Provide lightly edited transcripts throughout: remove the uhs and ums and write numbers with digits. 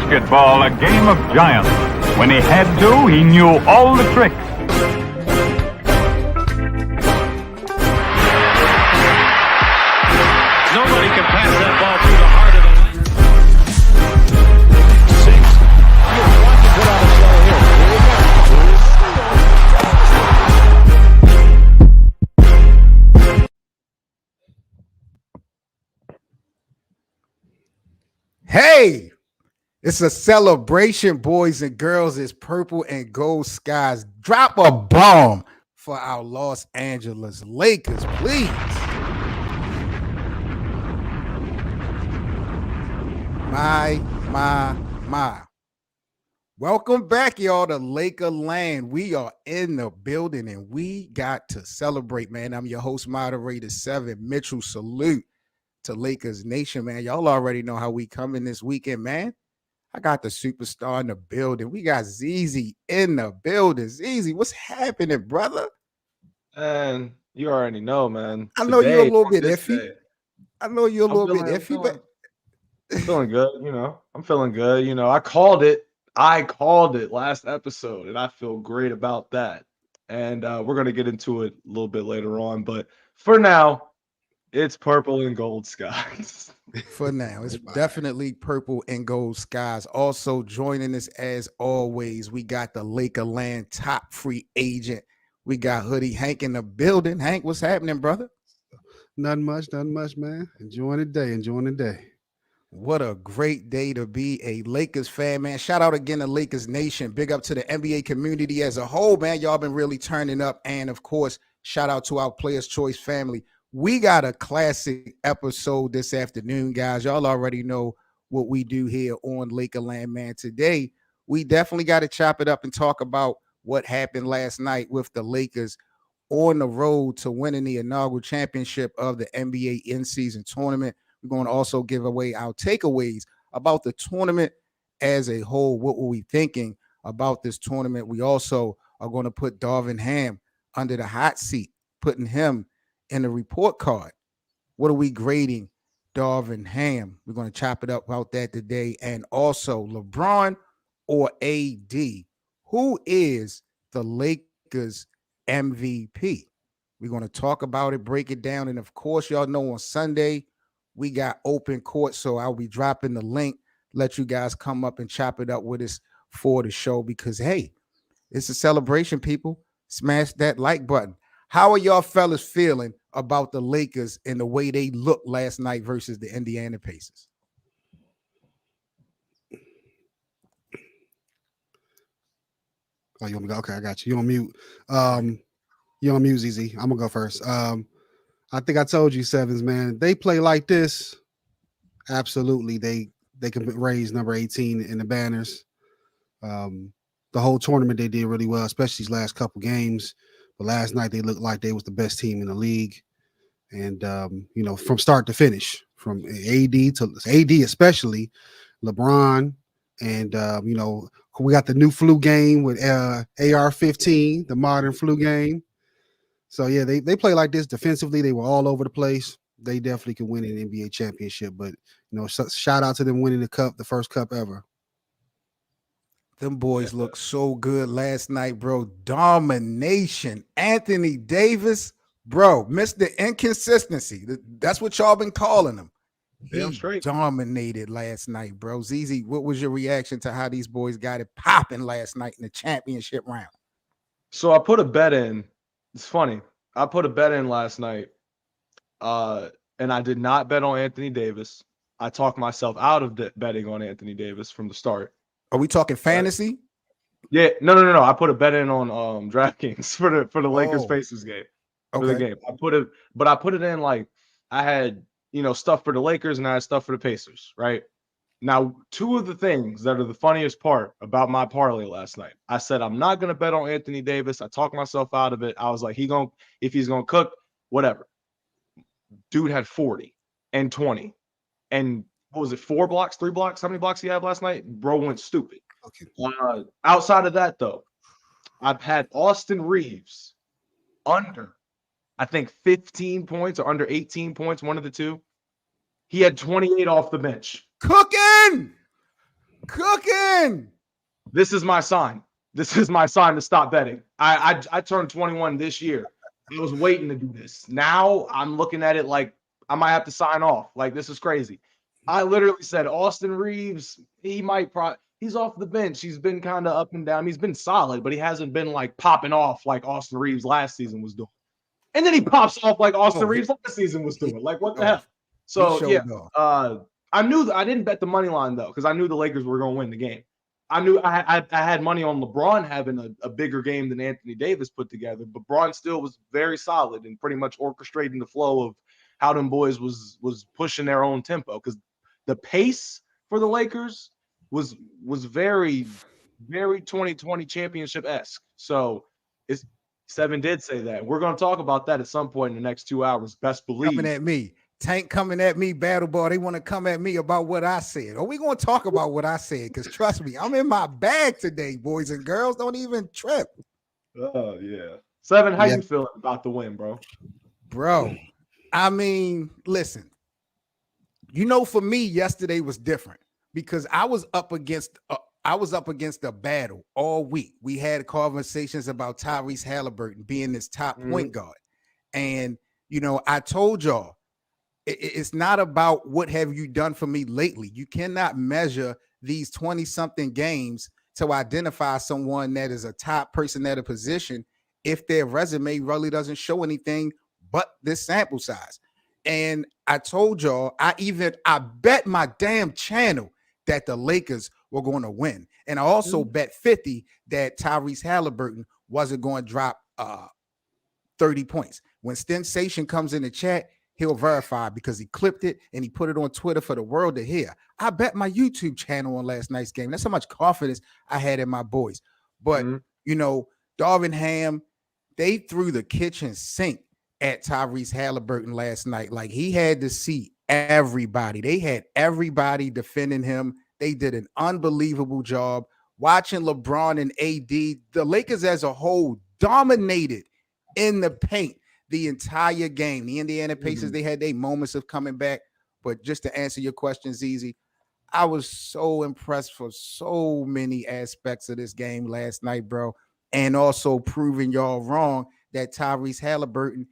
basketball a game of giants. When he had to, he knew all the tricks. Nobody can pass that ball through the heart of the lane. 6. You want to put on a show here. Hey, it's a celebration, boys and girls. It's purple and gold skies. Drop a bomb for our Los Angeles Lakers, please. My. Welcome back, y'all, to Lakerland. We are in the building, and we got to celebrate, man. I'm your host, moderator 7, Mitchell. Salute to Lakers Nation, man. Y'all already know how we coming this weekend, man. I got the superstar in the building. We got ZZ in the building. ZZ, what's happening, brother? And you already know, man. I know you're a little bit iffy. Day, I'm feeling good, I'm feeling good. I called it last episode, and I feel great about that. And we're going to get into it a little bit later on. But for now, it's purple and gold skies. For now, it's definitely purple and gold skies. Also joining us as always, we got the Lakerland top free agent. We got Hoodie Hank in the building. Hank, what's happening, brother? Nothing much, man. Enjoying the day. What a great day to be a Lakers fan, man. Shout out again to Lakers Nation. Big up to the NBA community as a whole, man. Y'all been really turning up. And, of course, shout out to our Players' Choice family. We got a classic episode this afternoon, guys. Y'all already know what we do here on Lakerland, man. Today, we definitely got to chop it up and talk about what happened last night with the Lakers on the road to winning the inaugural championship of the NBA in-season tournament. We're going to also give away our takeaways about the tournament as a whole. What were we thinking about this tournament? We also are going to put Darvin Ham under the hot seat, putting him in the report card. What are we grading Darvin Ham? We're going to chop it up about that today. And also LeBron or AD. Who is the Lakers MVP? We're going to talk about it, break it down. And of course, y'all know on Sunday, we got open court. So I'll be dropping the link, let you guys come up and chop it up with us for the show because, hey, it's a celebration, people. Smash that like button. How are y'all fellas feeling about the Lakers and the way they looked last night versus the Indiana Pacers? Oh, you want me to go? Okay, I got you. You on mute. You on mute, ZZ. I'm gonna go first. I think I told you, Sevens, man. They play like this. Absolutely, they can raise number 18 in the banners. The whole tournament they did really well, especially these last couple games. But last night they looked like they was the best team in the league, and from start to finish, from AD to AD especially, LeBron, and we got the new flu game with AR-15, the modern flu game. So yeah, they play like this defensively. They were all over the place. They definitely can win an NBA championship. But shout out to them winning the cup, the first cup ever. Them boys look so good last night, bro. Domination. Anthony Davis, bro, Mr. Inconsistency. That's what y'all been calling him. Damn straight. Dominated last night, bro. ZZ, what was your reaction to how these boys got it popping last night in the championship round? So I put a bet in. It's funny. I put a bet in last night, and I did not bet on Anthony Davis. I talked myself out of betting on Anthony Davis from the start. Are we talking fantasy? Yeah, no. I put a bet in on DraftKings for the Lakers Pacers game. For the game. I put it in like I had stuff for the Lakers and I had stuff for the Pacers, right? Now, two of the things that are the funniest part about my parlay last night, I said I'm not gonna bet on Anthony Davis. I talked myself out of it. I was like, if he's gonna cook, whatever. Dude had 40 and 20 and what was it, 4 blocks, 3 blocks? How many blocks he had last night? Bro went stupid. Okay. Outside of that, though, I've had Austin Reeves under, I think, 15 points or under 18 points, one of the two. He had 28 off the bench. Cooking! Cooking. This is my sign. This is my sign to stop betting. I turned 21 this year. I was waiting to do this. Now I'm looking at it like I might have to sign off. Like, this is crazy. I literally said Austin Reeves, he's off the bench. He's been kind of up and down. He's been solid, but he hasn't been like popping off like Austin Reeves last season was doing. And then he pops off like Austin Reeves last season was doing. Like, what the hell? So yeah, I knew that I didn't bet the money line though, because I knew the Lakers were going to win the game. I knew I had money on LeBron having a bigger game than Anthony Davis put together, but Braun still was very solid and pretty much orchestrating the flow of how them boys was pushing their own tempo, because the pace for the Lakers was very, very 2020 championship-esque. So Seven did say that. We're going to talk about that at some point in the next 2 hours. Best believe. Coming at me. Tank coming at me, battle ball. They want to come at me about what I said. Are we going to talk about what I said? Because trust me, I'm in my bag today, boys and girls. Don't even trip. Oh, yeah. Seven, how you feeling about the win, bro? Bro, I mean, listen. For me, yesterday was different because I was up against a battle all week. We had conversations about Tyrese Haliburton being this top point guard. And, I told y'all, it's not about what have you done for me lately. You cannot measure these 20-something games to identify someone that is a top person at a position if their resume really doesn't show anything but this sample size. And I told y'all, I bet my damn channel that the Lakers were going to win. And I also bet 50 that Tyrese Haliburton wasn't going to drop 30 points. When Sensation comes in the chat, he'll verify because he clipped it and he put it on Twitter for the world to hear. I bet my YouTube channel on last night's game. That's how much confidence I had in my boys. But, Darvin Ham, they threw the kitchen sink at Tyrese Haliburton last night. Like, he had to see everybody. They had everybody defending him. They did an unbelievable job. Watching LeBron and AD, the Lakers as a whole dominated in the paint the entire game. The Indiana Pacers, they had their moments of coming back. But just to answer your question, Zizi, I was so impressed for so many aspects of this game last night, bro. And also proving y'all wrong that Tyrese Haliburton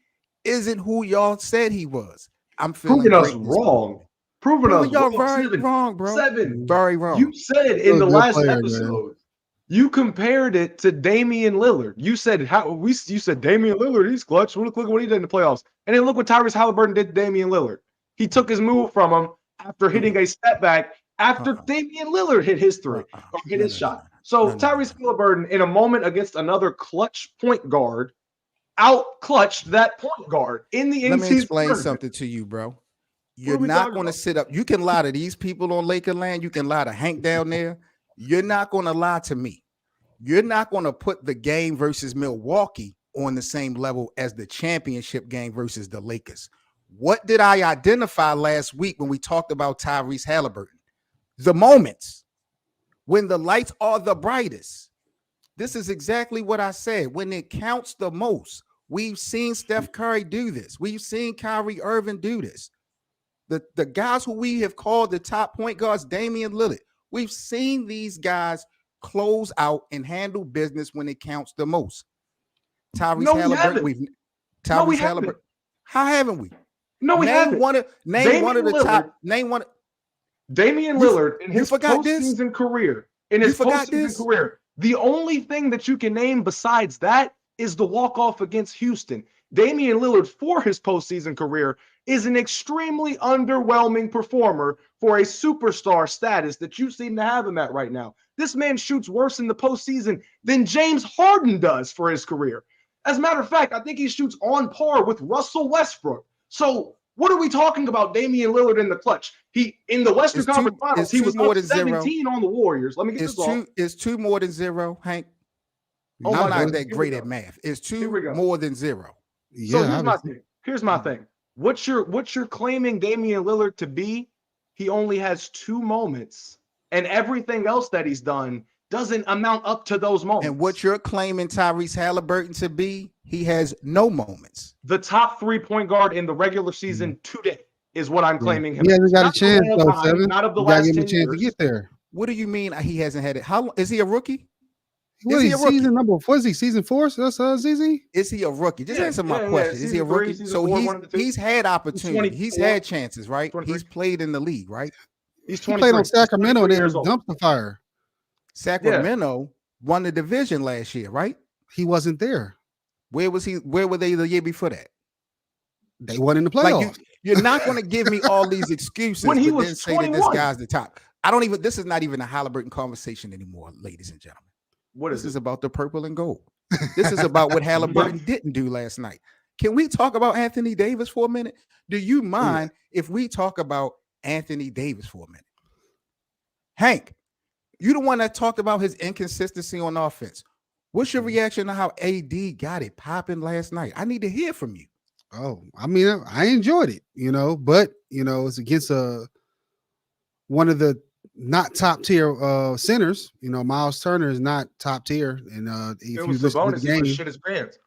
isn't who y'all said he was. I'm feeling proving us wrong. Proving us y'all wrong. very wrong, bro. Seven. Very wrong. You said in the last episode, you compared it to Damian Lillard. You said you said Damian Lillard, he's clutch. Look what he did in the playoffs. And then look what Tyrese Haliburton did to Damian Lillard. He took his move from him after hitting a step back after Damian Lillard hit his three or hit his shot. So Tyrese Haliburton, in a moment against another clutch point guard, out-clutched that point guard in the Let me explain something to you, bro. You're not going to sit up. You can lie to these people on Lakerland. You can lie to Hank down there. You're not going to lie to me. You're not going to put the game versus Milwaukee on the same level as the championship game versus the Lakers. What did I identify last week when we talked about Tyrese Haliburton? The moments when the lights are the brightest. This is exactly what I said. When it counts the most, we've seen Steph Curry do this. We've seen Kyrie Irving do this. The guys who we have called the top point guards, Damian Lillard, we've seen these guys close out and handle business when it counts the most. Tyrese Haliburton, Tyrese Haliburton. How haven't we? No, we haven't. Name one of the top. Name one. Damian Lillard in his postseason career. The only thing that you can name besides that is the walk-off against Houston. Damian Lillard, for his postseason career, is an extremely underwhelming performer for a superstar status that you seem to have him at right now. This man shoots worse in the postseason than James Harden does for his career. As a matter of fact, I think he shoots on par with Russell Westbrook. So what are we talking about Damian Lillard in the clutch? He in the Western Conference Finals, he was up 17 on the Warriors. Let me get this off. It's two more than zero, Hank. I'm not that great at math. It's two more than zero. So here's my thing. What you're claiming Damian Lillard to be, he only has 2 moments, and everything else that he's done doesn't amount up to those moments. And what you're claiming Tyrese Haliburton to be, he has no moments. The top 3-point guard in the regular season today is what I'm claiming him. He hasn't got a chance, though, Seven. Not of the last 10 years. To get there. What do you mean he hasn't had it? How is he a rookie? What is he season number? What is he? Season 4? ZZ? Is he a rookie? Just answer my question. Is he a rookie? So he's had opportunity. He's had chances, right? 23. He's played in the league, right? He played on Sacramento. They was dumpster fire. Sacramento won the division last year, right? He wasn't there. Where was he? Where were they the year before that? They won in the playoffs. Like you're not going to give me all these excuses when he but was then say 21. that this guy's the top. I don't even. This is not even a Haliburton conversation anymore, ladies and gentlemen. This is about the purple and gold. This is about what Haliburton didn't do last night. Can we talk about Anthony Davis for a minute? Do you mind if we talk about Anthony Davis for a minute? Hank, you the one that talked about his inconsistency on offense. What's your reaction to how AD got it popping last night? I need to hear from you. Oh, I mean, I enjoyed it, but it's against one of the not top tier centers. Miles Turner is not top tier, and if you listen to the game, shit his pants.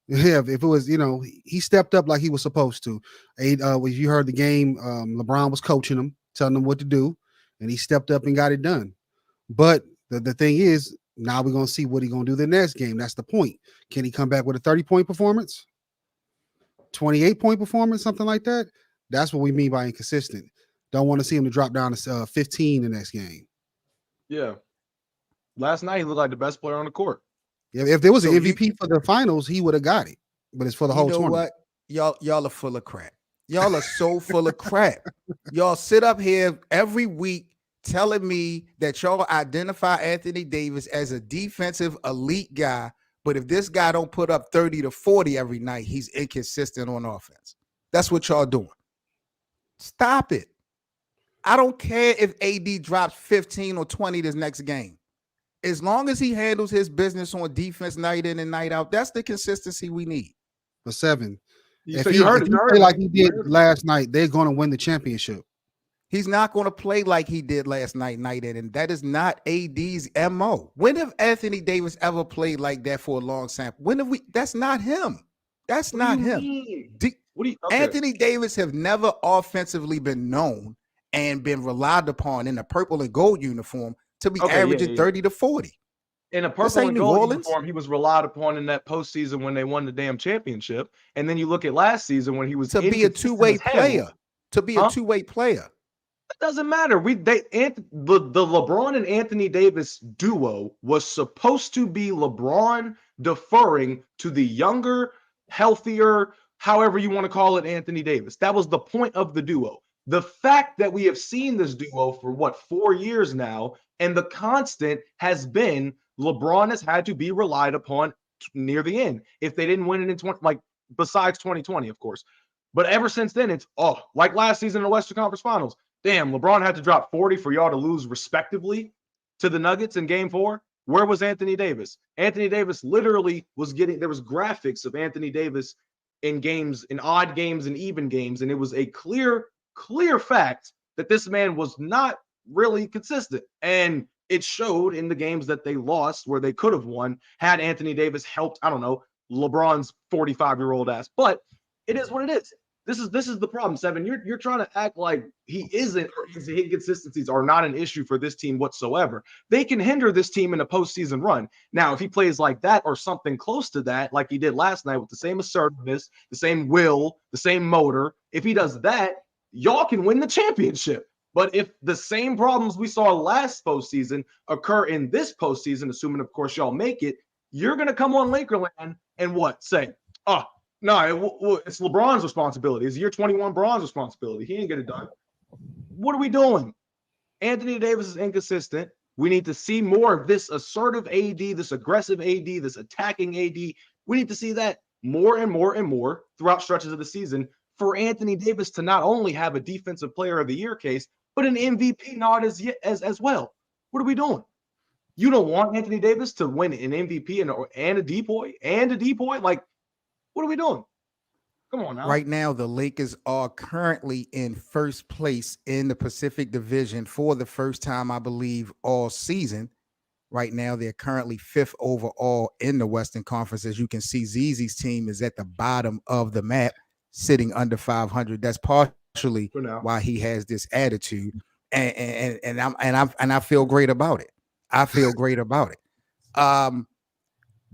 Yeah, if it was, he stepped up like he was supposed to. If you heard the game, LeBron was coaching him, telling him what to do, and he stepped up and got it done. But the thing is, now we're gonna see what he's gonna do the next game. That's the point. Can he come back with a 30-point performance, 28-point performance, something like that? That's what we mean by inconsistent. Don't want to see him to drop down to 15 the next game. Yeah. Last night, he looked like the best player on the court. Yeah, if there was an MVP for the finals, he would have got it. But it's for the whole tournament. What? Y'all are full of crap. Y'all are so full of crap. Y'all sit up here every week telling me that y'all identify Anthony Davis as a defensive elite guy, but if this guy don't put up 30 to 40 every night, he's inconsistent on offense. That's what y'all doing. Stop it. I don't care if AD drops 15 or 20 this next game. As long as he handles his business on defense night in and night out, that's the consistency we need. For 7. If he play like he did last night, they're going to win the championship. He's not going to play like he did last night in, and that is not AD's MO. When have Anthony Davis ever played like that for a long sample? When have we? That's not him. That's not him. Anthony Davis have never offensively been known and been relied upon in a purple and gold uniform to be averaging 30 to 40. In a purple and gold uniform, he was relied upon in that postseason when they won the damn championship. And then you look at last season when he was to be a two-way player. To be a two-way player. It doesn't matter. The LeBron and Anthony Davis duo was supposed to be LeBron deferring to the younger, healthier, however you want to call it, Anthony Davis. That was the point of the duo. The fact that we have seen this duo for 4 years now, and the constant has been LeBron has had to be relied upon near the end. If they didn't win it in besides 2020, of course. But ever since then, it's like last season in the Western Conference Finals. Damn, LeBron had to drop 40 for y'all to lose respectively to the Nuggets in Game 4. Where was Anthony Davis? Anthony Davis literally there was graphics of Anthony Davis in games, in odd games and even games, and it was a clear fact that this man was not really consistent. And it showed in the games that they lost where they could have won had Anthony Davis helped, I don't know, LeBron's 45-year-old ass. But it is what it is. This is the problem, Seven. You're trying to act like he isn't, or his inconsistencies are not an issue for this team whatsoever. They can hinder this team in a postseason run. Now, if he plays like that or something close to that, like he did last night with the same assertiveness, the same will, the same motor, if he does that, y'all can win the championship. But if the same problems we saw last postseason occur in this postseason, assuming, of course, y'all make it, you're going to come on Lakerland and say, no, it's LeBron's responsibility. It's year 21 Bron's responsibility. He ain't get it done. What are we doing? Anthony Davis is inconsistent. We need to see more of this assertive AD, this aggressive AD, this attacking AD. We need to see that more and more and more throughout stretches of the season for Anthony Davis to not only have a Defensive Player of the Year case, but an MVP nod as well. What are we doing? You don't want Anthony Davis to win an MVP and a DPOY? Like, what are we doing? Come on now. Right now, the Lakers are currently in first place in the Pacific Division for the first time, I believe, all season. Right now, they're currently 5th overall in the Western Conference. As you can see, ZZ's team is at the bottom of the map, sitting under 500. That's partially why he has this attitude. and I feel great about it. I feel great about it.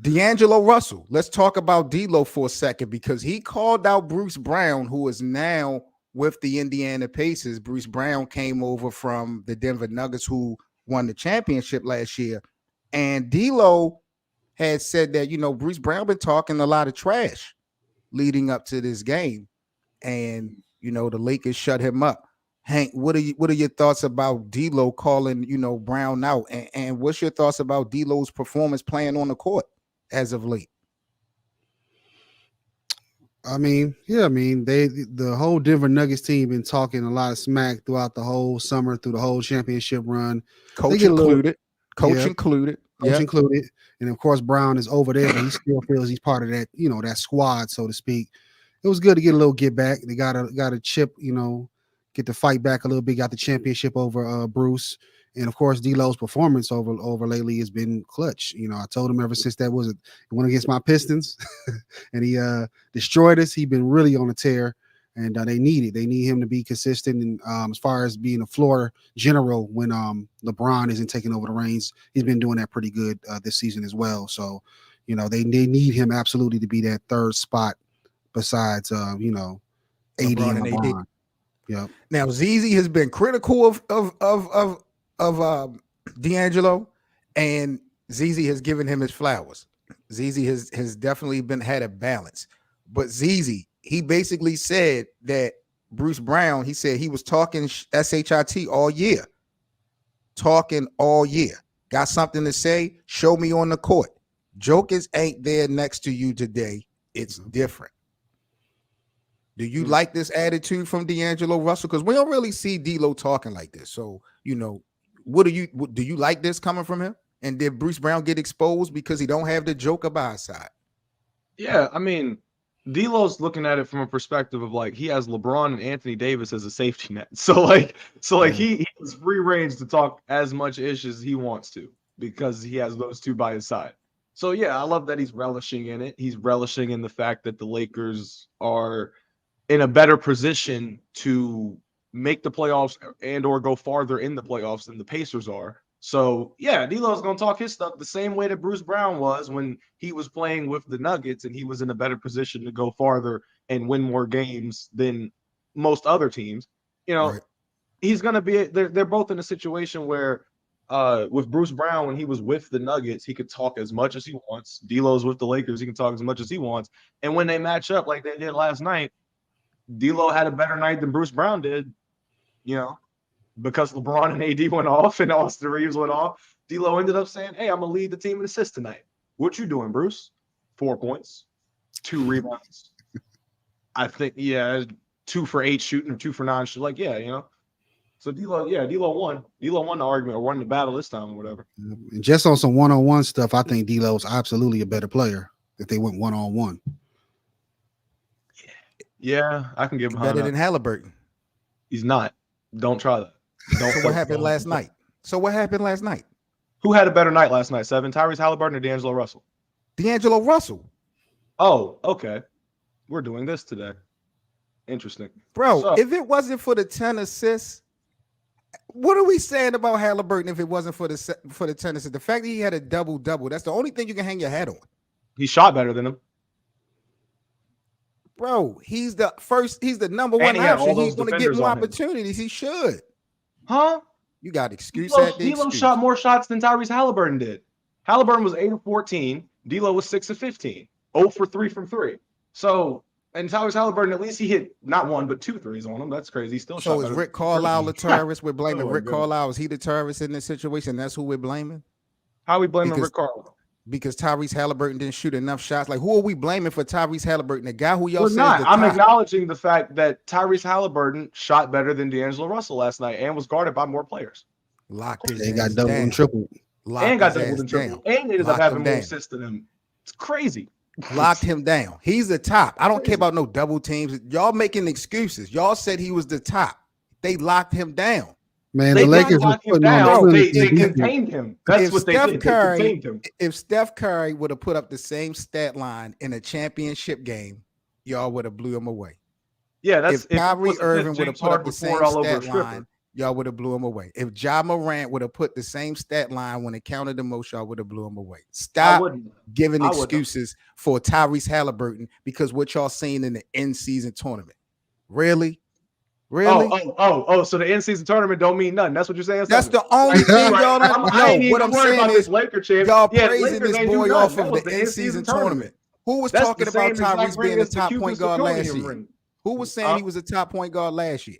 D'Angelo Russell. Let's talk about D'Lo for a second because he called out Bruce Brown, who is now with the Indiana Pacers. Bruce Brown came over from the Denver Nuggets, who won the championship last year, and D'Lo had said that Bruce Brown been talking a lot of trash leading up to this game, and the Lakers shut him up. Hank, what are your thoughts about D'Lo calling Brown out, and what's your thoughts about D'Lo's performance playing on the court as of late? The whole Denver Nuggets team been talking a lot of smack throughout the whole summer, through the whole championship run. Coach included. And of course, Brown is over there, but he still feels he's part of that, that squad, so to speak. It was good to get a little get back. They got a chip, get the fight back a little bit, got the championship over Bruce. And of course, D'Lo's performance over lately has been clutch. I told him ever since that was one against my Pistons, and he destroyed us. He's been really on a tear, and they need him to be consistent. And as far as being a floor general when LeBron isn't taking over the reins, he's been doing that pretty good this season as well. So, they need him absolutely to be that third spot besides AD and LeBron. Yeah. Now ZZ has been critical of D'Angelo, and ZZ has given him his flowers. ZZ has definitely had a balance, but ZZ, he basically said that Bruce Brown, he said he was talking SHIT all year, got something to say, show me on the court. Jokers ain't there next to you today. It's different. Do you like this attitude from D'Angelo Russell? Because we don't really see D'Lo talking like this. So, do you like this coming from him? And did Bruce Brown get exposed because he don't have the Joker by his side? Yeah, D'Lo's looking at it from a perspective of he has LeBron and Anthony Davis as a safety net. So he has free range to talk as much ish as he wants to because he has those two by his side. So yeah, I love that he's relishing in it. He's relishing in the fact that the Lakers are in a better position to make the playoffs and or go farther in the playoffs than the Pacers are. So yeah, D'Lo's gonna talk his stuff the same way that Bruce Brown was when he was playing with the Nuggets and he was in a better position to go farther and win more games than most other teams. Right. He's gonna be. They're both in a situation where, with Bruce Brown when he was with the Nuggets, he could talk as much as he wants. D'Lo's with the Lakers, he can talk as much as he wants. And when they match up like they did last night, D'Lo had a better night than Bruce Brown did. Because LeBron and AD went off and Austin Reeves went off, D'Lo ended up saying, hey, I'm going to lead the team in assists tonight. What you doing, Bruce? 4 points, 2 rebounds. I think, 2 for 8 shooting or 2 for 9 shooting. So D'Lo won. D'Lo won the argument or won the battle this time or whatever. And just on some one-on-one stuff, I think D'Lo's absolutely a better player if they went one-on-one. Yeah, I can get behind better than Haliburton. He's not. Don't try that. So what happened last night? Who had a better night last night, Seven? Tyrese Haliburton or D'Angelo Russell? D'Angelo Russell. Oh, okay. We're doing this today. Interesting. Bro, so, if it wasn't for the 10 assists, what are we saying about Haliburton if it wasn't for the 10 assists? The fact that he had a double-double, that's the only thing you can hang your hat on. He shot better than him. Bro, he's the number one option. He's going to get more opportunities. He should. Huh? You got excuse D'Lo, at the D'Lo excuse. shot more shots than Tyrese Haliburton did. Haliburton was 8 of 14. D'Lo was 6 of 15. 0 for 3 from 3. So, and Tyrese Haliburton, at least he hit not 1, but 2 threes on him. That's crazy. He still shot better. So is Rick Carlisle the terrorist? We're blaming Rick goodness. Carlisle. Is he the terrorist in this situation? That's who we're blaming? How are we blaming Rick Carlisle? Because Tyrese Haliburton didn't shoot enough shots. Like, who are we blaming for Tyrese Haliburton? The guy who y'all said I'm acknowledging the fact that Tyrese Haliburton shot better than D'Angelo Russell last night and was guarded by more players. They got double and triple. And ended up having more assists than him. It's crazy. Locked him down. He's the top. I don't care about no double teams. Y'all making excuses. Y'all said he was the top. They locked him down. Man, the Lakers were putting on they contained him. That's what they did. They contained him. If Steph Curry would have put up the same stat line in a championship game, y'all would have blew him away. Yeah, that's if Kyrie Irving would have put up the same stat line y'all would have blew him away. If Ja Morant would have put the same stat line when it counted the most, y'all would have blew him away. Stop giving excuses for Tyrese Haliburton because what y'all seen in the in-season tournament. Really? So the in-season tournament don't mean nothing. That's what you're saying? That's the only thing y'all don't know. What I'm saying is y'all praising this boy off of the in-season tournament. Who was talking about Tyrese being the top point guard last year? Who was saying he was a top point guard last year?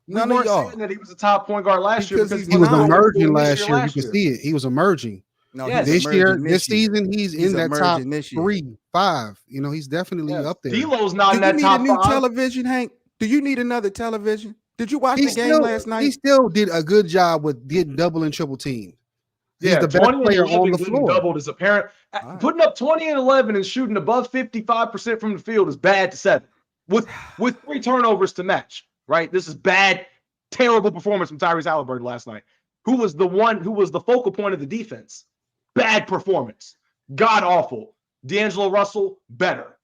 None of y'all. Saying that he was a top point guard last year because he was emerging last year. You can see it. He was emerging. No, this season, he's in that top 3, 5. You know, he's definitely up there. D'Lo's not in that top 5. Do you need a new television, Hank? Do you need another television? Did you watch the game last night? He still did a good job with getting double and triple team. He's the best player on the floor. Doubled is apparent. Right. Putting up 20 and 11 and shooting above 55% from the field is bad to 7 with 3 turnovers to match. Right, this is bad, terrible performance from Tyrese Haliburton last night. Who was the focal point of the defense? Bad performance, god awful. D'Angelo Russell better,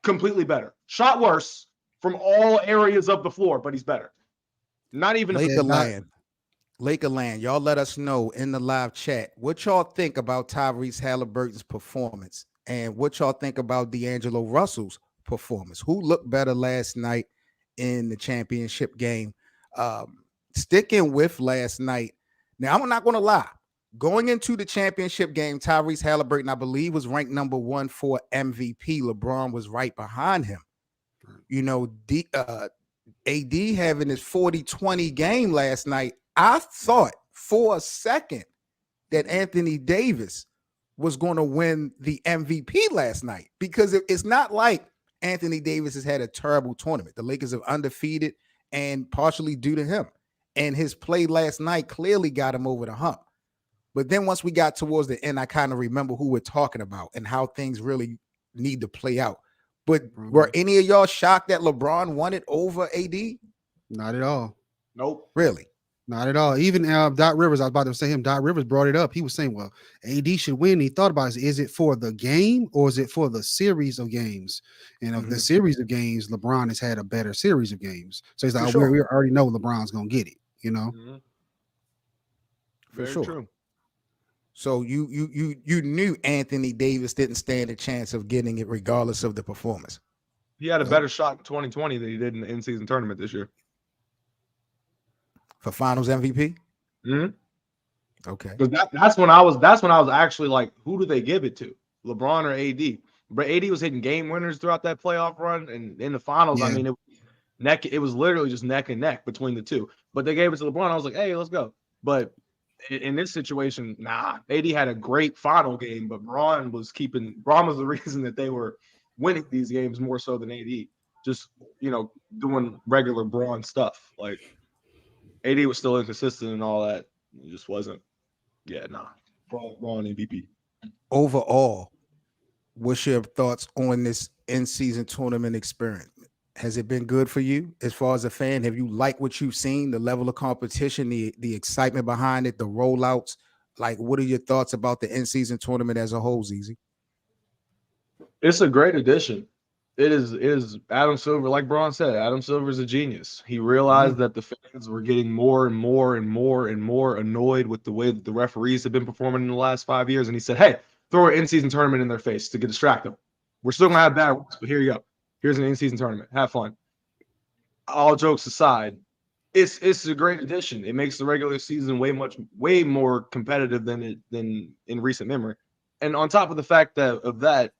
completely better. Shot worse from all areas of the floor, but he's better. Not even Lakerland, y'all let us know in the live chat what y'all think about Tyrese Haliburton's performance and what y'all think about D'Angelo Russell's performance. Who looked better last night in the championship game? Sticking with last night. Now, I'm not going to lie. Going into the championship game, Tyrese Haliburton, I believe, was ranked number 1 for MVP. LeBron was right behind him. You know, AD having his 40-20 game last night, I thought for a second that Anthony Davis was going to win the MVP last night because it's not like Anthony Davis has had a terrible tournament. The Lakers are undefeated and partially due to him. And his play last night clearly got him over the hump. But then once we got towards the end, I kind of remember who we're talking about and how things really need to play out. But were any of y'all shocked that LeBron won it over AD? Not at all. Nope. Really? Not at all. Even Doc Rivers, I was about to say him, Doc Rivers brought it up. He was saying, well, AD should win. He thought about it. Is it for the game or is it for the series of games? And of the series of games, LeBron has had a better series of games. So he's like, we already know LeBron's going to get it, you know? For sure. True. So you knew Anthony Davis didn't stand a chance of getting it regardless of the performance. He had a better shot in 2020 than he did in the in-season tournament this year. For Finals MVP? Mm-hmm. Okay. Because that's when I was actually like, who do they give it to? LeBron or AD? But AD was hitting game winners throughout that playoff run, and in the finals, I mean, it was literally just neck and neck between the two. But they gave it to LeBron. I was like, hey, let's go. But in this situation, nah. AD had a great final game, but Braun was the reason that they were winning these games more so than AD. Just, doing regular Braun stuff. Like, AD was still inconsistent and all that. It just wasn't. Yeah, nah. Braun MVP. Overall, what's your thoughts on this in-season tournament experience? Has it been good for you as far as a fan? Have you liked what you've seen, the level of competition, the excitement behind it, the rollouts? Like, what are your thoughts about the in-season tournament as a whole, ZZ? It's a great addition. It is Adam Silver, like Braun said, Adam Silver's a genius. He realized that the fans were getting more and more and more and more annoyed with the way that the referees have been performing in the last 5 years. And he said, hey, throw an in-season tournament in their face to distract them. We're still going to have bad ones, but here you go. Here's an in-season tournament. Have fun. All jokes aside, it's a great addition. It makes the regular season way more competitive than in recent memory. And on top of the fact that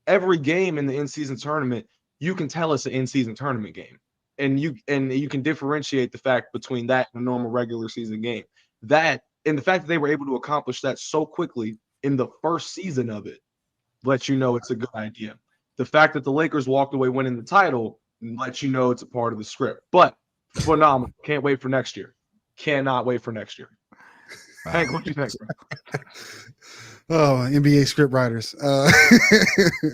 every game in the in-season tournament, you can tell it's an in-season tournament game, and you can differentiate the fact between that and a normal regular season game. That and the fact that they were able to accomplish that so quickly in the first season of it lets you know it's a good idea. The fact that the Lakers walked away winning the title lets you know it's a part of the script. But phenomenal. Can't wait for next year. Cannot wait for next year. Hank, what do you think, bro? Oh, NBA script writers.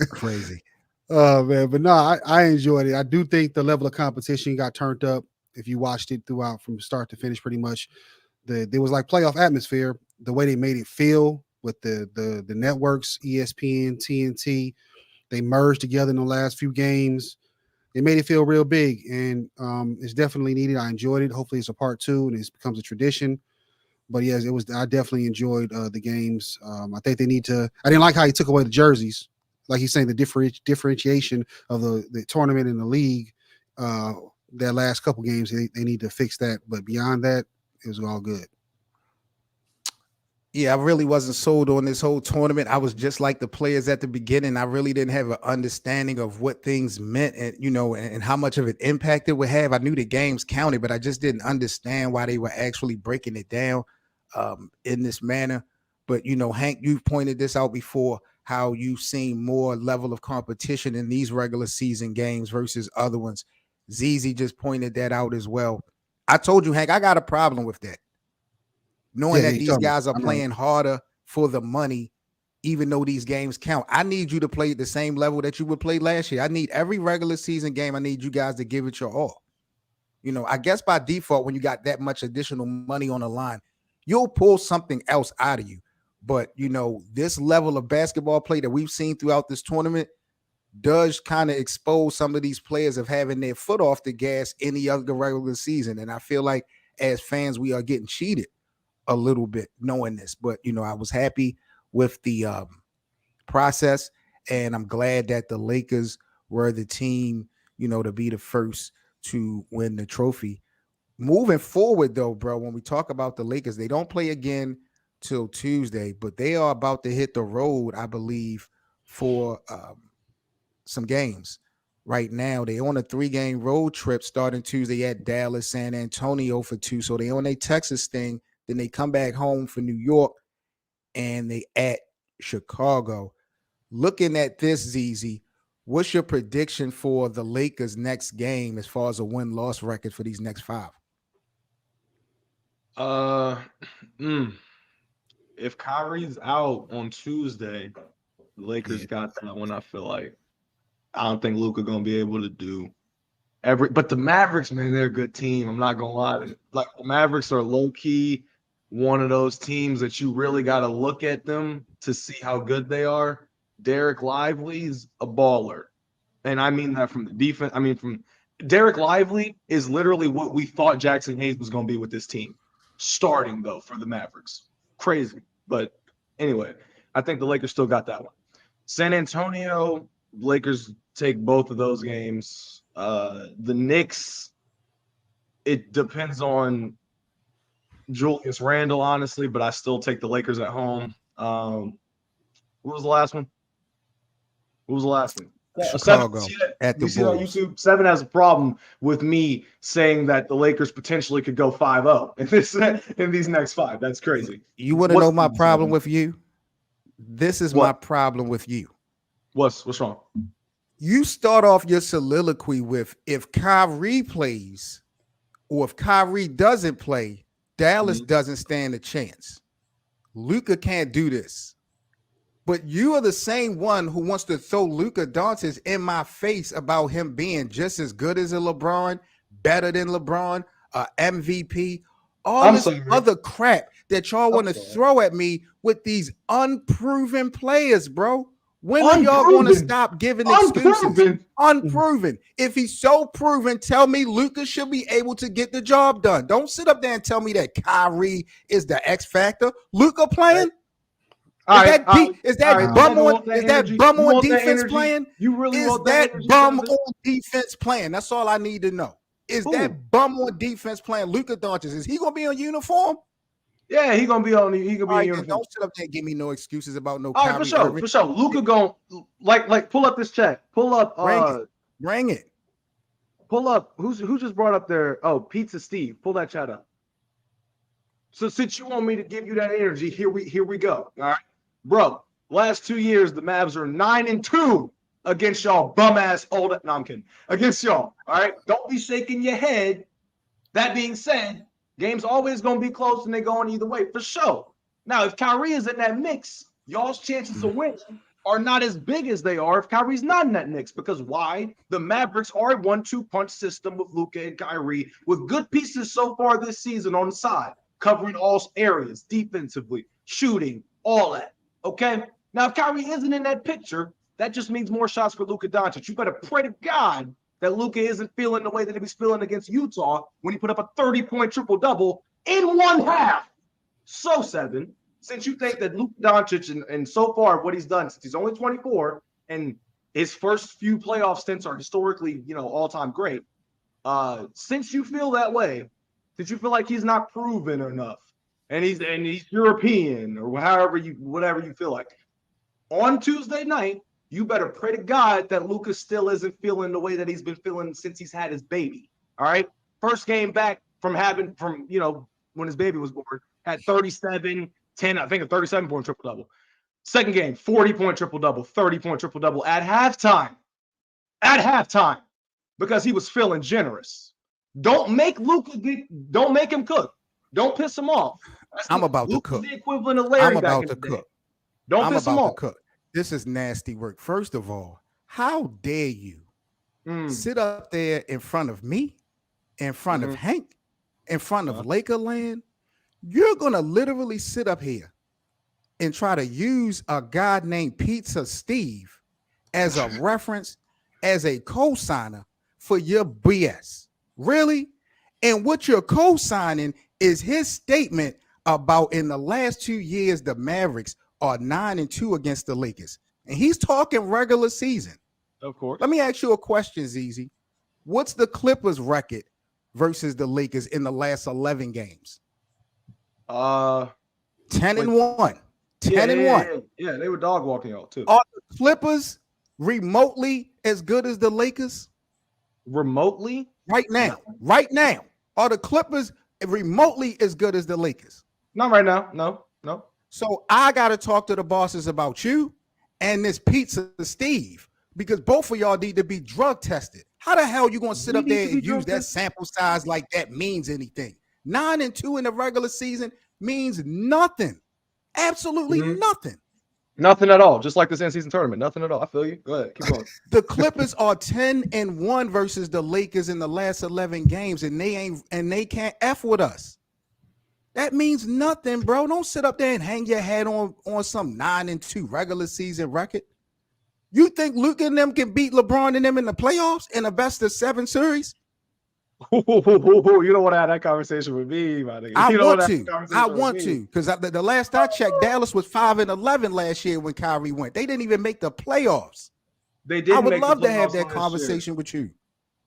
Crazy. Oh, man. But no, I enjoyed it. I do think the level of competition got turned up if you watched it throughout from start to finish pretty much. There was like playoff atmosphere, the way they made it feel with the networks, ESPN, TNT. They merged together in the last few games. it made it feel real big, and it's definitely needed. I enjoyed it. Hopefully, it's a part 2 and it becomes a tradition. But yes, it was. I definitely enjoyed the games. I think they need to. I didn't like how he took away the jerseys, like he's saying the differentiation of the tournament and the league. That last couple games, they need to fix that. But beyond that, it was all good. Yeah, I really wasn't sold on this whole tournament. I was just like the players at the beginning. I really didn't have an understanding of what things meant and, and how much of an impact it would have. I knew the games counted, but I just didn't understand why they were actually breaking it down in this manner. But, Hank, you've pointed this out before, how you've seen more level of competition in these regular season games versus other ones. ZZ just pointed that out as well. I told you, Hank, I got a problem with that. Knowing that these guys are playing harder for the money, even though these games count. I need you to play at the same level that you would play last year. I need every regular season game. I need you guys to give it your all. I guess by default, when you got that much additional money on the line, you'll pull something else out of you. But, this level of basketball play that we've seen throughout this tournament does kind of expose some of these players of having their foot off the gas in the other regular season. And I feel like as fans, we are getting cheated a little bit knowing this. But, I was happy with the process, and I'm glad that the Lakers were the team, to be the first to win the trophy. Moving forward, though, bro, when we talk about the Lakers, they don't play again till Tuesday, but they are about to hit the road, I believe, for some games. Right now, they on a 3-game road trip starting Tuesday at Dallas, San Antonio for 2. So they on a Texas thing. Then they come back home for New York, and they at Chicago. Looking at this, ZZ, what's your prediction for the Lakers' next game as far as a win-loss record for these next 5? If Kyrie's out on Tuesday, the Lakers got that one. I feel like I don't think Luka gonna be able to do but the Mavericks, man, they're a good team. I'm not gonna lie. Like, the Mavericks are low-key one of those teams that you really got to look at them to see how good they are. Derek Lively's a baller. And I mean that from the defense. I mean, from Derek Lively is literally what we thought Jaxson Hayes was going to be with this team. Starting, though, for the Mavericks. Crazy. But anyway, I think the Lakers still got that one. San Antonio, Lakers take both of those games. The Knicks, it depends on Julius Randle, honestly, but I still take the Lakers at home. What was the last one? Chicago. At the Bulls. YouTube, 7 has a problem with me saying that the Lakers potentially could go 5-0 in these next 5. That's crazy. You want to know my problem with you? This is my problem with you. What's wrong? You start off your soliloquy with, if Kyrie plays or if Kyrie doesn't play, Dallas doesn't stand a chance. Luka can't do this. But you are the same one who wants to throw Luka Doncic in my face about him being just as good as a LeBron, better than LeBron, MVP, all this other crap that y'all want to throw at me with these unproven players, bro. When are y'all going to stop giving excuses? Unproven. If he's so proven, tell me Luka should be able to get the job done. Don't sit up there and tell me that Kyrie is the X factor. Luka playing? Is that bum on defense playing? You really is that bum on defense playing? That's all I need to know. Is that bum on defense playing? Luka Doncic, is he gonna be on uniform? Yeah, he gonna be on. He gonna be on uniform. Don't sit up there and give me no excuses about no. All right, for sure. Luka gonna like pull up this chat. Pull up. Bring it. Pull up. Who just brought up there? Oh, Pizza Steve. Pull that chat up. So since you want me to give you that energy, here we go. All right, bro. Last 2 years, the Mavs are 9-2 against y'all bum ass old. No, I'm kidding. Against y'all. All right. Don't be shaking your head. That being said, game's always gonna be close and they going either way for sure. Now, if Kyrie is in that mix, y'all's chances of winning are not as big as they are if Kyrie's not in that mix. Because why? The Mavericks are a 1-2 punch system with Luka and Kyrie, with good pieces so far this season on the side, covering all areas, defensively, shooting, all that. Okay? Now, if Kyrie isn't in that picture, that just means more shots for Luka Doncic. You better pray to God that Luka isn't feeling the way that he was feeling against Utah when he put up a 30-point triple-double in one half. So, Seven, since you think that Luka Doncic and so far what he's done since he's only 24 and his first few playoff stints are historically, all-time great, since you feel that way, since you feel like he's not proven enough, and he's European or whatever you feel like, on Tuesday night, you better pray to God that Luka still isn't feeling the way that he's been feeling since he's had his baby. All right. First game back from when his baby was born, had 37, 10, I think a 37-point triple-double. Second game, 40-point triple-double, 30-point triple-double at halftime. Because he was feeling generous. Don't make him cook. Don't piss him off. I'm about to cook. The equivalent of Larry. I'm about to cook. Don't piss him off. This is nasty work. First of all, how dare you sit up there in front of me, in front of Hank, in front of Lakerland? You're going to literally sit up here and try to use a guy named Pizza Steve as a reference, as a co-signer for your BS. Really? And what you're co-signing is his statement about in the last 2 years, the Mavericks are 9-2 against the Lakers. And he's talking regular season. Of course. Let me ask you a question, Zizi. What's the Clippers record versus the Lakers in the last 11 games? 10-1. 10-1. Yeah, they were dog walking y'all too. Are the Clippers remotely as good as the Lakers? Remotely? Right now. Are the Clippers remotely as good as the Lakers? Not right now. No. So I got to talk to the bosses about you and this Pizza Steve, because both of y'all need to be drug tested. How the hell are you going to sit up there and use that sample size like that means anything? 9-2 in the regular season means nothing. Absolutely nothing. Nothing at all. Just like this in-season tournament. Nothing at all. I feel you. Go ahead. Keep going. The Clippers are 10-1 versus the Lakers in the last 11 games, and they can't F with us. That means nothing, bro. Don't sit up there and hang your head on some 9-2 regular season record. You think Luka and them can beat LeBron and them in the playoffs in a best of 7 series? You don't want to have that conversation with me, my nigga. I want to, because the last I checked, Dallas was 5-11 last year when Kyrie went. They didn't even make the playoffs. They did. I would love to have that conversation with you.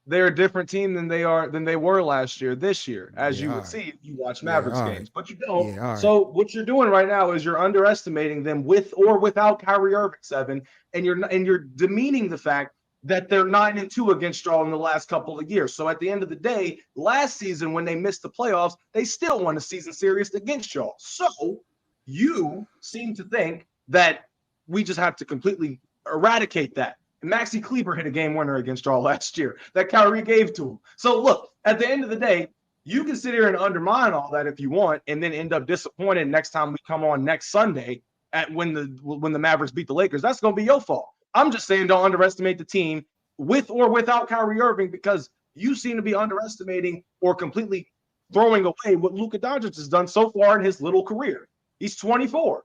They're a different team than they were last year. This year, as you would see if you watch Mavericks games, but you don't. So what you're doing right now is you're underestimating them with or without Kyrie Irving, Seven, and you're demeaning the fact that they're 9-2 against y'all in the last couple of years. So at the end of the day, last season when they missed the playoffs, they still won a season series against y'all. So you seem to think that we just have to completely eradicate that. And Maxi Kleber hit a game winner against y'all last year that Kyrie gave to him. So look, at the end of the day, you can sit here and undermine all that if you want, and then end up disappointed next time we come on next Sunday when the Mavericks beat the Lakers. That's going to be your fault. I'm just saying don't underestimate the team with or without Kyrie Irving, because you seem to be underestimating or completely throwing away what Luka Doncic has done so far in his little career. He's 24.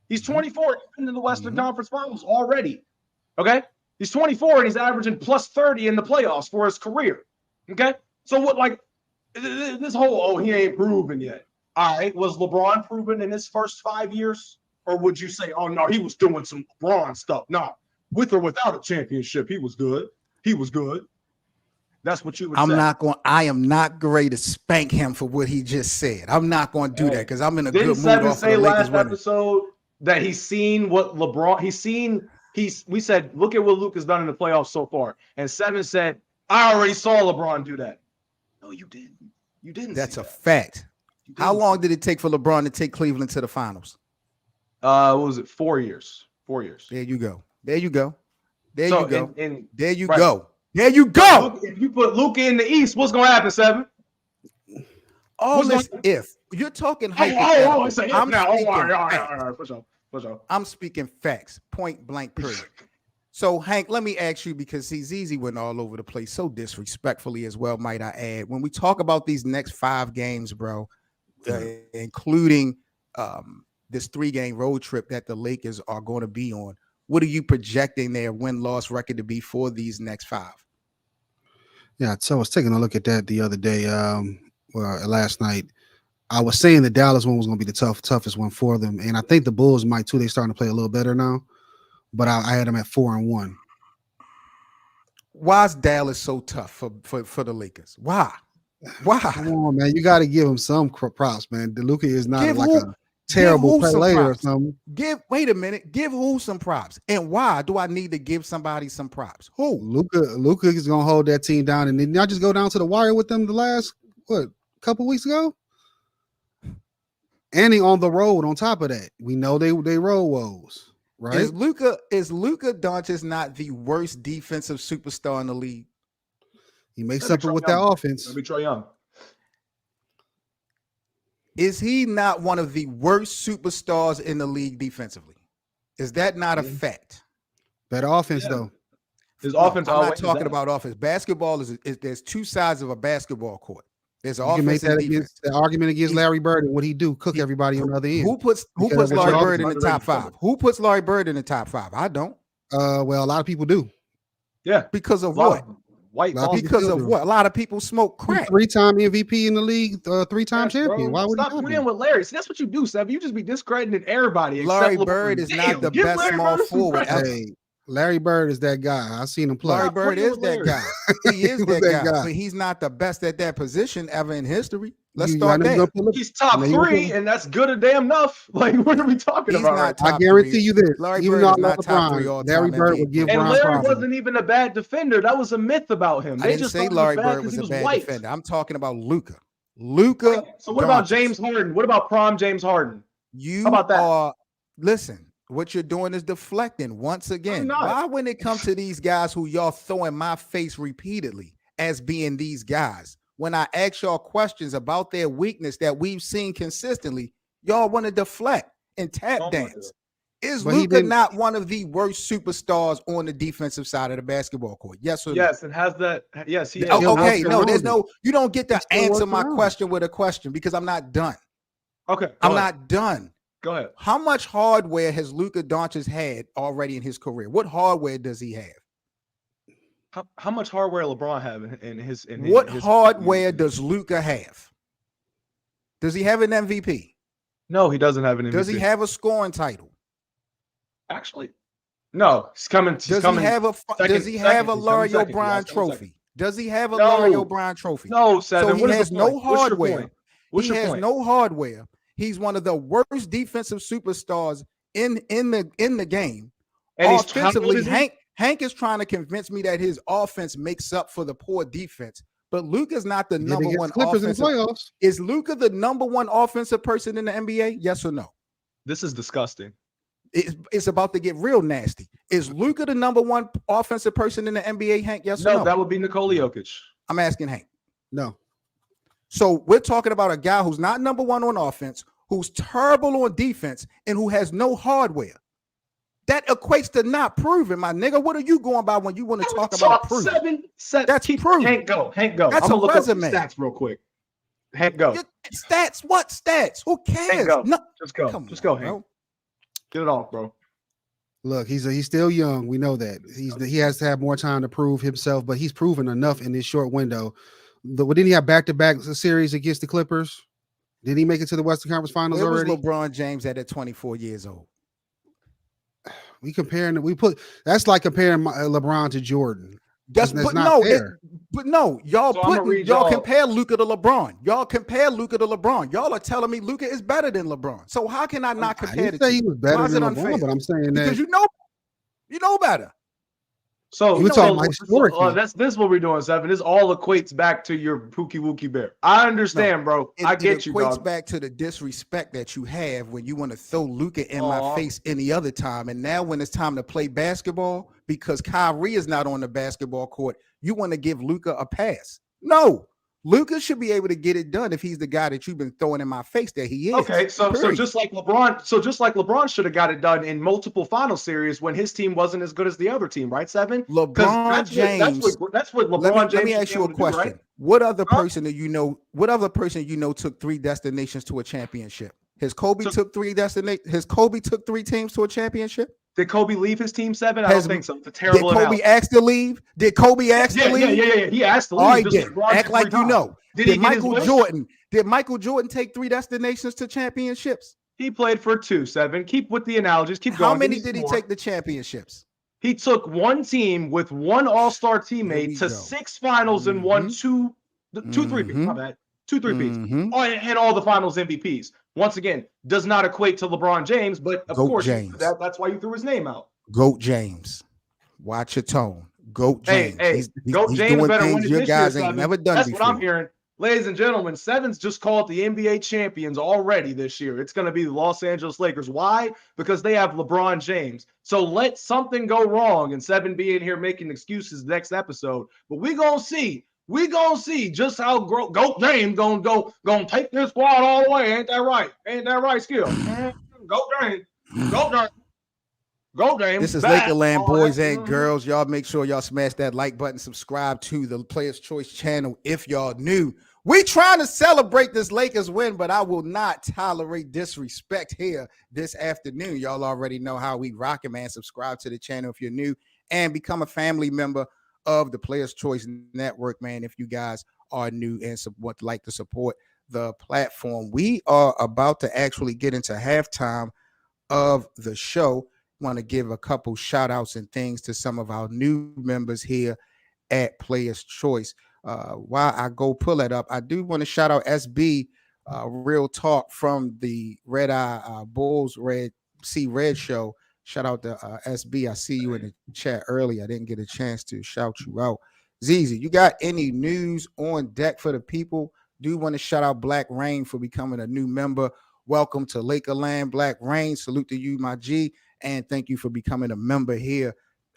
He's 24 in the Western Conference Finals already. Okay? He's 24 and he's averaging plus 30 in the playoffs for his career. Okay? So what, like, this whole, he ain't proven yet. All right. Was LeBron proven in his first 5 years? Or would you say, oh, no, he was doing some LeBron stuff? No. With or without a championship, he was good. He was good. That's what you would say. I am not going to spank him for what he just said. I'm not going to do that because I'm in a good mood. Didn't Seven say last episode that he's seen what LeBron, we said, look at what Luke has done in the playoffs so far. And Seven said, I already saw LeBron do that. No, you didn't. You didn't. That's a fact. How long did it take for LeBron to take Cleveland to the finals? What was it? 4 years. 4 years. There you go. There you go. There you go. There you right. go. There you go. If you put Luka in the East, what's going to happen, Seven? Oh, listen, if you're talking hypothetical, I'm speaking facts, point blank, period. So, Hank, let me ask you, because Zizi went all over the place so disrespectfully as well, might I add. When we talk about these next 5 games, bro, including this 3-game road trip that the Lakers are going to be on, what are you projecting their win-loss record to be for these next 5? Yeah, so I was taking a look at that the other day, last night. I was saying the Dallas one was going to be the toughest one for them, and I think the Bulls might too. They're starting to play a little better now, but I had them at 4-1. Why is Dallas so tough for the Lakers? Why? Come on, man. You got to give him some props, man. Luka is not a terrible player player or something. Wait a minute. Give who some props? And why do I need to give somebody some props? Who? Luka is going to hold that team down. And then y'all just go down to the wire with them the last, couple weeks ago? And he on the road on top of that. We know they road woes, right? Is Luka Doncic not the worst defensive superstar in the league? He makes up with that offense. Let me Trae Young. Is he not one of the worst superstars in the league defensively? Is that not a fact? Better offense, though. His offense. I'm not talking about offense. Basketball is there's two sides of a basketball court. There's offense and defense. The argument against Larry Bird and what he do, cook everybody on the other end. Who puts Larry Bird in the top 5? Who puts Larry Bird in the top 5? I don't. Well, a lot of people do. Yeah. Because of what? Because of what? A lot of people smoke crack. 3-time MVP in the league, 3-time champion. Why would stop playing with Larry? See, that's what you do, Sev. You just be discrediting everybody. Larry Bird is not the best small forward ever. Hey, Larry Bird is that guy. I've seen him play. Larry Bird is that guy. He is that guy. But he's not the best at that position ever in history. Let's start there. He's top 3, and that's good and damn enough. Like, what are we talking about? I guarantee you this. Larry Bird is not top 3 all time. Larry Bird would give and Bron Larry problems. wasn't even a bad defender. That was a myth about him. I didn't say Larry Bird was a bad defender. I'm talking about Luka. So what about James Harden? What about prime James Harden? How about that? Listen. What you're doing is deflecting once again. Why, when it comes to these guys who y'all throw in my face repeatedly as being these guys, when I ask y'all questions about their weakness that we've seen consistently, y'all want to deflect and tap dance? Is Luka not one of the worst superstars on the defensive side of the basketball court? Yes or no? Yes, and has that. Yes, he is. Okay, you don't get to answer my question with a question because I'm not done. Okay. I'm not done. Go ahead. How much hardware has Luka Doncic had already in his career? What hardware does he have? How much hardware LeBron have in his? What hardware does Luka have? Does he have an MVP? No, he doesn't have an MVP. Does he have a scoring title? Actually, no. He's coming. Does he have a Larry O'Brien trophy? Does he have a Larry O'Brien trophy? No, Seven. So he has no hardware. He has no hardware. He's one of the worst defensive superstars in the game. And offensively, Hank is trying to convince me that his offense makes up for the poor defense. But Luka's not the number one offensive. Is Luka the number one offensive person in the NBA? Yes or no? This is disgusting. It's about to get real nasty. Is Luka the number one offensive person in the NBA, Hank? Yes or no? No, that would be Nikola Jokic. I'm asking Hank. No. So we're talking about a guy who's not number one on offense, who's terrible on defense, and who has no hardware. That equates to not proving, my nigga. What are you going by when you want to talk about proving? That's proof. Hank, go. That's I'm a look resume. Up stats real quick. Hank, go. Stats? What stats? Who cares? Hank, go. No. Just go. Just go, Hank. Bro. Get it off, bro. Look, he's still young. We know that. He has to have more time to prove himself, but he's proven enough in this short window. Didn't he have back-to-back series against the Clippers? Did he make it to the Western Conference Finals already? Where was LeBron James at 24 years old? That's like comparing LeBron to Jordan. That's not fair. Y'all compare Luka to LeBron. Y'all are telling me Luka is better than LeBron. So how can I not compare the two? He was better than LeBron, but I'm saying that because you know better. So we're talking historically. This is what we're doing, Seven. This all equates back to your Pookie Wookie Bear. I understand, bro. I get you, dog. It equates back to the disrespect that you have when you want to throw Luka in my face any other time. And now when it's time to play basketball, because Kyrie is not on the basketball court, you want to give Luka a pass. No. Luka should be able to get it done if he's the guy that you've been throwing in my face that he is. Okay, so just like LeBron should have got it done in multiple final series when his team wasn't as good as the other team, right? Seven. LeBron James. That's what LeBron James. Let me ask you a question. Right? What other person do you know? What other person took 3 destinations to a championship? Has Kobe took 3 teams to a championship? Did Kobe leave his team 7? I don't think so. It's a Did terrible Kobe analogy. ask to leave? Did Kobe ask to leave? Yeah. He asked to leave. All right, Just then. LeBron Act did like 3 you times. know. Did he get his wish? Did Michael Jordan take 3 destinations to championships? He played for 2, 7. Keep with the analogies. Keep going. How many did he take the championships? He took one team with one all-star teammate to 6 finals and won 2 3-peats. My bad. 2 3-peats. And all the finals MVPs. Once again, does not equate to LeBron James, but of course that's why you threw his name out. Goat James. Watch your tone. Goat James. Hey, Goat he's James doing better things win it your this guys year, ain't never done That's before. what I'm hearing. Ladies and gentlemen, 7's just called the NBA champions already this year. It's going to be the Los Angeles Lakers. Why? Because they have LeBron James. So let something go wrong and 7 be in here making excuses next episode. But we going to see. We going to see just how Goat James going to take this squad all the way. Ain't that right? Ain't that right, Skill? Goat James. Goat James. Go, James. This is Lakerland, boys and girls. Y'all make sure y'all smash that like button, subscribe to the Players Choice channel if y'all new. We trying to celebrate this Lakers win, but I will not tolerate disrespect here this afternoon. Y'all already know how we rock it, man. Subscribe to the channel if you're new and become a family member of the Players Choice Network, man, if you guys are new and would like to support the platform. We are about to actually get into halftime of the show. Want to give a couple shout outs and things to some of our new members here at Players Choice. While I go pull that up, I do want to shout out SB Real Talk from the Red Eye Bulls Red show. Shout out to SB. I see you in the chat earlier. I didn't get a chance to shout you out. Zizi, you got any news on deck for the people? Do want to shout out Black Rain for becoming a new member. Welcome to Lakerland, Black Rain. Salute to you, my G. And thank you for becoming a member here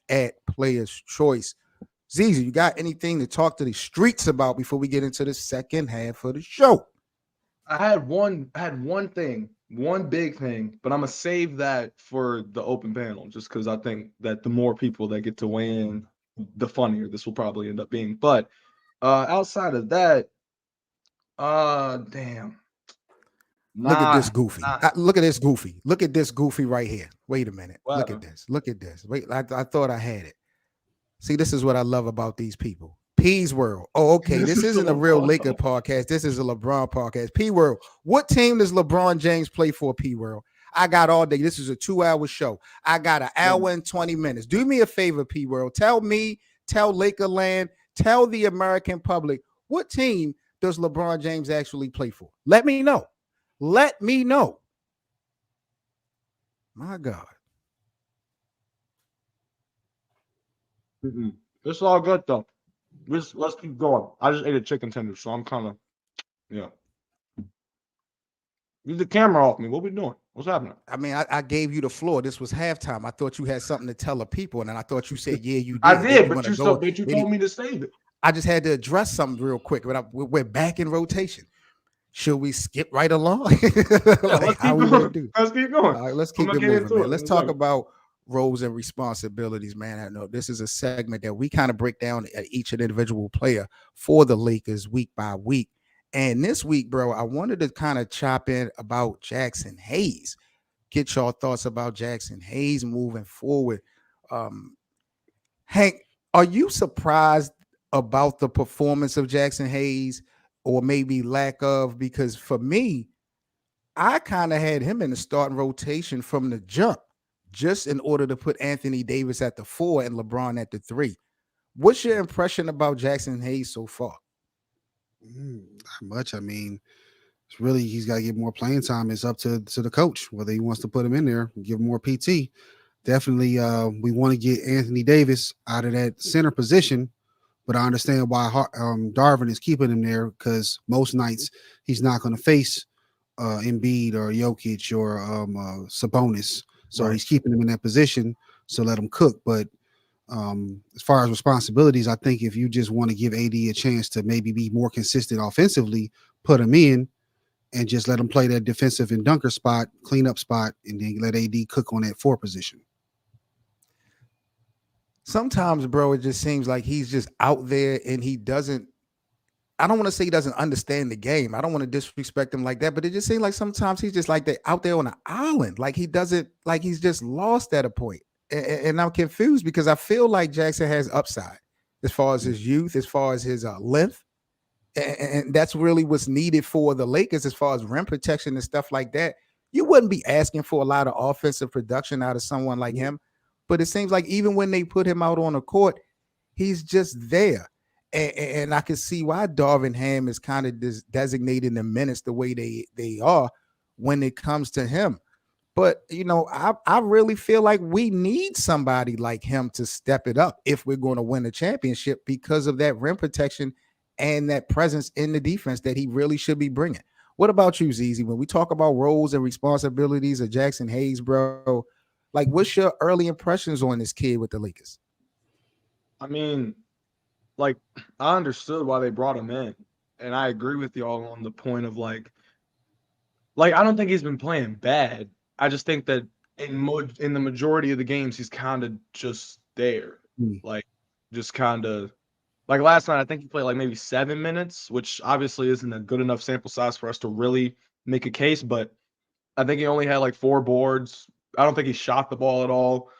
at Players Choice. Zizi, you got anything to talk to the streets about before we get into the second half of the show? I had one thing, one big thing, but I'm gonna save that for the open panel just because I think that the more people that get to weigh in, the funnier this will probably end up being. But outside of that, damn. Look at this goofy. Look at this goofy. Look at this goofy right here. Wait a minute. Look at this. Look at this. Wait, I thought I had it. See, this is what I love about these people. P's World. Oh, okay. This isn't a real Laker podcast. This is a LeBron podcast. P World. What team does LeBron James play for, P World? I got all day. This is a 2-hour show. I got an hour and 20 minutes. Do me a favor, P World. Tell me, tell Lakerland, tell the American public, what team does LeBron James actually play for? Let me know. Let me know. My God. It's all good though. Let's keep going. I just ate a chicken tender, so I'm kind of, Leave the camera off me. What we doing? What's happening? I mean, I gave you the floor. This was halftime. I thought you had something to tell the people, and then I thought you said, "Yeah, you did." I did, but you told me to save it. I just had to address something real quick. But we're back in rotation. Should we skip right along? Let's keep going. All right, let's keep it moving, man. Let's talk about roles and responsibilities, man. I know this is a segment that we kind of break down at each individual player for the Lakers week by week. And this week, bro, I wanted to kind of chop in about Jaxson Hayes. Get your thoughts about Jaxson Hayes moving forward. Hank, are you surprised about the performance of Jaxson Hayes? Or maybe lack of, because for me, I kind of had him in the starting rotation from the jump, just in order to put Anthony Davis at the 4 and LeBron at the 3. What's your impression about Jaxson Hayes so far? Not much. I mean, it's really, he's got to get more playing time. It's up to the coach, whether he wants to put him in there, give him more PT. Definitely, we want to get Anthony Davis out of that center position. But I understand why Darvin is keeping him there, because most nights he's not going to face Embiid or Jokic or Sabonis. So He's keeping him in that position. So let him cook. But as far as responsibilities, I think if you just want to give AD a chance to maybe be more consistent offensively, put him in and just let him play that defensive and dunker spot, cleanup spot, and then let AD cook on that 4 position. Sometimes, bro, it just seems like he's just out there and he doesn't. I don't want to say he doesn't understand the game. I don't want to disrespect him like that, but it just seems like sometimes he's just like out there on an island. Like he doesn't, like he's just lost at a point. And I'm confused because I feel like Jaxson has upside as far as his youth, as far as his length. And that's really what's needed for the Lakers as far as rim protection and stuff like that. You wouldn't be asking for a lot of offensive production out of someone like him. But it seems like even when they put him out on the court, he's just there. And I can see why Darvin Ham is kind of designating the minutes the way they are when it comes to him. But, you know, I really feel like we need somebody like him to step it up if we're going to win a championship because of that rim protection and that presence in the defense that he really should be bringing. What about you, ZZ? When we talk about roles and responsibilities of Jaxson Hayes, bro, like what's your early impressions on this kid with the Lakers? I mean, like, I understood why they brought him in, and I agree with y'all on the point of like I don't think he's been playing bad. I just think that in the majority of the games, he's kind of just there, like just kind of like last night. I think he played like maybe 7 minutes, which obviously isn't a good enough sample size for us to really make a case. But I think he only had like 4 boards. I don't think he shot the ball at all.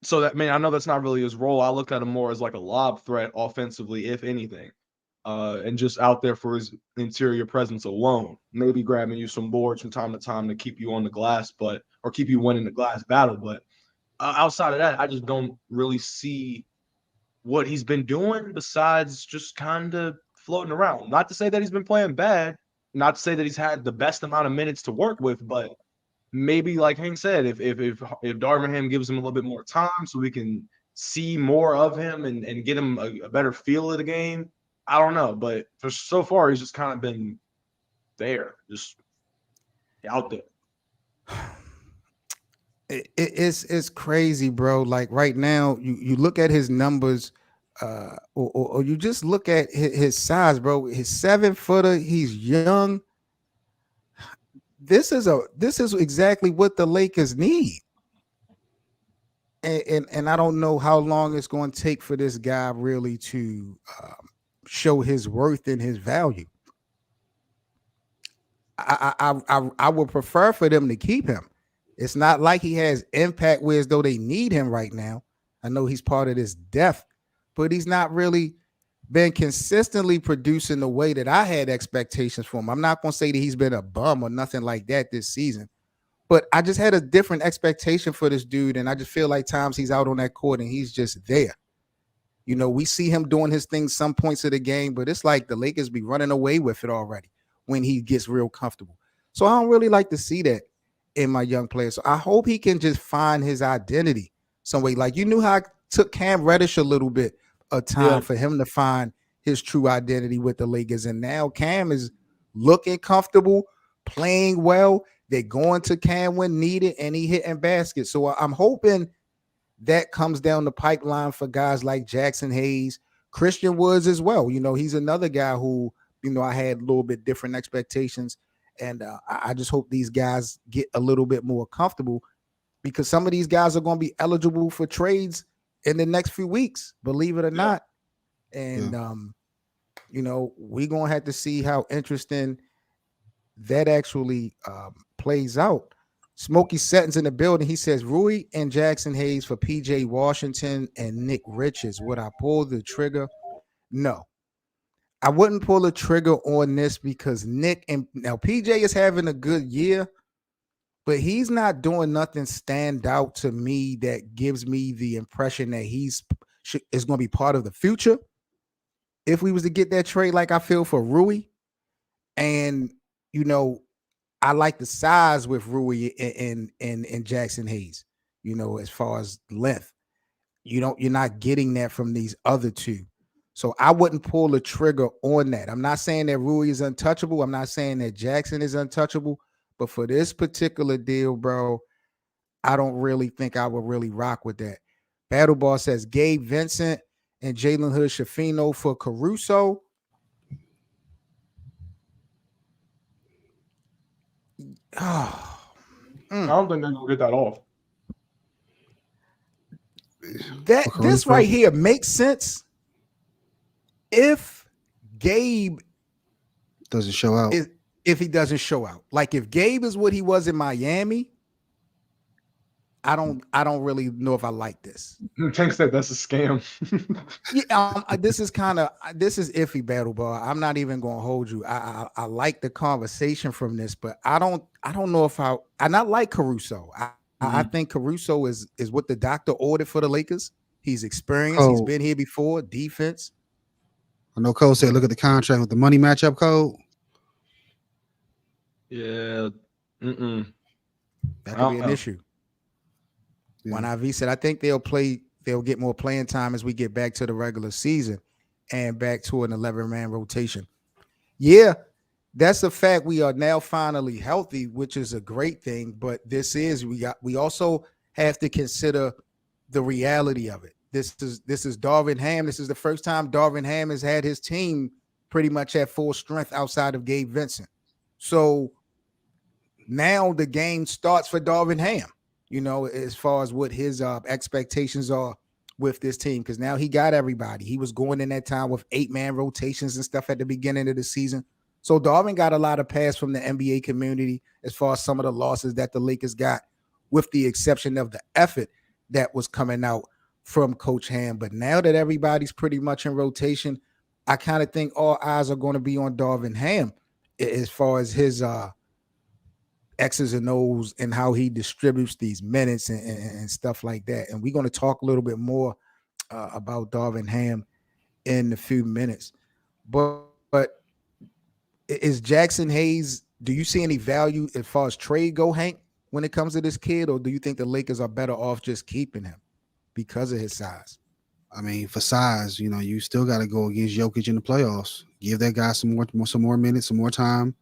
So that, I mean, I know that's not really his role. I looked at him more as like a lob threat offensively, if anything, and just out there for his interior presence alone. Maybe grabbing you some boards from time to time to keep you on the glass, or keep you winning the glass battle. But outside of that, I just don't really see what he's been doing besides just kind of floating around. Not to say that he's been playing bad, not to say that he's had the best amount of minutes to work with, but maybe, like Hank said, if Darvin Ham gives him a little bit more time so we can see more of him and get him a better feel of the game, I don't know. But for so far, he's just kind of been there, just out there. It's crazy, bro. Like right now, you look at his numbers, or you just look at his size, bro. His 7-footer, he's young. This is exactly what the Lakers need. And I don't know how long it's going to take for this guy really to show his worth and his value. I would prefer for them to keep him. It's not like he has impact where as though they need him right now. I know he's part of this depth, but he's not really been consistently producing the way that I had expectations for him. I'm not going to say that he's been a bum or nothing like that this season, but I just had a different expectation for this dude, and I just feel like times he's out on that court and he's just there. You know, we see him doing his thing some points of the game, but it's like the Lakers be running away with it already when he gets real comfortable. So I don't really like to see that in my young players. So I hope he can just find his identity some way. Like, you knew how I took Cam Reddish a little bit of time for him to find his true identity with the Lakers. And now Cam is looking comfortable, playing well. They're going to Cam when needed, and he hitting baskets. So I'm hoping that comes down the pipeline for guys like Jaxson Hayes, Christian Woods as well. You know, he's another guy who, you know, I had a little bit different expectations. And I just hope these guys get a little bit more comfortable, because some of these guys are going to be eligible for trades in the next few weeks, believe it or not. And, you know, we're going to have to see how interesting that actually plays out. Smokey Settings in the building. He says, Rui and Jaxson Hayes for PJ Washington and Nick Richards. Would I pull the trigger? No. I wouldn't pull the trigger on this because Nick and now PJ is having a good year, but he's not doing nothing stand out to me that gives me the impression that is going to be part of the future. If we was to get that trade, like I feel for Rui, and you know, I like the size with Rui and Jaxson Hayes. You know, as far as length, you're not getting that from these other two. So I wouldn't pull the trigger on that. I'm not saying that Rui is untouchable. I'm not saying that Jaxson is untouchable. But for this particular deal, bro, I don't really think I would really rock with that. Battle Ball says Gabe Vincent and Jalen Hood Shafino for Caruso. I don't think they're going to get that off. This right here makes sense. if Gabe doesn't show out, if he doesn't show out, like if Gabe is what he was in Miami, I don't really know if I like this. Tank said that's a scam. Yeah, this is iffy, battle ball. I'm not even gonna hold you. I like the conversation from this, but I don't know if I not like Caruso. I think Caruso is what the doctor ordered for the Lakers. He's experienced. He's been here before. Defense. I know Cole said, look at the contract with the money matchup code. Yeah. That could be an issue. Yeah. When IV said, I think they'll get more playing time as we get back to the regular season and back to an 11-man rotation. Yeah, that's a fact. We are now finally healthy, which is a great thing. But we also have to consider the reality of it. This is Darvin Ham. This is the first time Darvin Ham has had his team pretty much at full strength outside of Gabe Vincent. So now the game starts for Darvin Ham, as far as what his expectations are with this team, because now he got everybody. He was going in that time with 8-man rotations and stuff at the beginning of the season. So Darvin got a lot of pass from the NBA community as far as some of the losses that the Lakers got, with the exception of the effort that was coming out from Coach Ham. But now that everybody's pretty much in rotation, I kind of think all eyes are going to be on Darvin Ham as far as his X's and O's and how he distributes these minutes and stuff like that. And we're going to talk a little bit more about Darvin Ham in a few minutes. But is Jaxson Hayes, do you see any value as far as trade go, Hank, when it comes to this kid? Or do you think the Lakers are better off just keeping him because of his size? I mean, for size, you still got to go against Jokic in the playoffs. Give that guy some more minutes, some more time.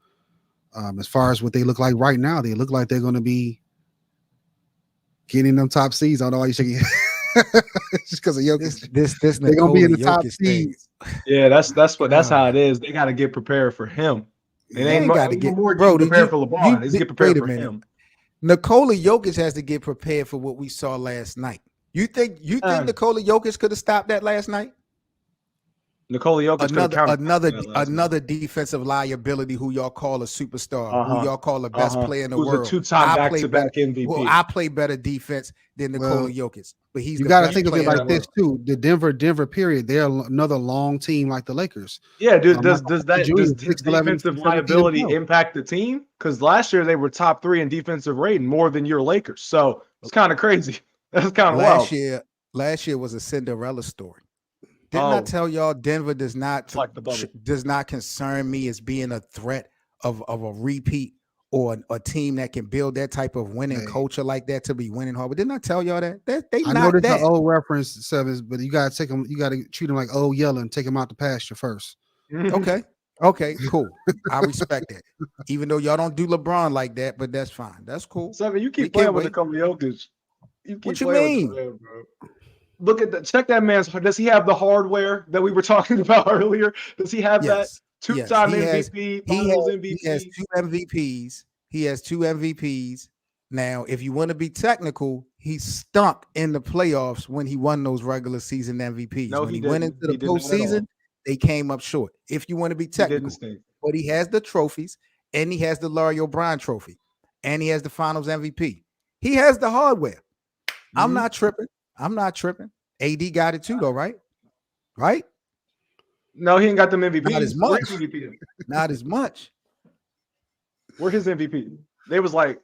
As far as what they look like right now, they look like they're going to be getting them top seeds. I don't know why you're shaking. Just because of Jokic. This they're going to be in the top seeds. Yeah, that's how it is. They got to get prepared for him. It ain't got to get prepared for LeBron. It's get prepared for him. Nikola Jokic has to get prepared for what we saw last night. You think Nikola Jokic could have stopped that last night? Nikola Jokic another defensive liability who y'all call a superstar, who y'all call the best player in the world. Who's a two-time back-to-back MVP. Well, I play better defense than Nikola Jokic, but he's. You got to think of it like this too. The Denver period. They're another long team like the Lakers. Yeah, dude. Does his defensive liability impact the team? Because last year they were top 3 in defensive rating, more than your Lakers. So it's kind of crazy. That's kind of wild. Last year was a Cinderella story. Didn't I tell y'all Denver does not concern me as being a threat of a repeat or a team that can build that type of winning culture like that to be winning hard? But didn't I tell y'all that? I know that's an old reference, Sevens, but you gotta take them. You gotta treat them like old yellow and take them out the pasture first. Okay, cool. I respect that. Even though y'all don't do LeBron like that, but that's fine. That's cool. Seven, you keep playing with Nikola Jokic. What you mean? Look at that. Check that man's. Does he have the hardware that we were talking about earlier? Does he have that? Two-time MVP, Finals MVP. He has 2 MVPs. He has 2 MVPs. Now, if you want to be technical, he stunk in the playoffs when he won those regular season MVPs. No, when he went into the postseason, they came up short. If you want to be technical, but he has the trophies, and he has the Larry O'Brien trophy, and he has the Finals MVP. He has the hardware. I'm not tripping. AD got it too, though, right? Right? No, he ain't got them MVP. Not as much. Not as much. Where's his MVP? They was like,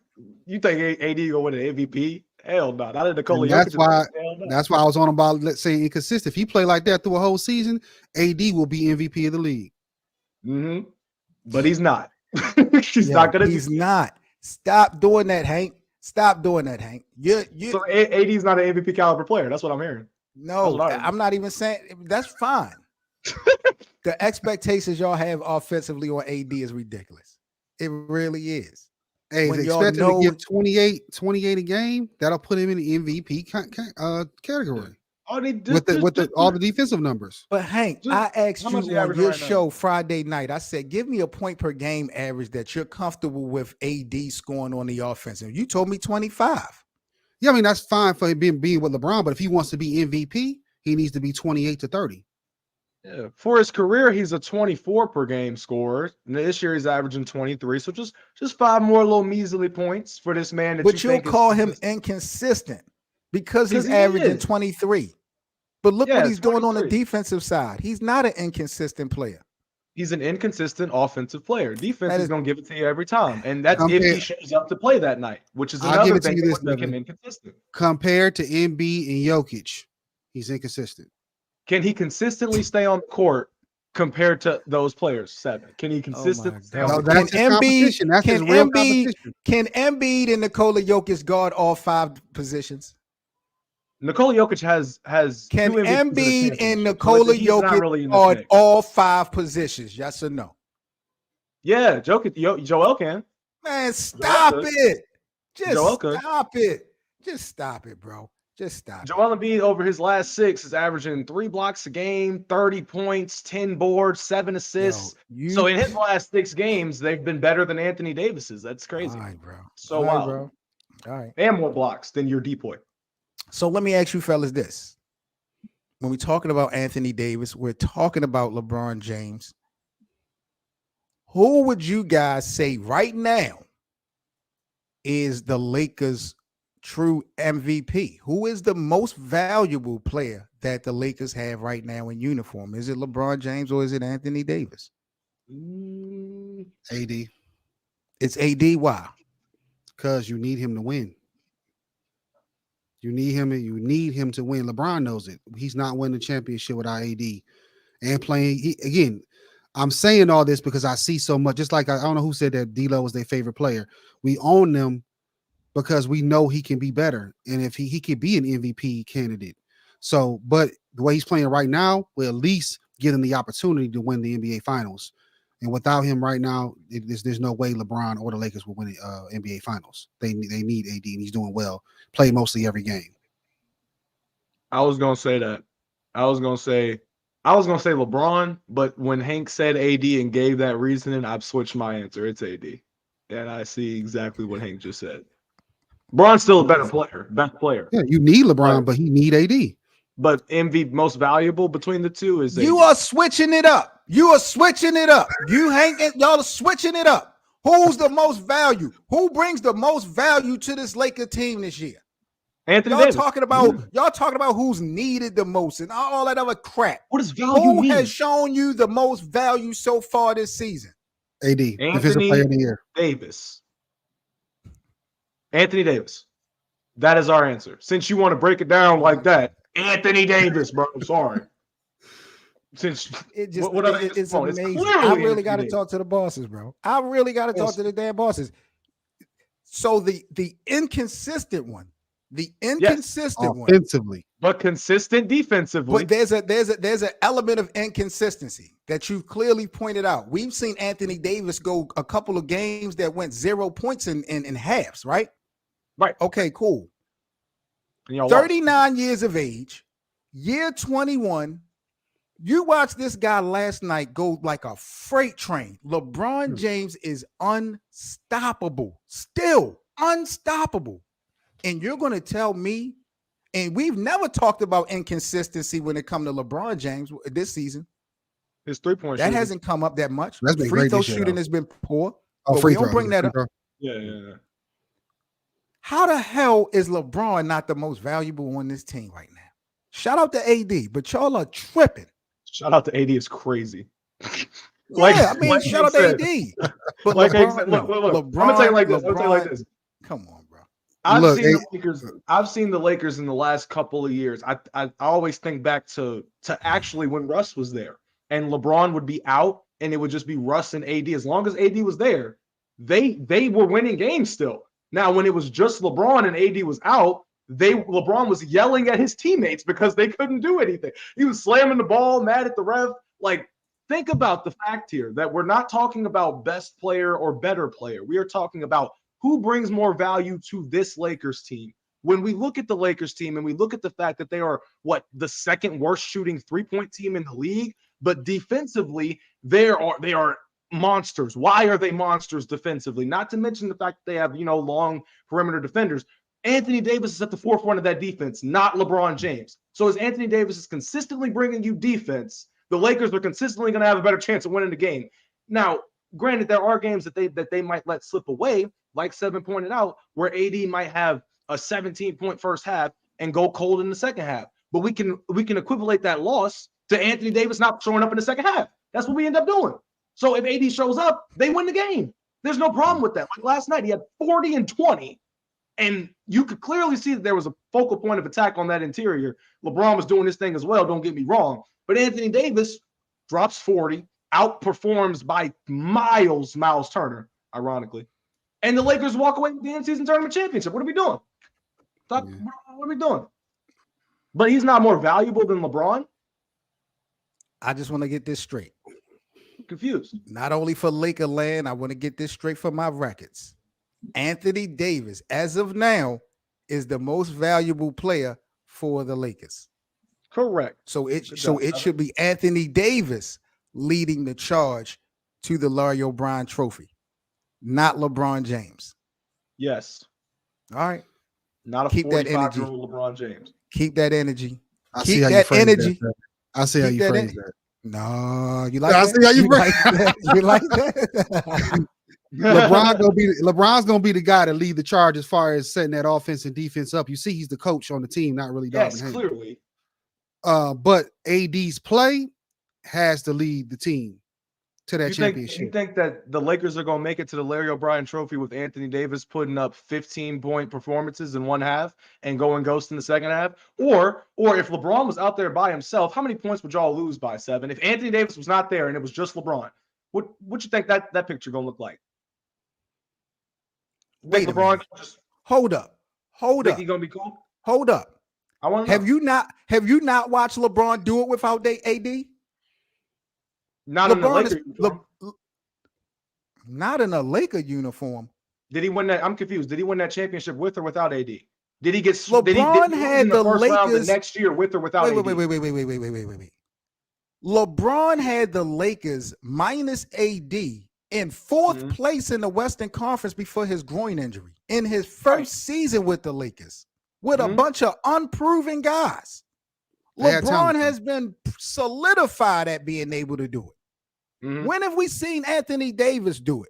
you think AD gonna win an MVP? Hell no. Not in Nikola Jokic. That's why I was on about, let's say, inconsistent. If he play like that through a whole season, AD will be MVP of the league. Mm-hmm. But he's not. He's not. Stop doing that, Hank. Stop doing that, Hank. So AD's not an MVP caliber player. That's what I'm hearing. No, I'm not even saying that's fine. The expectations y'all have offensively on AD is ridiculous. It really is. Hey, if they expect him to give 28 a game, that'll put him in the MVP category. With all the defensive numbers. But Hank, I asked you on your show Friday night, I said, give me a point per game average that you're comfortable with AD scoring on the offense. And you told me 25. Yeah, I mean, that's fine for him being with LeBron, but if he wants to be MVP, he needs to be 28 to 30. Yeah. For his career, he's a 24 per game scorer. And this year he's averaging 23. So just 5 more little measly points for this man that But you you'll think call is him inconsistent because he's he averaging is. 23. But look Yeah, what he's doing on the 23. defensive side. He's not an inconsistent player. He's an inconsistent offensive player. Defense That is is- going to give it to you every time. And that's if he shows up to play that night, which is I'll give another it to thing you that this, would make him Devin. inconsistent. Compared to Embiid and Jokic, he's inconsistent. Can he consistently stay on the court compared to those players? 7. Can he consistently stay on No, the court? that's his competition. That's his real competition. Can Embiid and Nikola Jokic guard all 5 positions? Nikola Jokic has Can 2 MVPs in the Embiid championship, and so Nikola he's not Jokic really in the guard mix. all 5 positions? Yes or no? Yeah, Joel can. Man, stop could. it. Joel Just could. stop it. Just stop it, bro. Just stop it. Joel Embiid over his last 6 is averaging 3 blocks a game, 30 points, 10 boards, 7 assists. So in his last 6 games, they've been better than Anthony Davis's. That's crazy. All right, bro. So All right, wild. bro. All right. And more blocks than your depoy. So let me ask you fellas this. When we're talking about Anthony Davis, we're talking about LeBron James. Who would you guys say right now is the Lakers' true MVP? Who is the most valuable player that the Lakers have right now in uniform? Is it LeBron James or is it Anthony Davis? AD. It's AD. Why? Because you need him to win. You need him to win. LeBron knows it. He's not winning the championship without AD. And playing, again, I'm saying all this because I see so much. Just like I don't know who said that D'Lo was their favorite player. We own them because we know he can be better. And if he could be an MVP candidate. So, but the way he's playing right now will at least give him the opportunity to win the NBA Finals. And without him right now, there's no way LeBron or the Lakers will win the NBA Finals. They need AD, and he's doing well. Play mostly every game. I was gonna say that. I was gonna say LeBron, but when Hank said AD and gave that reasoning, I've switched my answer. It's AD, and I see exactly what Hank just said. LeBron's still a better player, best player. Yeah, you need LeBron, but he need AD. But MVP most valuable between the two is You AD. are switching it up. You are switching it up. Y'all are switching it up. Who's the most value? Who brings the most value to this Laker team this year? Anthony Y'all Davis. talking about who's needed the most and all that other crap. What does value Who mean? has shown you the most value so far this season? AD, defensive player of the year. Davis. Anthony Davis. That is our answer. Since you want to break it down like that, Anthony Davis, bro. I'm sorry. Since It's amazing. I really got to talk to the bosses, bro. I really got to talk to the damn bosses. So the inconsistent one, Offensively. but consistent defensively. But there's an element of inconsistency that you've clearly pointed out. We've seen Anthony Davis go a couple of games that went 0 points in halves, right? Right. Okay, cool. 39 years of age, year 21. You watched this guy last night go like a freight train. LeBron James is unstoppable, still unstoppable. And you're going to tell me, and we've never talked about inconsistency when it comes to LeBron James this season. His 3-point that shooting hasn't come up that much. That's been free great throw this year, shooting though. has been poor. Oh, But free we don't throw. bring that up. Yeah. How the hell is LeBron not the most valuable on this team right now? Shout out to AD, but y'all are tripping. Shout out to AD is crazy. Shout out to AD. But Like LeBron, look, LeBron, I'm gonna tell you like this. I'm gonna tell you like this. Come on, bro. I've seen the Lakers in the last couple of years. I always think back to actually when Russ was there and LeBron would be out and it would just be Russ and AD. As long as AD was there, they were winning games still. Now, when it was just LeBron and AD was out, LeBron was yelling at his teammates because they couldn't do anything. He was slamming the ball, mad at the ref. Like, think about the fact here that we're not talking about best player or better player. We are talking about who brings more value to this Lakers team. When we look at the Lakers team and we look at the fact that they are the second worst shooting 3-point team in the league, but defensively they are monsters. Why are they monsters defensively? Not to mention the fact that they have, long perimeter defenders. Anthony Davis is at the forefront of that defense, not LeBron James. So as Anthony Davis is consistently bringing you defense, the Lakers are consistently going to have a better chance of winning the game. Now, granted, there are games that they might let slip away, like Seven pointed out, where AD might have a 17-point first half and go cold in the second half. But we can equivalent that loss to Anthony Davis not showing up in the second half. That's what we end up doing. So if AD shows up, they win the game. There's no problem with that. Like last night, he had 40 and 20. And you could clearly see that there was a focal point of attack on that interior. LeBron was doing his thing as well, don't get me wrong. But Anthony Davis drops 40, outperforms by miles Miles Turner, ironically. And the Lakers walk away with the in-season tournament championship. What are we doing? What are we doing? But he's not more valuable than LeBron? I just want to get this straight. I'm confused. Not only for Lakerland, I want to get this straight for my records. Anthony Davis, as of now, is the most valuable player for the Lakers. Correct. So it should be Anthony Davis leading the charge to the Larry O'Brien trophy, not LeBron James. Yes. All right. Not a Keep that energy. LeBron James. Keep that energy. I Keep see how that you energy. That. I see how you phrase that. No, you like I that? see how you like that? You like that? LeBron's gonna be the guy to lead the charge as far as setting that offense and defense up. You see, he's the coach on the team, not really Darvin Ham. Clearly. But AD's play has to lead the team to that championship. You think that the Lakers are going to make it to the Larry O'Brien trophy with Anthony Davis putting up 15-point performances in one half and going ghost in the second half? Or if LeBron was out there by himself, how many points would y'all lose by, Seven? If Anthony Davis was not there and it was just LeBron, what you think that picture going to look like? Wait, LeBron. Hold up. Think he's going to be cool? Hold up. I want to know. Have you not watched LeBron do it without AD? Not in the Laker uniform. Not in a Laker uniform. Did he win that? I'm confused. Did he win that championship with or without AD? Did he get LeBron had the first round Lakers the next year with or without AD? Wait. LeBron had the Lakers minus AD in fourth place in the Western Conference before his groin injury in his first season with the Lakers with a bunch of unproven guys. LeBron has been solidified at being able to do it. When have we seen Anthony Davis do it?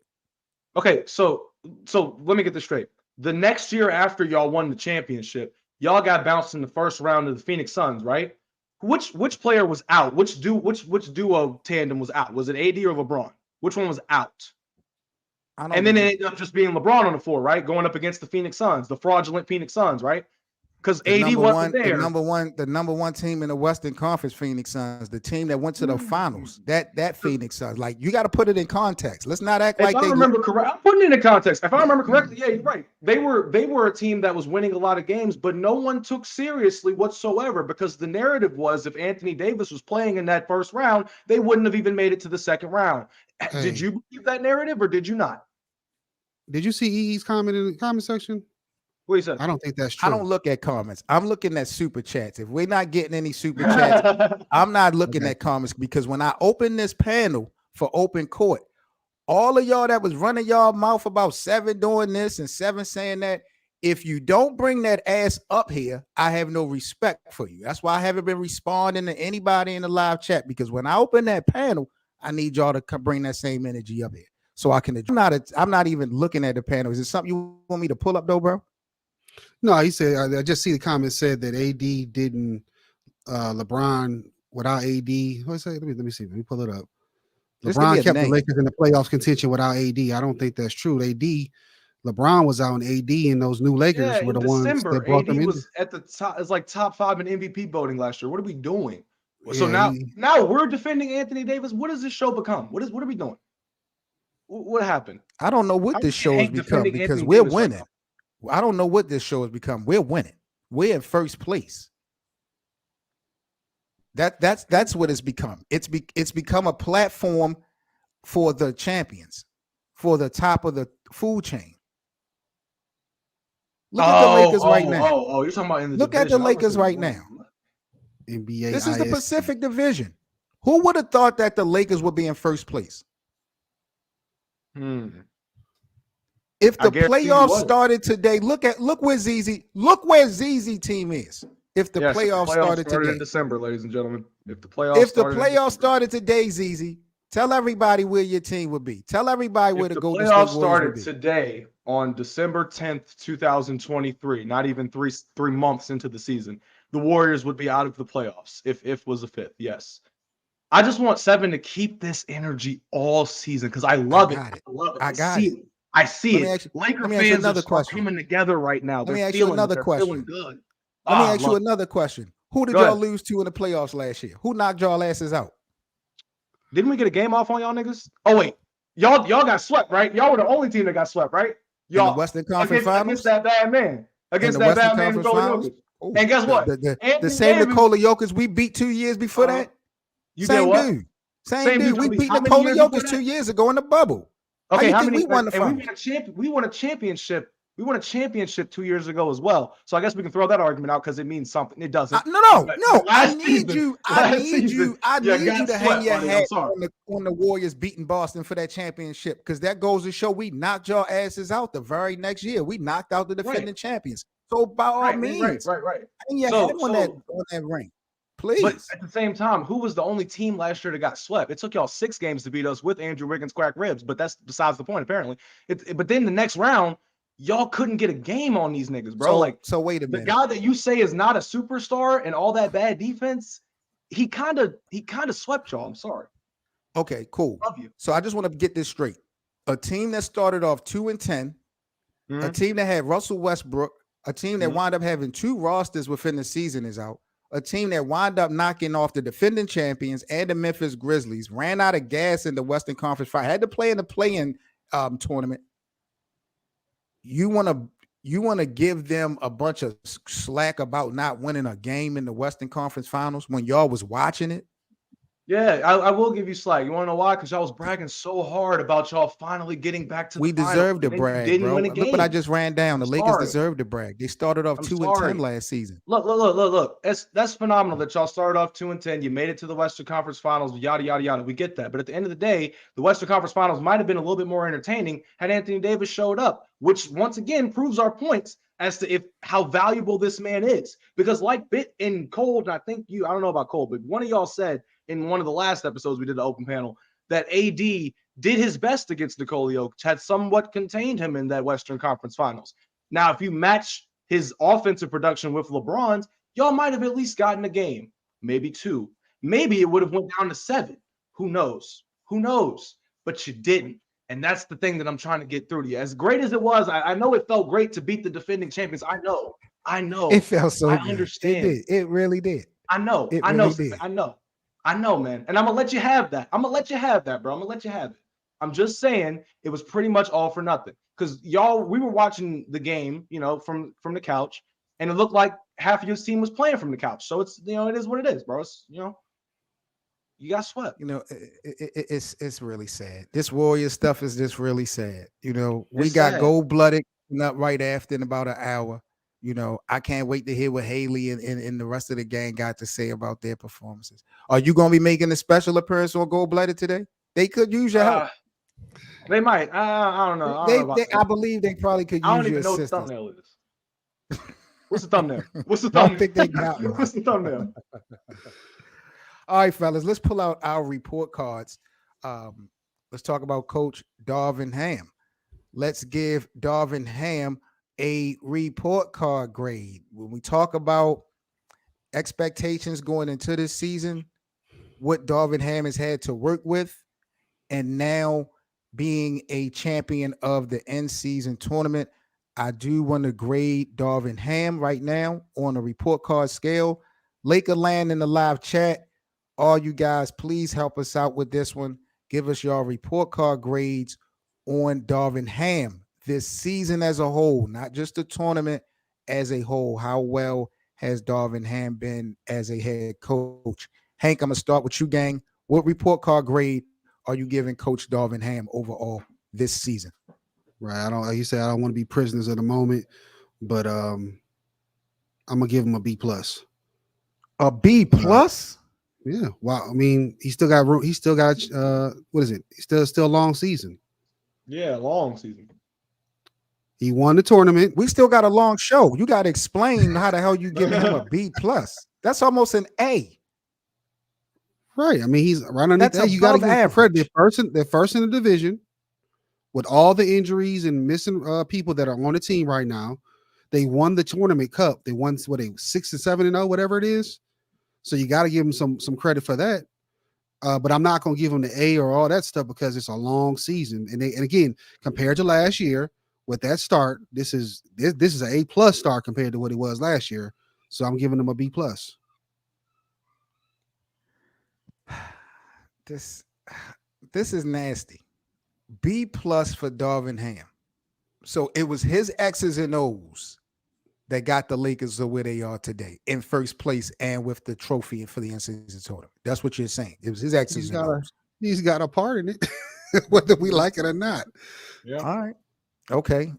Okay, so let me get this straight. The next year after y'all won the championship, y'all got bounced in the first round of the Phoenix Suns, right? Which player was out? Which duo tandem was out? Was it AD or LeBron? Which one was out? And then it ended up just being LeBron on the floor, right? Going up against the Phoenix Suns, the fraudulent Phoenix Suns, right? Because AD wasn't there. The number one team in the Western Conference, Phoenix Suns, the team that went to the finals. That Phoenix Suns, like you got to put it in context. Let's not act like I remember correct. I'm putting it in context. If I remember correctly, yeah, you're right. They were a team that was winning a lot of games, but no one took seriously whatsoever because the narrative was if Anthony Davis was playing in that first round, they wouldn't have even made it to the second round. Hey. Did you believe that narrative or did you not? Did you see EE's comment in the comment section? What you said? I don't think that's true. I don't look at comments. I'm looking at super chats. If we're not getting any super chats, I'm not looking at comments because when I open this panel for open court, all of y'all that was running y'all mouth about Seven doing this and Seven saying that, if you don't bring that ass up here, I have no respect for you. That's why I haven't been responding to anybody in the live chat because when I open that panel, I need y'all to bring that same energy up here so I can. I'm not even looking at the panel. Is it something you want me to pull up though, bro? No, he said, I just see the comment said that AD didn't, LeBron without AD. What is that? Let me see. Let me pull it up. LeBron kept the Lakers in the playoffs contention without AD. I don't think that's true. LeBron was out, and AD and those new Lakers were the ones that brought them in. Was at the top. It's like top 5 in MVP voting last year. What are we doing? So now we're defending Anthony Davis. What does this show become? What are we doing? What happened? I don't know what this show has become because we're winning. I don't know what this show has become. We're winning. We're in first place. That's what it's become. It's become a platform for the champions, for the top of the food chain. Look at the Lakers right now. You're talking about in the Look division. at the Lakers right now. NBA. This is the Pacific Division. Who would have thought that the Lakers would be in first place? If the playoffs started today, look where ZZ team is. If the playoffs started today, in December, ladies and gentlemen. If the playoffs started today, ZZ, tell everybody where your team would be. Tell everybody where the Golden State Warriors would be. If the playoffs started today on December 10th, 2023, not even three months into the season, the Warriors would be out of the playoffs if was a fifth. Yes. I just want Seven to keep this energy all season because I love it. I see it. Laker fans are coming together right now. They're feeling good. Let me ask you another question. Who did y'all lose to in the playoffs last year? Who knocked y'all asses out? Didn't we get a game off on y'all niggas? Oh wait, y'all got swept, right? Y'all were the only team that got swept, right? Y'all in the Western Conference Finals against that bad man, Nikola Jokic. And guess what? The same Nikola Jokic we beat 2 years before that. Same dude. Same dude. We beat Nikola Jokic 2 years ago in the bubble. Okay, how many? We won the finals. We won a championship. We won a championship 2 years ago as well. So I guess we can throw that argument out because it means something. It doesn't. No. I need you to hang your hat on the Warriors beating Boston for that championship because that goes to show we knocked your asses out the very next year. We knocked out the defending champions. So by all means, right. Hang your hat on that ring, please. But at the same time, who was the only team last year that got swept? It took y'all 6 games to beat us with Andrew Wiggins' cracked ribs, but that's besides the point. Apparently, but then the next round. Y'all couldn't get a game on these niggas, bro. So wait a minute. The guy that you say is not a superstar and all that bad defense, he kind of swept y'all. I'm sorry. Okay, cool. Love you. So I just want to get this straight. A team that started off 2-10, a team that had Russell Westbrook, a team that wound up having 2 rosters within the season is out. A team that wound up knocking off the defending champions and the Memphis Grizzlies, ran out of gas in the Western Conference Final, had to play in the play-in tournament. You want to give them a bunch of slack about not winning a game in the Western Conference Finals when y'all was watching it? Yeah, I will give you slack. You want to know why? Because y'all was bragging so hard about y'all finally getting back to the finals. We deserved to brag, bro. Look what I just ran down. The Lakers deserved to brag. They started off 2-10 last season. Look. That's phenomenal that y'all started off 2-10. You made it to the Western Conference Finals, yada, yada, yada. We get that. But at the end of the day, the Western Conference Finals might have been a little bit more entertaining had Anthony Davis showed up, which once again proves our points as to how valuable this man is. Because like Bit and Cole, I don't know about Cole, but one of y'all said in one of the last episodes we did the open panel that AD did his best against Nikola Jokic, had somewhat contained him in that Western Conference Finals. Now, if you match his offensive production with LeBron's, y'all might have at least gotten a game, maybe 2. Maybe it would have went down to 7. Who knows? But you didn't. And that's the thing that I'm trying to get through to you. As great as it was, I know it felt great to beat the defending champions. I know. It felt so good. I understand. It really did. I know, man. And I'm going to let you have that. bro. I'm going to let you have it. I'm just saying it was pretty much all for nothing. Because we were watching the game, from the couch, and it looked like half of your team was playing from the couch. So it's, it is what it is, bro. It's, you got swept. It's really sad. This Warriors stuff is just really sad. We got gold-blooded up right after in about an hour. I can't wait to hear what Haley and the rest of the gang got to say about their performances. Are you going to be making a special appearance on Gold-Blooded today? They could use your help. They might. I don't know. I believe they probably could use your assistance. I don't even know what the thumbnail is. What's the thumbnail? I don't think they got one. What's the thumbnail? All right, fellas, let's pull out our report cards. Let's talk about Coach Darvin Ham. Let's give Darvin Ham a report card grade. When we talk about expectations going into this season, what Darvin Ham has had to work with, and now being a champion of the end season tournament, I do want to grade Darvin Ham right now on a report card scale. Lakerland in the live chat, all you guys, please help us out with this one. Give us your report card grades on Darvin Ham this season as a whole, not just the tournament as a whole. How well has Darvin Ham been as a head coach? Hank, I'm going to start with you, gang. What report card grade are you giving Coach Darvin Ham overall this season? Right. Like you said, I don't want to be prisoners of the moment, but I'm going to give him a B+. A B+? Yeah. Wow. I mean, he still got room. He still got what is it? Still a long season. Yeah, long season. He won the tournament. We still got a long show. You got to explain how the hell you giving him a B plus. That's almost an A. Right. I mean, he's right underneath That's that. You got to give him credit. average. They're first in the division with all the injuries and missing people that are on the team right now. They won the tournament cup. They won 6-7-0, whatever it is. So you got to give them some credit for that. But I'm not going to give them the A or all that stuff because it's a long season. And again, compared to last year with that start, this is an A plus start compared to what it was last year. So I'm giving them a B plus. This is nasty. B plus for Darvin Ham. So it was his X's and O's that got the Lakers to where they are today, in first place and with the trophy for the in-season tournament. That's what you're saying. It was his X's and O's. He's got a part in it, whether we like it or not. Yeah. All right. Okay.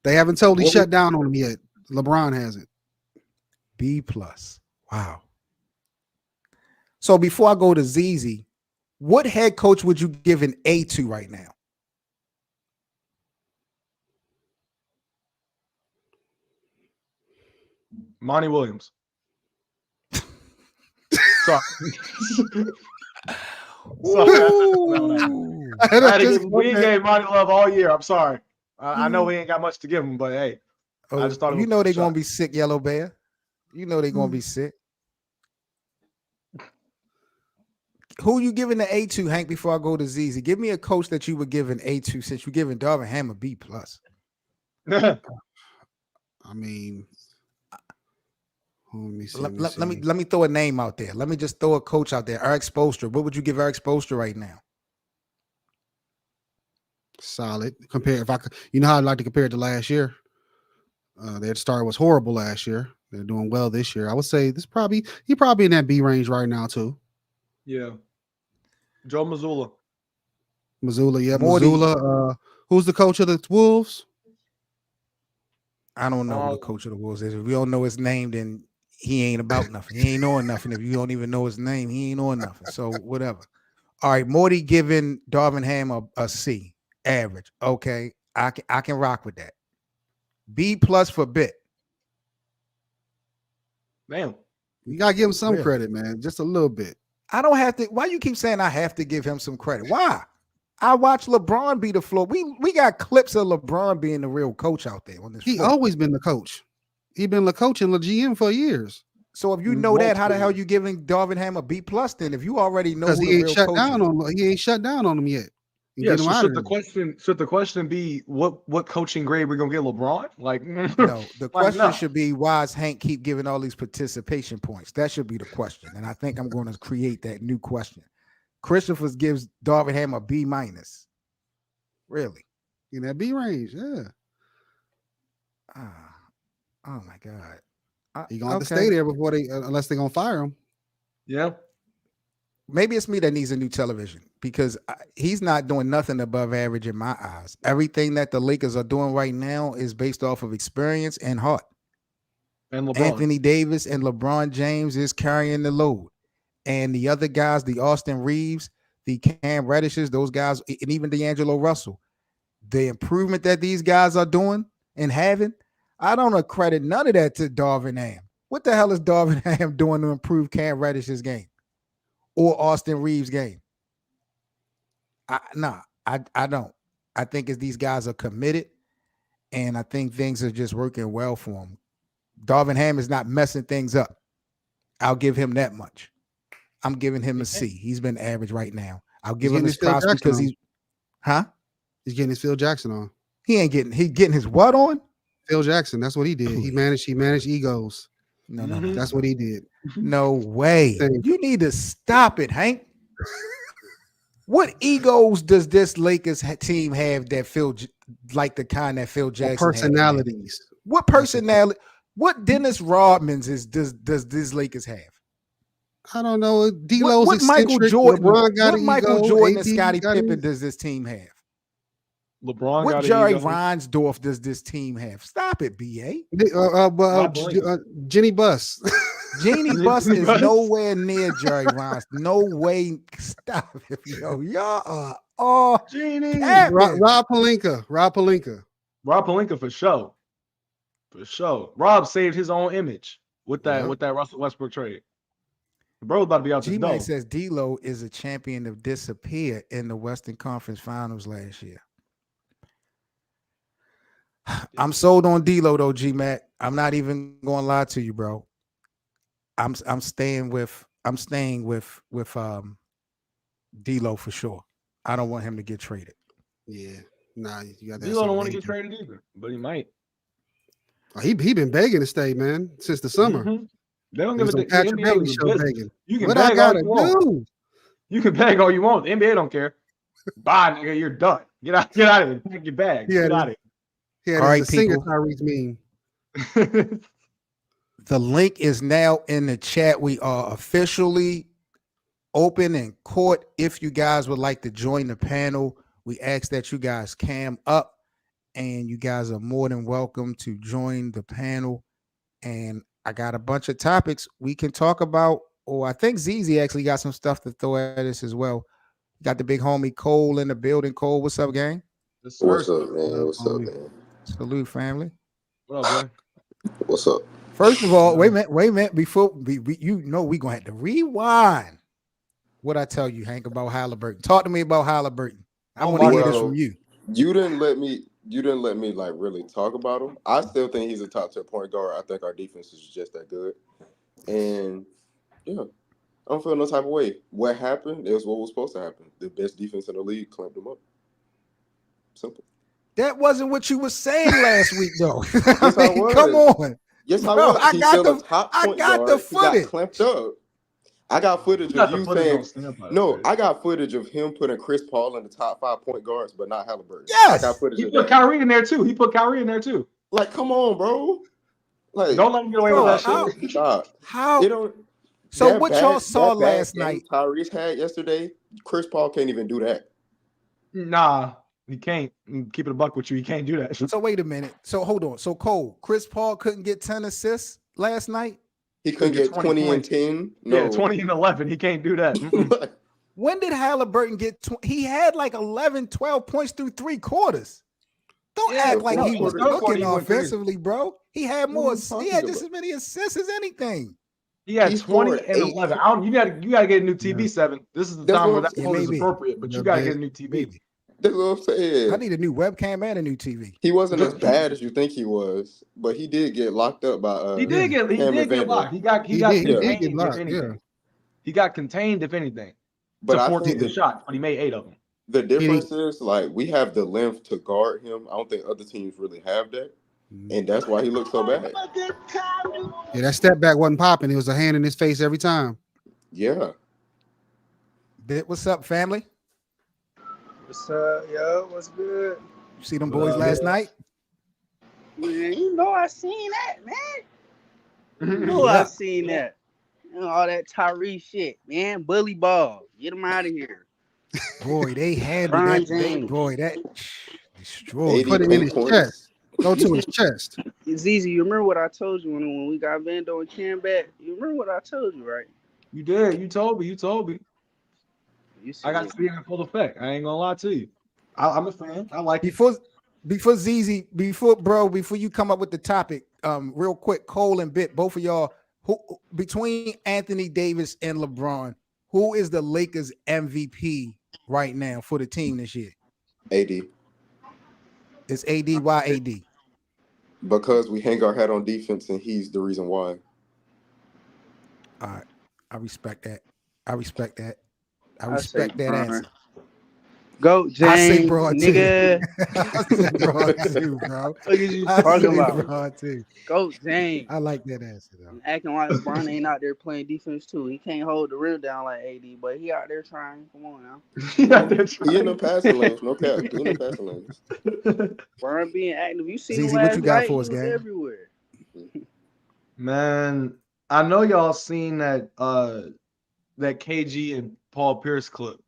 They haven't totally shut down on him yet. LeBron hasn't. B plus. Wow. So before I go to ZZ, what head coach would you give an A to right now? Monty Williams. Sorry. We gave Monty love all year. I'm sorry. I know we ain't got much to give him, but hey, I just thought you know they're gonna be sick, Yellow Bear. You know they're gonna be sick. Who you giving the A to, Hank? Before I go to ZZ, give me a coach that you would give an A to, since you're giving Darvin Ham a B plus. I mean, let me throw a name out there. Let me just throw a coach out there. Eric Spoelstra. What would you give Eric Spoelstra right now? Solid. Compare if I could, you know how I'd like to compare it to last year. Their start was horrible last year. They're doing well this year. I would say he probably in that B range right now too. Yeah. Joe Mazzulla. Yeah. Mazzulla. Who's the coach of the Wolves? I don't know who the coach of the Wolves is. If we don't know his name, then he ain't about nothing. He ain't knowing nothing. If you don't even know his name, he ain't knowing nothing. So whatever. All right, Morty giving Darvin Ham a C, average. Okay, I can rock with that. B plus for Bit. Damn. You gotta give him some credit, man. Just a little bit. I don't have to. Why you keep saying I have to give him some credit? Why? I watched LeBron be the floor. We got clips of LeBron being the real coach out there on this. He floor. Always been the coach. He been the coach and the GM for years. So if you know that, how the hell you giving Darvin Ham a B plus then? If you already know because he ain't shut down on him, he ain't shut down on him yet. Yeah, so should the question be what coaching grade we're gonna get LeBron? Like no, the question should be why is Hank keep giving all these participation points? That should be the question, and I think I'm going to create that new question. Christopher gives Darvin Ham a B minus. Really? In that B range, yeah. Oh my God. He's gonna have to stay there before unless they're gonna fire him. Yeah. Maybe it's me that needs a new television because he's not doing nothing above average in my eyes. Everything that the Lakers are doing right now is based off of experience and heart. And LeBron. Anthony Davis and LeBron James is carrying the load. And the other guys, the Austin Reeves, the Cam Reddishes, those guys, and even D'Angelo Russell, the improvement that these guys are doing and having, I don't accredit none of that to Darvin Ham. What the hell is Darvin Ham doing to improve Cam Reddish's game or Austin Reeves' game? I don't. I think as these guys are committed, and I think things are just working well for him. Darvin Ham is not messing things up. I'll give him that much. I'm giving him a C. He's been average right now. I'll give him his props because he's getting his Phil Jackson on. He's getting his what on? Phil Jackson. That's what he did. He managed egos. No. That's what he did. No way. You need to stop it, Hank. What egos does this Lakers team have that like the kind that Phil Jackson personalities? What personality? What Dennis Rodman's does this Lakers have? I don't know. D'Lo's what Michael Jordan? What Michael Jordan and Scottie Pippen does this team have? LeBron. What Jerry Reinsdorf does this team have? Stop it, BA. Jenny Buss. Jenny Buss is nowhere near Jerry Reinsdorf. No way. Stop it, yo. Y'all are all Rob Pelinka. Rob Pelinka for sure. For sure. Rob saved his own image with that Russell Westbrook trade. Bro about to be out the door. G-Mac says D-Lo is a champion of disappear in the Western Conference Finals last year. I'm sold on D-Lo though, G-Mac. I'm not even going to lie to you, bro. I'm staying with D-Lo for sure. I don't want him to get traded. Yeah. Nah, you got that. D-Lo don't want to get traded either, but he might. Oh, he been begging to stay, man, since the summer. Mm-hmm. They don't give a Patrick Bailey show begging. You can what beg I gotta all you want. do? You can beg all you want. The NBA don't care. Bye, nigga. You're done. Get out of here. Pack your bag. Get out of here. Yeah, all right, a singer Tyrese meme. The link is now in the chat. We are officially open in court. If you guys would like to join the panel, we ask that you guys cam up, and you guys are more than welcome to join the panel. And I got a bunch of topics we can talk about. Or I think ZZ actually got some stuff to throw at us as well. Got the big homie Cole in the building. Cole, what's up, gang? What's up, man? What's up, man? Salute, family. What up, boy? What's up? First of all, wait a minute. Before we we're gonna have to rewind. What I tell you, Hank, about Haliburton. Talk to me about Haliburton. I want to hear this from you. You didn't let me like really talk about him. I still think he's a top tier point guard. I think our defense is just that good. And yeah, I don't feel no type of way. What happened is what was supposed to happen. The best defense in the league clamped him up. Simple. That wasn't what you were saying last week, though. Yes, I was. Come on. Yes, I was. I got the footage. He got clamped up. I got footage of you saying no. I got footage of him putting Chris Paul in the top 5 point guards, but not Haliburton. Yes, I got footage. He put Kyrie in there too. Like, come on, bro. Like, don't let him get away with that shit. Stop. How? It don't. So what y'all saw last night? Tyrese had yesterday. Chris Paul can't even do that. Nah, he can't. Keep it a buck with you. He can't do that. So wait a minute. So hold on. So Cole, Chris Paul couldn't get 10 assists last night. He couldn't get 20 and 10. No. Yeah, 20 and 11. He can't do that. When did Haliburton get? He had like 11, 12 points through 3 quarters. Don't act like he was looking offensively, bro. He had more. He had just as many assists as anything. He had 20 and 11. You gotta get a new TV, 7. This is the time where that is appropriate, but you gotta get a new TV. That's what I'm saying. I need a new webcam and a new TV. He wasn't as bad as you think he was, but he did get locked up by. He did get locked. He got contained. Yeah. He got contained, if anything. But to 14 shots, but he made 8 of them. The difference is, like, we have the length to guard him. I don't think other teams really have that, and that's why he looked so bad. Yeah, that step back wasn't popping. It was a hand in his face every time. Yeah. What's up, family? What's up, yo? What's good? You see them boys last night? Man, you know I seen that, man. You know I seen that. You know, all that Tyrese shit, man. Bully ball. Get him out of here. Boy, they handled that. That destroyed. Put it in his chest. Go to his chest. It's easy. You remember what I told you when we got Vando and Cam back? You remember what I told you, right? You did. You told me. I got to be in full effect. I ain't gonna lie to you. I'm a fan. I like before ZZ, before you come up with the topic, real quick, Cole and Bit, both of y'all, who between Anthony Davis and LeBron, who is the Lakers MVP right now for the team this year? AD. It's AD. Why AD? Because we hang our hat on defense, and he's the reason why. All right, I respect that. I respect that answer. Go, James, I say broad nigga. I say broad too, bro. What are you talking about? Broad too. Go, James. I like that answer, though. Acting like LeBron ain't out there playing defense too. He can't hold the rim down like AD, but he out there trying. Come on now. He in the passing lanes, no cap. He in the passing lanes. LeBron being active. You see ZZ, what you got for us, gang? Everywhere. Man, I know y'all seen that that KG and Paul Pierce clip.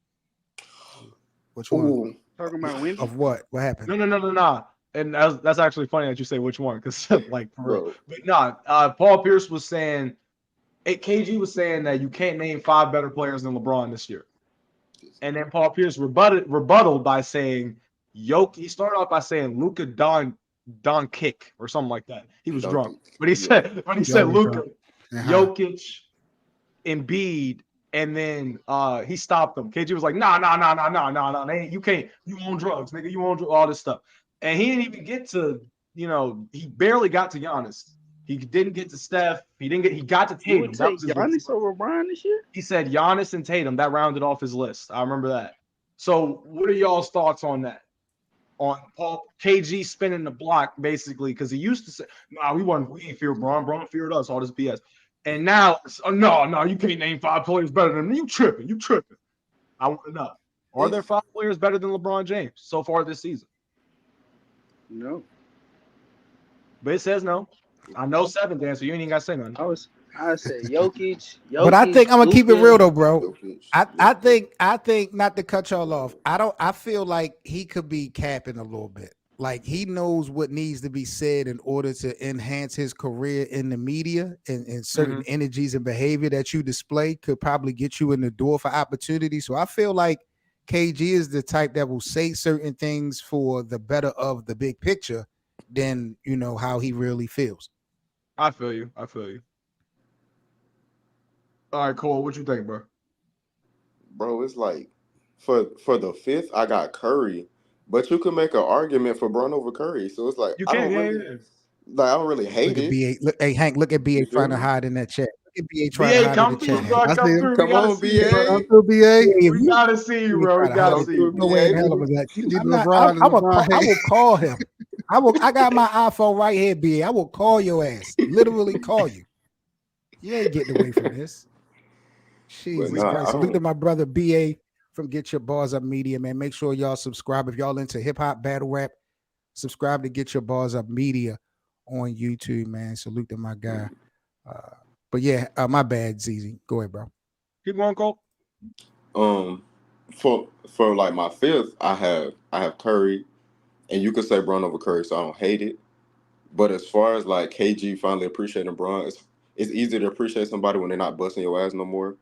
Which one? Ooh. Talking about women? Of what? What happened? No. And that's actually funny that you say which one, because like for real. But Paul Pierce was saying, KG was saying that you can't name 5 better players than LeBron this year. And then Paul Pierce rebutted by saying, he started off by saying Luka Kick or something like that. He was Donkey. drunk, but he said Luka, Jokic, Embiid, and then he stopped them. KG was like, nah. You can't. You own drugs, nigga. You own all this stuff. And he didn't even get to, he barely got to Giannis. He didn't get to Steph. He got to Tatum. You would take Giannis over Brian this year? He said Giannis and Tatum. That rounded off his list. I remember that. So what are y'all's thoughts on that? On Paul KG spinning the block, basically, because he used to say, nah, we ain't fear Braun. Braun feared us, all this BS. And now, no, you can't name 5 players better than me. You tripping. I want to know. Are there 5 players better than LeBron James so far this season? No. But it says no. I know 7, Dan, so you ain't even got to say nothing. I said Jokic. But I think I'm gonna keep it real though, bro. Jokic. I think not to cut y'all off. I feel like he could be capping a little bit. Like he knows what needs to be said in order to enhance his career in the media, and certain energies and behavior that you display could probably get you in the door for opportunity. So I feel like KG is the type that will say certain things for the better of the big picture than how he really feels. I feel you. All right, Cole, what you think, bro? Bro, it's like for the 5th, I got Curry, but you could make an argument for Braun over Curry. So it's like You can, I don't really hate it. Hey Hank, look at BA trying to hide in that chat. Look at BA trying to hide in the chat. Come on, BA. We gotta see you, bro. We gotta see you. No way in hell of that. I will call him. I got my iPhone right here, BA. I will call your ass. Literally call you. You ain't getting away from this. Jesus Christ. Salute to my brother BA from Get Your Bars Up Media, man. Make sure y'all subscribe. If y'all into hip-hop, battle rap, subscribe to Get Your Bars Up Media on YouTube, man. Salute to my guy. But yeah, my bad, ZZ. Go ahead, bro. Keep going, Cole. For like my 5th, I have Curry, and you could say Braun over Curry, so I don't hate it. But as far as like KG finally appreciating Braun, it's easier to appreciate somebody when they're not busting your ass no more.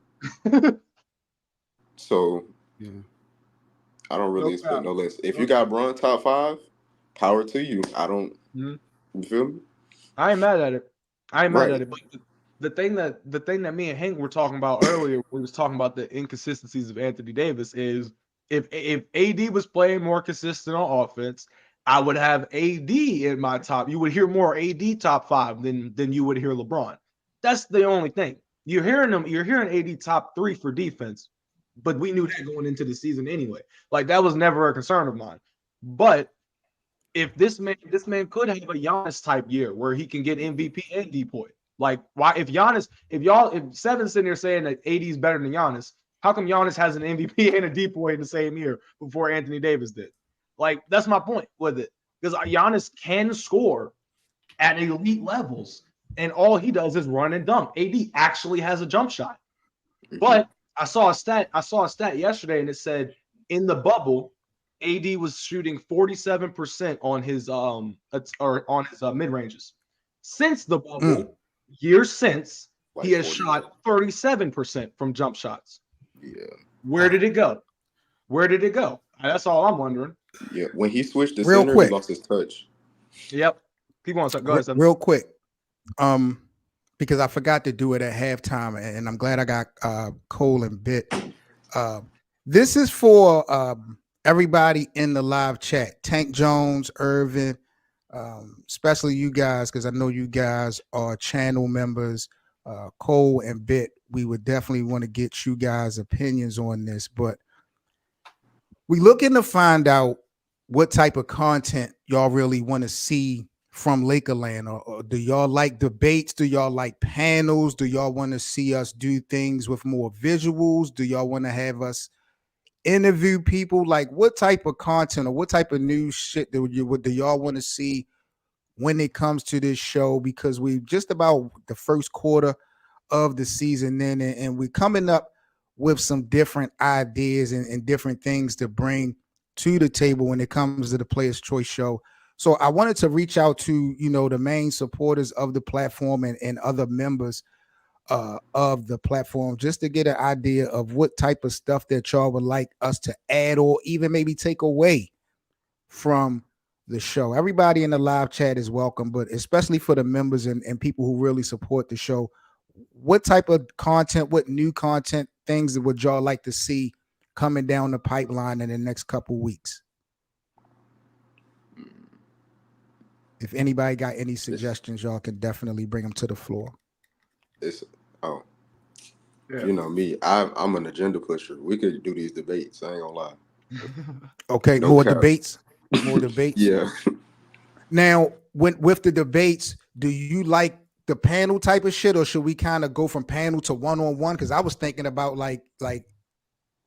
So yeah. I don't really expect no less. If you got Braun top 5, power to you. I don't. You feel me? I ain't mad at it. But the thing that me and Hank were talking about earlier, we was talking about the inconsistencies of Anthony Davis, is if AD was playing more consistent on offense, I would have AD in my top. You would hear more AD top 5 than you would hear LeBron. That's the only thing. You're hearing AD top 3 for defense, but we knew that going into the season anyway. Like that was never a concern of mine. But if this man could have a Giannis type year where he can get MVP and DPOY. Like why if Seven's sitting there saying that AD is better than Giannis, how come Giannis has an MVP and a DPOY in the same year before Anthony Davis did? Like that's my point with it. Because Giannis can score at elite levels. And all he does is run and dunk. AD actually has a jump shot. But I saw a stat yesterday, and it said in the bubble, AD was shooting 47% on his mid ranges. Since the bubble, years since, he has shot 37% from jump shots. Yeah. Where did it go? That's all I'm wondering. Yeah. When he switched to center, he lost his touch. Yep. Keep on. Go ahead. Real quick. Because I forgot to do it at halftime, and I'm glad I got Cole and Bit. This is for everybody in the live chat. Tank Jones, Irvin, especially you guys, because I know you guys are channel members. Cole and Bit, we would definitely want to get you guys' opinions on this, but we looking to find out what type of content y'all really want to see from Lakerland, or do y'all like debates? Do y'all like panels? Do y'all want to see us do things with more visuals? Do y'all want to have us interview people? Like what type of content or what type of news shit do y'all want to see when it comes to this show? Because we just about the first quarter of the season then, and we're coming up with some different ideas and different things to bring to the table when it comes to the Players Choice Show. So I wanted to reach out to, the main supporters of the platform and other members of the platform just to get an idea of what type of stuff that y'all would like us to add or even maybe take away from the show. Everybody in the live chat is welcome, but especially for the members and people who really support the show. What type of content, what new content things would y'all like to see coming down the pipeline in the next couple weeks? If anybody got any suggestions, y'all can definitely bring them to the floor. You know me, I'm an agenda pusher. We could do these debates. I ain't gonna lie. Okay, No more cap. debates. More debates. Yeah. Now, with the debates, do you like the panel type of shit, or should we kind of go from panel to one-on-one? Because I was thinking about like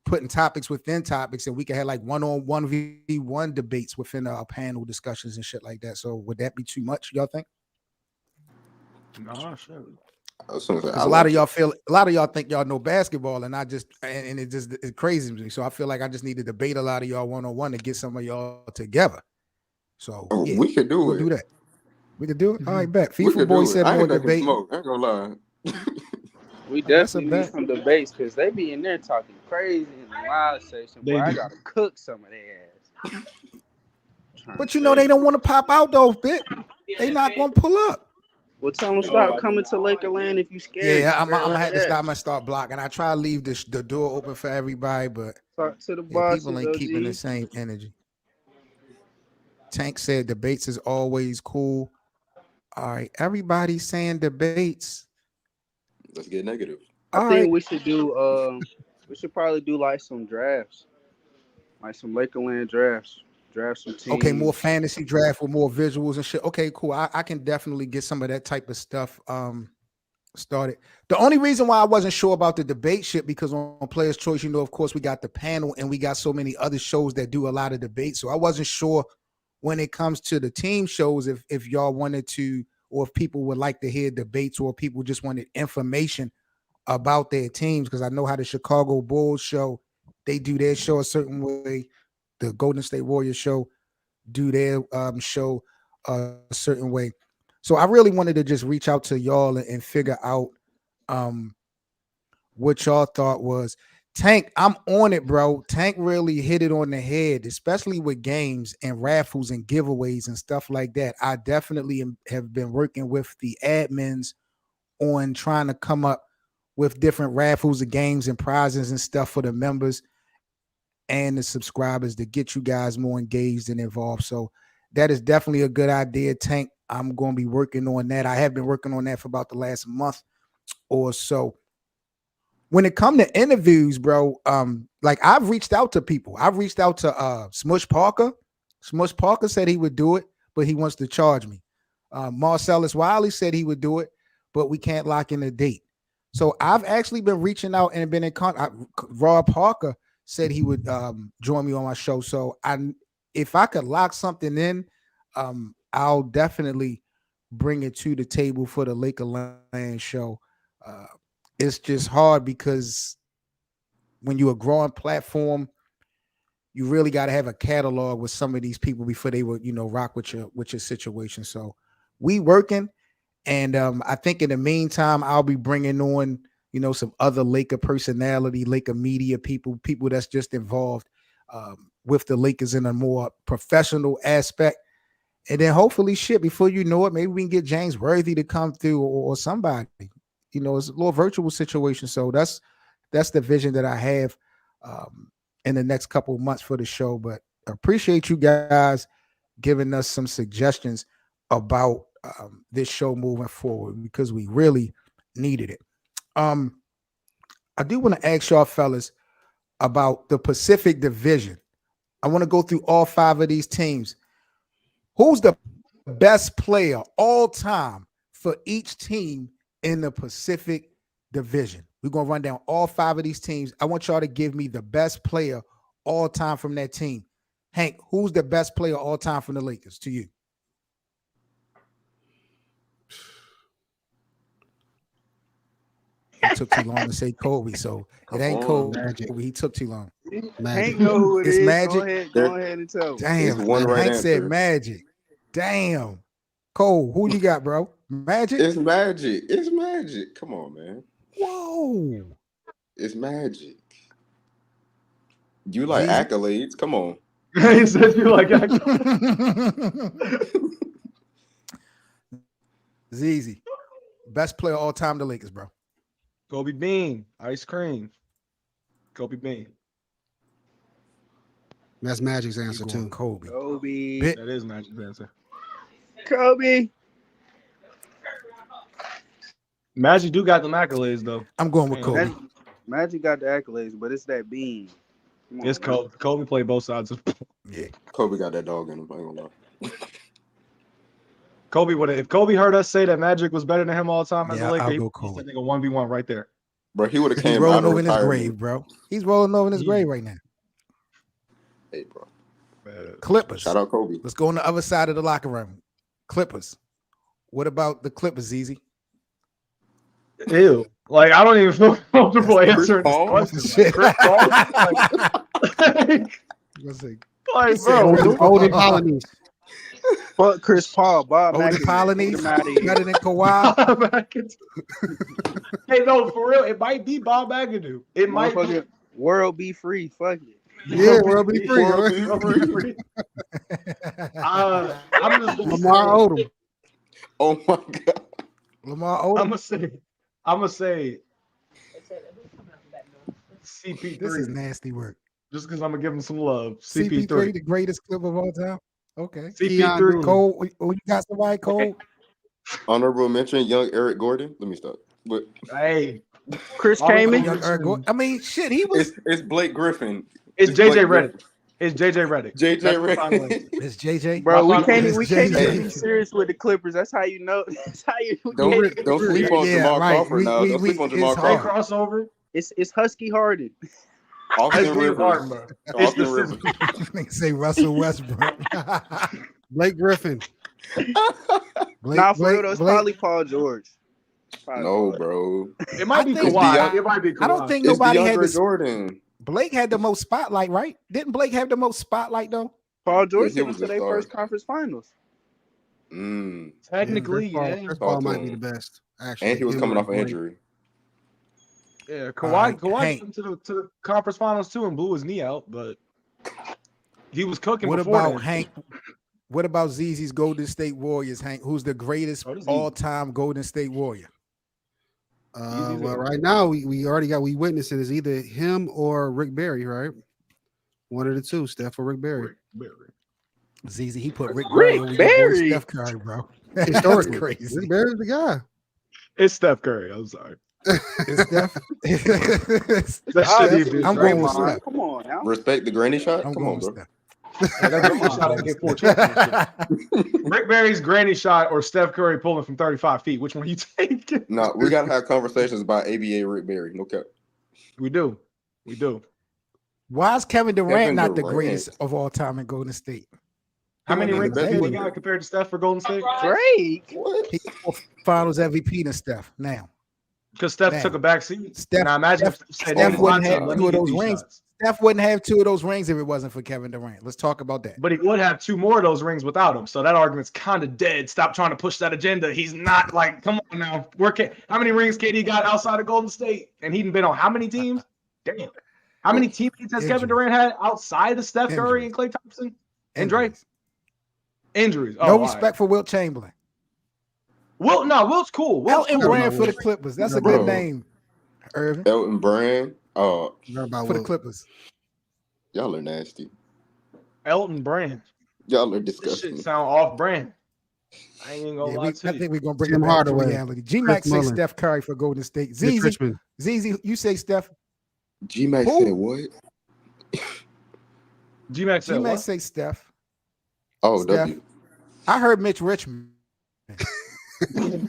putting topics within topics, and we could have like 1-on-1 debates within our panel discussions and shit like that. So would that be too much, y'all think? No, sure. Because a lot of y'all think y'all know basketball, and it crazy to me. So I feel like I just need to debate a lot of y'all 1-on-1 to get some of y'all together. So yeah, we could do it. Do that. We could do it. All right, bet. We FIFA could boy do it. said I more ain't that can debate. smoke. I ain't gonna lie. We That's a definitely need bet. some debates because they be in there talking crazy in the live section. Boy, I gotta cook some of their ass. But you know they don't want to pop out though, bit. They not gonna pull up. Well, tell them stop coming to Lakerland if you scared. Yeah, I'm gonna start blocking. I try to leave the door open for everybody, but talk to the bosses, people ain't keeping the same energy. Tank said debates is always cool. All right, everybody's saying debates. Let's get negative. I think we should do. We should probably do like some drafts, like some Lakerland drafts. Draft some teams. Okay, more fantasy draft with more visuals and shit. Okay, cool. I can definitely get some of that type of stuff started. The only reason why I wasn't sure about the debate shit, because on Players Choice, you know, of course, we got the panel and we got so many other shows that do a lot of debates. So I wasn't sure when it comes to the team shows if y'all wanted to, or if people would like to hear debates, or people just wanted information about their teams, because I know how the Chicago Bulls show, they do their show a certain way. The Golden State Warriors show do their show a certain way. So I really wanted to just reach out to y'all and figure out what y'all thought was. Tank, I'm on it, bro. Tank really hit it on the head, especially with games and raffles and giveaways and stuff like that. I definitely have been working with the admins on trying to come up with different raffles of games and prizes and stuff for the members and the subscribers to get you guys more engaged and involved. So that is definitely a good idea, Tank. I'm going to be working on that. I have been working on that for about the last month or so. When it comes to interviews, bro, like I've reached out to people. I've reached out to Smush Parker. Smush Parker said he would do it, but he wants to charge me. Marcellus Wiley said he would do it, but we can't lock in a date. So I've actually been reaching out and been in contact. Rob Parker said he would join me on my show. So if I could lock something in, I'll definitely bring it to the table for the Lakerland show. It's just hard because when you're a growing platform, you really got to have a catalog with some of these people before they would, rock with your situation. So we working, and I think in the meantime, I'll be bringing on, some other Laker personality, Laker media people that's just involved with the Lakers in a more professional aspect. And then hopefully, before you know it, maybe we can get James Worthy to come through or somebody. It's a little virtual situation. So that's the vision that I have in the next couple of months for the show. But I appreciate you guys giving us some suggestions about this show moving forward, because we really needed it. I do want to ask y'all fellas about the Pacific Division. I want to go through all 5 of these teams. Who's the best player all time for each team in the Pacific Division? We're going to run down all 5 of these teams. I want y'all to give me the best player all time from that team. Hank, who's the best player all time from the Lakers to you? He took too long to say Kobe, so it ain't Kobe. Magic. He took too long. Hank know who it It's is. Magic. Go ahead and tell me. Damn, one right Hank answer. said Magic. Damn. Cole, who you got, bro? Magic? It's Magic. It's Magic. Come on, man. Whoa. It's Magic. You like accolades. Come on. He said you like ZZ, best player all time, the Lakers, bro. Kobe Bean, ice cream. Kobe Bean. That's Magic's answer You going too. Kobe. Kobe. Bit- That is Magic's answer. Kobe. Magic do got them accolades though. I'm going with Kobe. Magic got the accolades, but it's that Bean. Come on, It's man. Kobe. Kobe played both sides of. Yeah. Kobe got that dog in him. I ain't gonna lie. Kobe would have. If Kobe heard us say that Magic was better than him all the time as Yeah, a Laker, I'll he go would Kobe. have nigga 1v1 right there. Bro, he would have He's came out rolling of over in his retirement. grave, bro. He's rolling over in his Yeah. grave right now. Hey, bro. Clippers. Shout out Kobe. Let's go on the other side of the locker room. Clippers. What about the Clippers, ZZ? Ew. Like I don't even feel comfortable Chris answering this Paul? question. Shit. Chris Paul? Let's see. Like, bro, Odin Polynese. Fuck Chris Paul, Bob. Odin McEnroe. Polynese, Get him out of here. better than Kawhi. Hey, no, for real, it might be Bob McAdoo. It might be. Motherfucker, world be free. Fuck it. Yeah, world be free. World right? be free. I'm just gonna Lamar Odom. Oh my god. Lamar I'm Odom. gonna say CP3. This is nasty work. Just because I'm gonna give him some love. CP3, CP3. the greatest clip of all time. Okay. CP3. Cole, oh, you got somebody, Cole? Honorable mention, young Eric Gordon. Let me stop. But Hey, Chris Honorable Kaman. Young Eric Gordon. I mean, shit, he was. it's Blake Griffin. it's Blake JJ Griffin. Redick. It's JJ Redick. JJ That's the final Redick. answer. It's JJ. Bro, we My can't final- we it's can't JJ. even be serious with the Clippers. That's how you know. That's how you. Don't sleep on Yeah, Jamal right. Crawford now. Don't sleep on it's Jamal Hey, hard. Crawford. crossover. It's Husky Harden. Austin It's James Harden, Rivers. bro. It's the Austin Rivers. scissors. They say Russell Westbrook. Blake Griffin. Nah, for real, though, it's probably Paul George. Probably No, Paul George. bro. It might be think- Kawhi. It might be Kawhi. I don't think It's nobody had DeAndre this. Jordan. Blake had the most spotlight, right? Didn't Blake have the most spotlight though? Paul George he took them was to the their star. first conference finals. Technically, Chris Paul, yeah. Chris Paul Talk to might be him. the best. Actually, And he was Him coming or off an Blake. injury. Yeah, Kawhi Hank. took him to the conference finals too and blew his knee out, but he was cooking What before about then. Hank? What about ZZ's Golden State Warriors, Hank? Who's the greatest Oh, this is all-time Golden State Warrior? Well, right now we witnessing is either him or Rick Barry, right? One of the two, Steph or Rick Barry. ZZ, he put Rick Rick Barry over your boy Barry? Steph Curry, bro. That's Historically, crazy. Rick Barry's the guy. It's Steph Curry. I'm sorry. It's Steph. That shit even I'm going with Draymond, Steph. come on now. Respect the granny shot. I'm Come going on, with bro. Steph. That Draymond shot ain't get 4 championships. Rick Barry's granny shot or Steph Curry pulling from 35 feet. Which one you take? No, we gotta have conversations about ABA Rick Barry. No cap. We do. We do. Why is Kevin Durant Kevin not the Durant. greatest of all time in Golden State? How many He rings the does best he player. got compared to Steph for Golden State? Drake. What? He's more Finals MVP than Steph now. Because Steph Damn. took a back seat. Steph- Now imagine Steph- if Steph Steph said, wouldn't "Hey, have let two me of get those these rings. shots." Steph wouldn't have 2 of those rings if it wasn't for Kevin Durant. Let's talk about that. But he would have 2 more of those rings without him. So that argument's kind of dead. Stop trying to push that agenda. He's not like, come on now. How many rings KD got outside of Golden State? And he'd been on how many teams? Damn. How many teammates has Kevin Injuries. Durant had outside of Steph Curry and Klay Thompson and Drake? Injuries. Injuries. Oh, No all respect right. for Wilt Chamberlain. Wilt's cool. Wilt's Elton cool. Brand for the Clippers. That's a Bro. good name, Irvin, Elton Brand. Oh, Forgot about for the Wilt. Clippers. y'all are nasty. Elton Brand. Y'all are This disgusting. shit sound off brand. I ain't even gonna Yeah, lie I to you. think we're gonna bring Tim it back Hardaway. to reality. G-Mac Chris say Mullin. Steph Curry for Golden State. Nick ZZ, Richmond. ZZ, you say Steph. G-Mac Who? said what? G-Mac said G-Mac what? say Steph. Oh, Steph. W. I heard Mitch Richmond and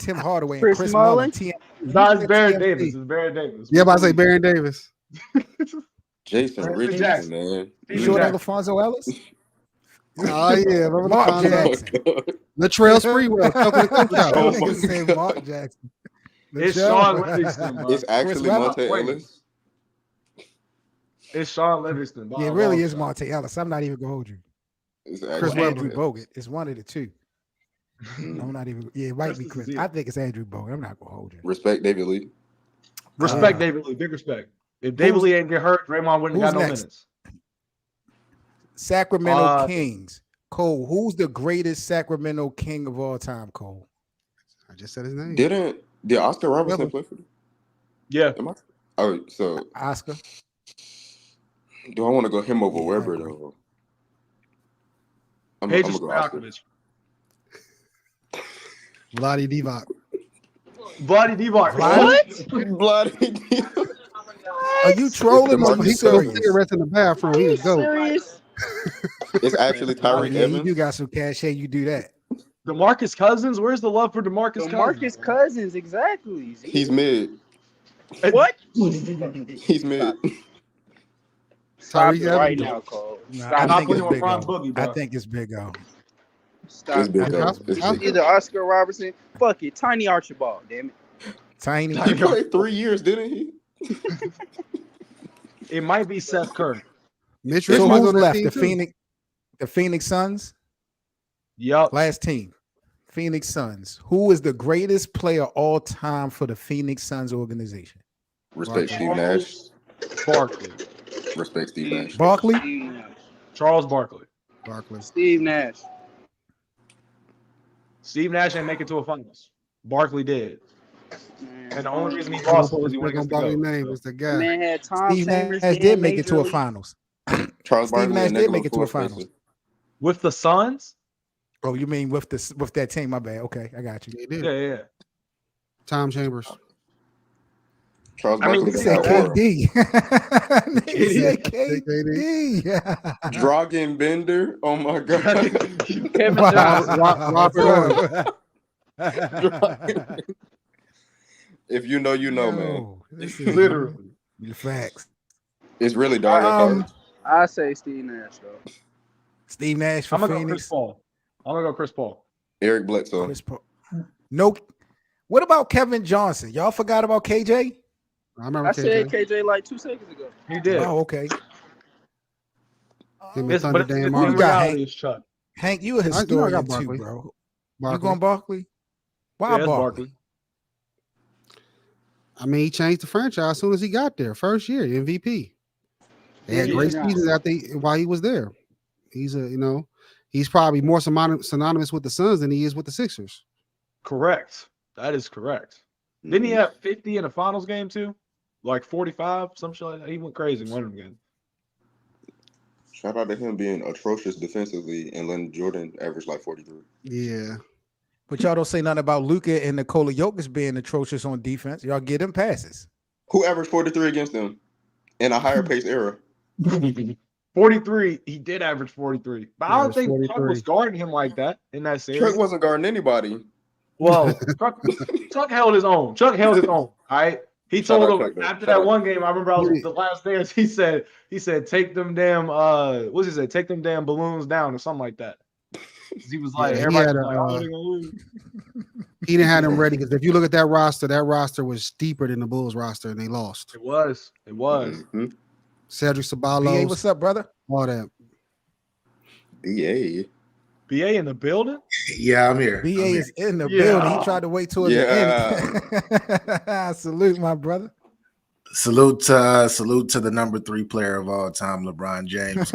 Tim Hardaway and Chris Chris Mullin? Mullin. TM. No, it's Baron TMC. Davis. It's Baron Davis. Yeah, about to say Baron Davis. Jason Jackson. Richardson, man. You sure Jackson. that LaFonso Ellis? Oh yeah, remember Mark the final- Jackson. Latrell Sprewell, choking the coach out. Oh, Niggas say Mark Jackson. It's Michelle. Sean Livingston, bro. It's actually Webber? Monte Wait. Ellis. It's Sean Livingston. by Yeah, a it really long is shot. Monte Ellis. I'm not even gonna hold you. It's Chris actually Webber. Andrew Bogut. It's one of the two. Mm. I'm not even. Yeah, it might be Chris Chris. is it. I think it's Andrew Bogut. I'm not gonna hold you. Respect David Lee. Respect David Lee. Big respect. If David Lee ain't get hurt, Draymond wouldn't have got who's no next? minutes. Sacramento Kings. Cole, who's the greatest Sacramento King of all time, Cole? I just said his name. Did Oscar Robertson play for them? Yeah. Oh, so Oscar. do I want to go him over Weber though? I'm gonna go Oscar. Vlade Divac. Vlade Divac. What? Vlade Divac. Are you trolling or you He took serious? cigarettes in the bathroom. He was dope. It's actually Tyreek Yeah, Evans. you got some cash. Hey, you do that. DeMarcus Cousins. Where's the love for DeMarcus Cousins? DeMarcus Cousins, exactly. He's mid. What? He's mid. Stop Tyrese it right Evans. now, Cole. Nah, Stop. I think it's putting Big Ron O. Boogie, bro. I think it's Big O. Stop. It's Big O. It's Either Oscar Robertson. Fuck it. Tiny Archibald, damn it. Tiny. He played 3 years, didn't he? It might be Seth Curry. Mitch So Richmond's who's on that left? team The Phoenix Suns. Yup. Last team. Phoenix Suns. Who is the greatest player all time for the Phoenix Suns organization? Respect Steve Nash. Barkley. Respect Steve Nash. Barkley. Steve Nash. Charles Barkley. Barkley. Steve Nash. Steve Nash didn't make it to a finals. Barkley did. Man. And the only reason he lost was he went against the Barkley GOAT. name was the The guy. man had Tom Steve Chambers. Nash did make it to a finals. Charles Steve Barkley Nash and did Nicholas make it to a Ford finals. With the Suns? Oh, you mean with that team? My bad. Okay, I got you. He did. Yeah. Tom Chambers. Charles I mean, Barkley he said got KD. He said KD. Dragan Bender. Oh my god. Kevin Johnson. Robert Dragan. If you know, you know, man. Yo, this is Literally. the facts. It's really Dario Saric. I say Steve Nash though. Steve Nash for I'm gonna go Chris Phoenix. Paul. I'm gonna go Chris Paul. Eric Bledsoe. Chris Paul. No. What about Kevin Johnson? Y'all forgot about KJ? I remember I said KJ. KJ like 2 seconds ago. He did. Oh, okay. Him and It's, Thunder but Dan it's, Who you in got, reality, Hank? it's Chuck. Hank, you a I got historian too, Barkley. bro. You Barkley. going Barkley? Why Yeah, it's Barkley? I mean, he changed the franchise as soon as he got there. First year, MVP. They had great seasons while he was there. He's he's probably more synonymous with the Suns than he is with the Sixers. Correct. That is correct. Didn't he have 50 in a finals game too? Like 45, some shit like that. He went crazy in one of them games. Shout out to him being atrocious defensively and letting Jordan average like 43. Yeah. But y'all don't say nothing about Luka and Nikola Jokic being atrocious on defense. Y'all get them passes. Who averaged 43 against them in a higher pace era? 43, he did average 43. But I don't think 43. Chuck was guarding him like that in that series. Chuck wasn't guarding anybody. Well, Chuck held his own. Chuck held his own. All right. He Shout told out him Chuck, though. after Shout that out. one game, I remember I was the last dance. He said, take them damn what's he say? Take them damn balloons down or something like that. He was like, Yeah, he everybody had was a, like, oh, they gonna lose. He didn't have them ready because if you look at that roster was deeper than the Bulls roster and they lost. It was. Mhm. Cedric BA, Ceballos, what's up, brother? all that. BA. BA in the building? Yeah, I'm here. BA I'm here. is in the Yeah. building. He tried to wait till the end. Salute, my brother. Salute to the number 3 player of all time, LeBron James.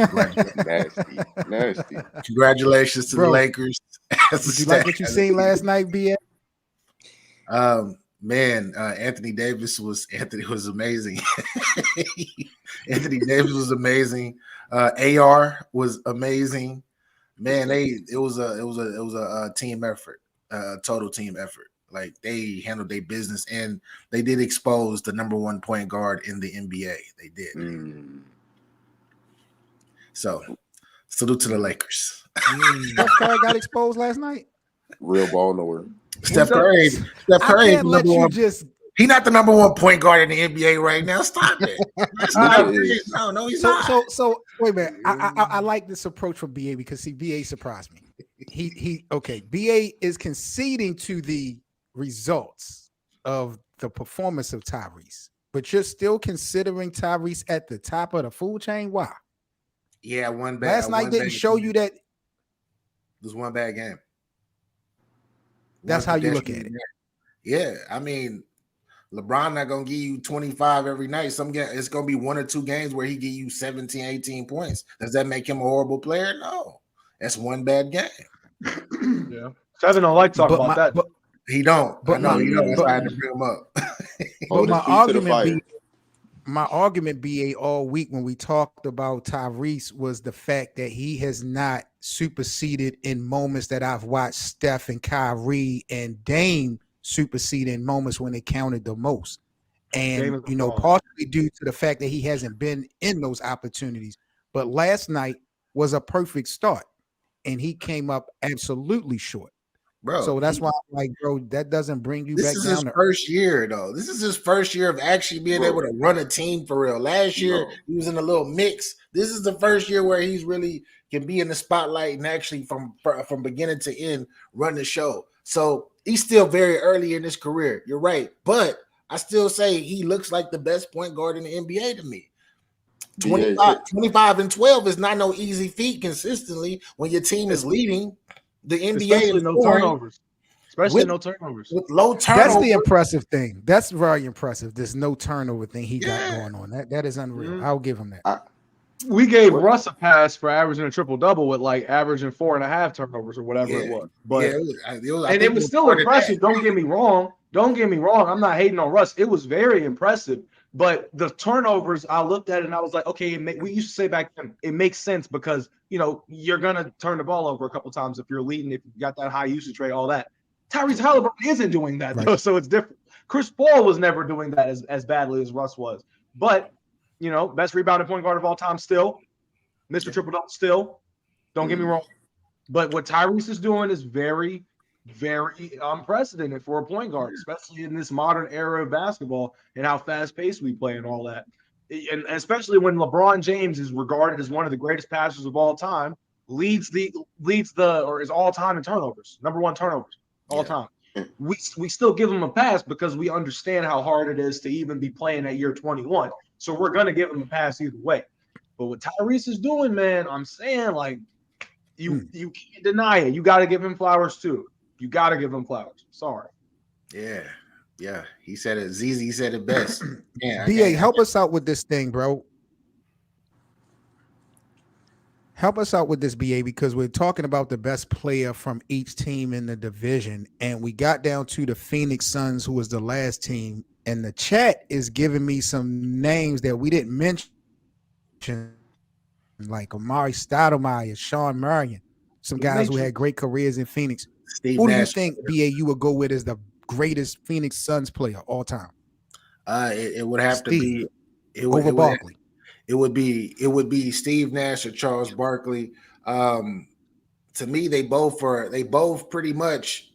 Nasty. Congratulations to Bro, the Lakers. Did you like what you seen last night, BA? Man, Anthony was amazing. Anthony Davis was amazing. AR was amazing. Man, it was a team effort, total team effort. Like they handled their business and they did expose the number 1 point guard in the NBA. They did. So, salute to the Lakers. Steph Curry got exposed last night. Real ball nowhere. Steph Curry. Steph I Curry. can't let you just. He's not the number 1 point guard in the NBA right now. Stop it. That's not it. No, he's not. So wait a minute. I like this approach from BA because see, BA surprised me. BA is conceding to the results of the performance of Tyrese, but you're still considering Tyrese at the top of the food chain. Why? Yeah, one bad. Last night didn't show you that. There's one bad game. That's how you look at it. Yeah, I mean, LeBron not gonna give you 25 every night. It's gonna be 1 or 2 games where he give you 17, 18 points. Does that make him a horrible player? No. That's one bad game. Yeah. Seven don't like talking about that. He don't. But I know he don't. That's why I had to but bring him up. Hold his feet to the fire. My argument, BA, all week when we talked about Tyrese was the fact that he has not superseded in moments that I've watched Steph and Kyrie and Dame supersede in moments when it counted the most. And, partially due to the fact that he hasn't been in those opportunities. But last night was a perfect start, and he came up absolutely short. Bro, so that's why I'm like, bro, that doesn't bring you back down. This is his first year, though. This is his first year of actually being able to run a team for real. Last year, he was in a little mix. This is the first year where he's really can be in the spotlight and actually from beginning to end run the show. So he's still very early in his career. You're right. But I still say he looks like the best point guard in the NBA to me. 25 and 12 is not no easy feat consistently when your team is leading the NBA. Especially no turnovers. No turnovers. With low turnovers. That's the impressive thing. That's very impressive. This no turnover thing he got going on. That is unreal. Mm-hmm. I'll give him that. We gave Russ a pass for averaging a triple-double with like averaging 4.5 turnovers or whatever it was. But it was still impressive. Don't get me wrong. I'm not hating on Russ. It was very impressive. But the turnovers, I looked at it and I was like, okay, we used to say back then, it makes sense because, you're going to turn the ball over a couple times if you're leading, if you got that high usage rate, all that. Tyrese Haliburton isn't doing that, though, so it's different. Chris Paul was never doing that as badly as Russ was. But, best rebounding point guard of all time still. Mr. Triple-Double still. Don't get me wrong. But what Tyrese is doing is very, very unprecedented for a point guard, especially in this modern era of basketball and how fast-paced we play and all that. And especially when LeBron James is regarded as one of the greatest passers of all time, leads or is all time in turnovers, number one turnovers all time. We still give him a pass because we understand how hard it is to even be playing at year 21. So we're gonna give him a pass either way. But what Tyrese is doing, man, I'm saying like you can't deny it. You got to give him flowers too. You got to give him flowers. Sorry. Yeah. He said it. ZZ said it best. BA, help us out with this thing, bro. Help us out with this, BA, because we're talking about the best player from each team in the division, and we got down to the Phoenix Suns, who was the last team, and the chat is giving me some names that we didn't mention, like Amari Stoudemire, Sean Marion, some guys who had great careers in Phoenix. Who do you think, BA, you would go with as the greatest Phoenix Suns player all time? It would have to be over Barkley. It would be Steve Nash or Charles Barkley. To me, they both pretty much.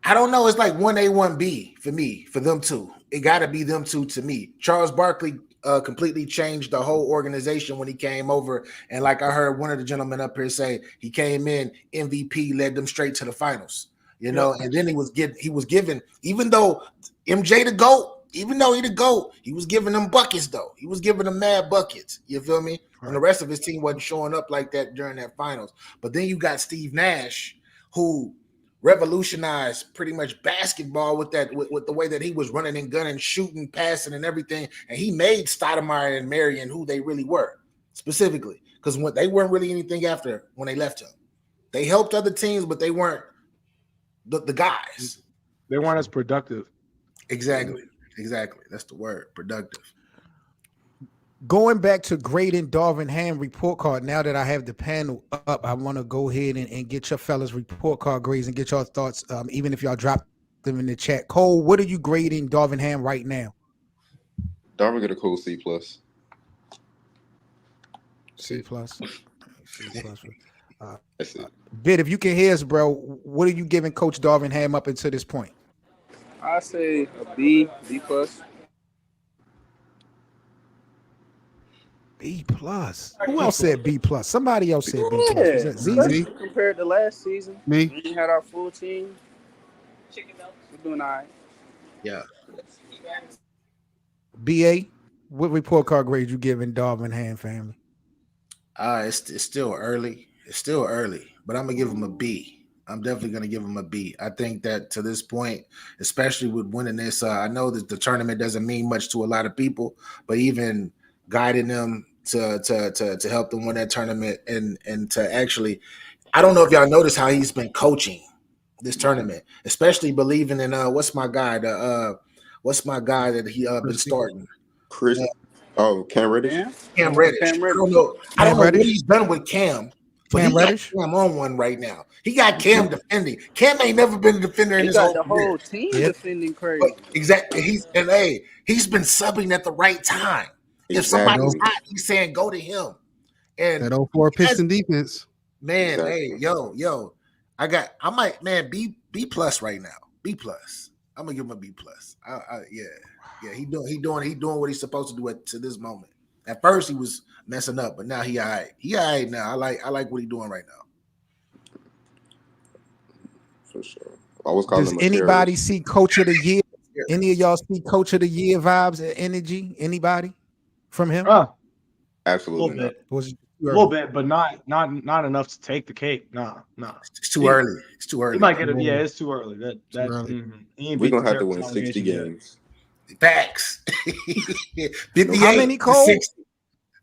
I don't know. It's like 1A, 1B for me, for them two. It got to be them two to me. Charles Barkley completely changed the whole organization when he came over. And like I heard one of the gentlemen up here say, he came in, MVP, led them straight to the finals. And then he was given, even though MJ the GOAT, even though he the GOAT, he was giving them buckets, though. He was giving them mad buckets. You feel me? Right. And the rest of his team wasn't showing up like that during that finals. But then you got Steve Nash, who revolutionized pretty much basketball with the way that he was running and gunning, shooting, passing, and everything. And he made Stoudemire and Marion who they really were, specifically. Because when they weren't really anything after when they left him. They helped other teams, but they weren't the guys. They weren't as productive. Exactly. That's the word, productive. Going back to grading Darvin Ham report card, now that I have the panel up, I want to go ahead and get your fellas report card grades and get your thoughts, even if y'all drop them in the chat. Cole, what are you grading Darvin Ham right now? Darvin got a cool C+. C+. C+. That's it. Bid, if you can hear us, bro, what are you giving Coach Darvin Ham up until this point? I say a B+. B+. Who else said B+? Somebody else said B+. Was that ZZ? Compared to last season, Me. we had our full team. We're doing all right. Yeah. BA, what report card grade you giving Darvin Ham family? It's still early. It's still early, but I'm gonna give him a B. I'm definitely going to give him a B. I think that to this point, especially with winning this, I know that the tournament doesn't mean much to a lot of people, but even guiding them to help them win that tournament and to actually, I don't know if y'all noticed how he's been coaching this tournament, especially believing in what's my guy that he been starting. Chris. Cam Reddish. Yeah. Cam Reddish. I don't know what he's done with Cam. But Cam Reddish? Cam on one right now. He got Cam defending. Cam ain't never been a defender in his whole career. He got the whole team defending crazy. But exactly. He's been subbing at the right time. Exactly. If somebody's hot, he's saying go to him. And that 04 Piston defense. Man, yo. I might B plus right now. B plus. I'm gonna give him a B plus. Yeah. He doing what he's supposed to do to this moment. At first he was messing up, but now he all right. He all right now. I like what he's doing right now. For sure. I was calling. Does anybody see Coach of the Year? Any of y'all see Coach of the Year vibes and energy? Anybody from him? Absolutely not. A little bit, but not enough to take the cake. Nah. It's too early. It's too early. He might get it. Yeah, it's too early. That's early. We're gonna have to win 60 games. Facts. 58 How many, Cole?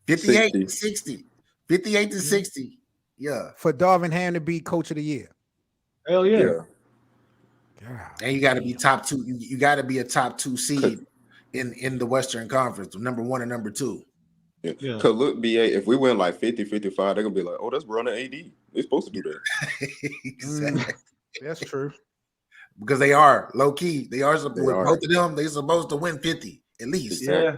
58 to 60. 58 to 60. Yeah. For Darvin Ham to be Coach of the Year. Hell yeah. And you got to be top two. You got to be a top 2 seed in the Western Conference, number 1 and number 2. Yeah. Cause look, BA, if we win like 50, 55, they're gonna be like, oh, that's Bron and AD. They're supposed to do that. Exactly. That's true. Because they are low key. Both of them, they're supposed to win 50 at least. Yeah.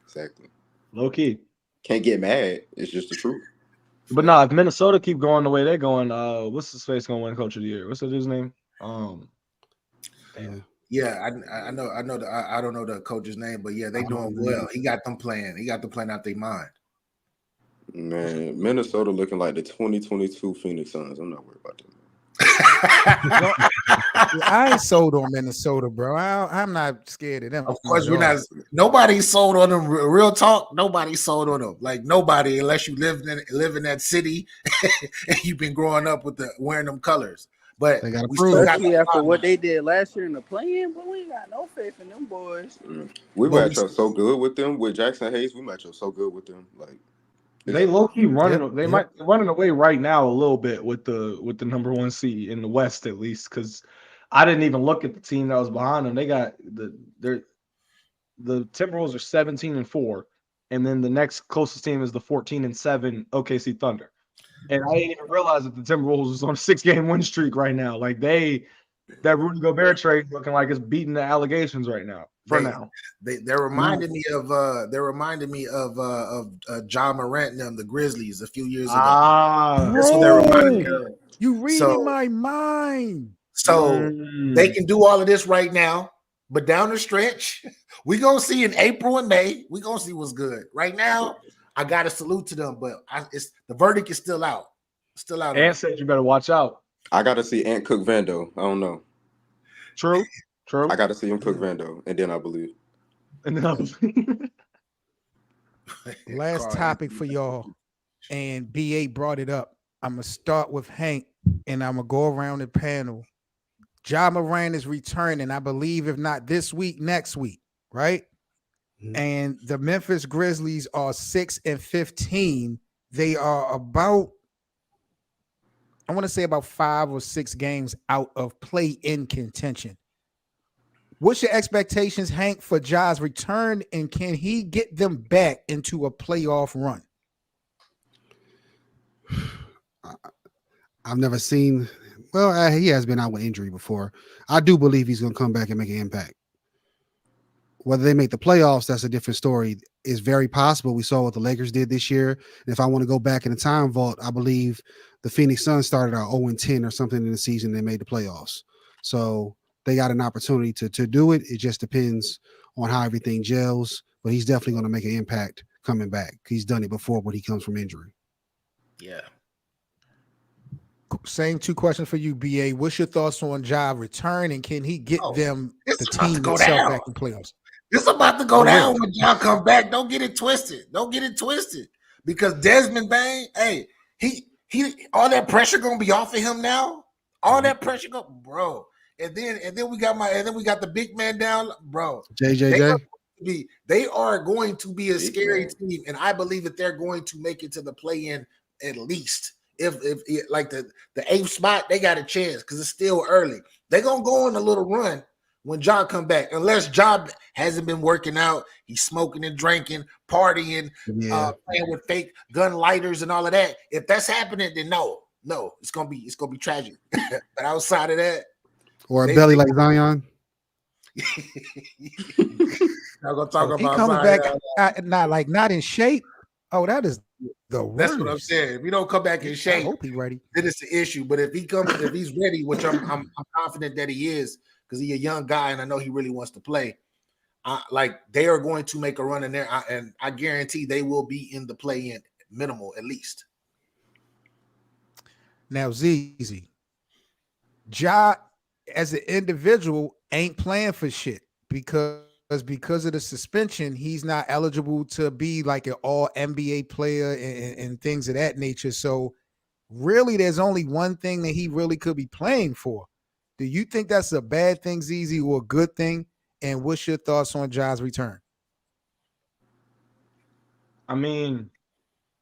Exactly. Low key. Can't get mad. It's just the truth. But nah, if Minnesota keep going the way they're going, what's his face gonna win Coach of the Year? What's his name? Yeah, I know. I don't know the coach's name, but yeah, they doing well. He got them playing. He got them playing out their mind. Man, Minnesota looking like the 2022 Phoenix Suns. I'm not worried about them. I ain't sold on Minnesota, bro. I'm not scared of them. Of course, we're not. Nobody's sold on them. Real talk. Nobody's sold on them. Like nobody, unless you live in that city and you've been growing up with wearing them colors. But they got to prove it after what they did last year in the play-in. But we ain't got no faith in them boys. We match up so good with them with Jaxson Hayes. We match up so good with them. Like they low key running. They might running away right now a little bit with the number 1 seed in the West at least. Because I didn't even look at the team that was behind them. They got the Timberwolves are 17-4, and then the next closest team is the 14-7 OKC Thunder. And I didn't even realize that the Timberwolves was on a 6-game win streak right now. Like that Rudy Gobert trade looking like it's beating the allegations right now. They're reminding me of Ja Morant and them, the Grizzlies, a few years ago. That's what they're reminding me of. You reading my mind. So they can do all of this right now, but down the stretch, we're gonna see in April and May, we're gonna see what's good. Right now, I gotta salute to them, but the verdict is still out. Still out. Ant said you better watch out. I gotta see Ant cook Vando. I don't know. True. I gotta see him cook Vando, and then I believe. Last topic for y'all, and BA brought it up. I'm gonna start with Hank, and I'm gonna go around the panel. Ja Morant is returning, I believe, if not this week, next week, right? And the Memphis Grizzlies are 6-15. They are about, I want to say about 5 or 6 games out of play-in contention. What's your expectations, Hank, for Ja's return, and can he get them back into a playoff run? I've never seen. Well, he has been out with injury before. I do believe he's going to come back and make an impact. Whether they make the playoffs, that's a different story. It's very possible. We saw what the Lakers did this year. And if I want to go back in the time vault, I believe the Phoenix Suns started out 0-10 or something in the season. They made the playoffs. So they got an opportunity to do it. It just depends on how everything gels. But he's definitely going to make an impact coming back. He's done it before when he comes from injury. Yeah. Same 2 questions for you, BA. What's your thoughts on Ja return, and can he get the team itself back in playoffs? It's about to go down when Ja come back. Don't get it twisted. Because Desmond Bain, hey, he all that pressure gonna be off of him now. All that pressure go, bro. And then we got the big man down, bro. JJJ. They are going to be a Big scary man. team, and I believe that they're going to make it to the play-in at least. If like the 8th spot, they got a chance because it's still early. They're gonna go on a little run when Ja come back, unless Ja hasn't been working out, he's smoking and drinking, partying, playing with fake gun lighters and all of that. If that's happening, then no, it's gonna be tragic. But outside of that, or a belly like Zion. I'm gonna talk about he comes Zion. back not in shape. Oh, that is the worst. That's what I'm saying. If he don't come back in I shape, hope he's ready. then it's the issue. But if he's ready, which I'm confident that he is, because he's a young guy and I know he really wants to play. Like they are going to make a run in there, and I guarantee they will be in the play-in minimal at least. Now, ZZ, Ja as an individual ain't playing for shit because of the suspension, he's not eligible to be like an all NBA player and things of that nature. So really, there's only one thing that he really could be playing for. Do you think that's a bad thing, ZZ, or a good thing? And what's your thoughts on Ja's return? I mean,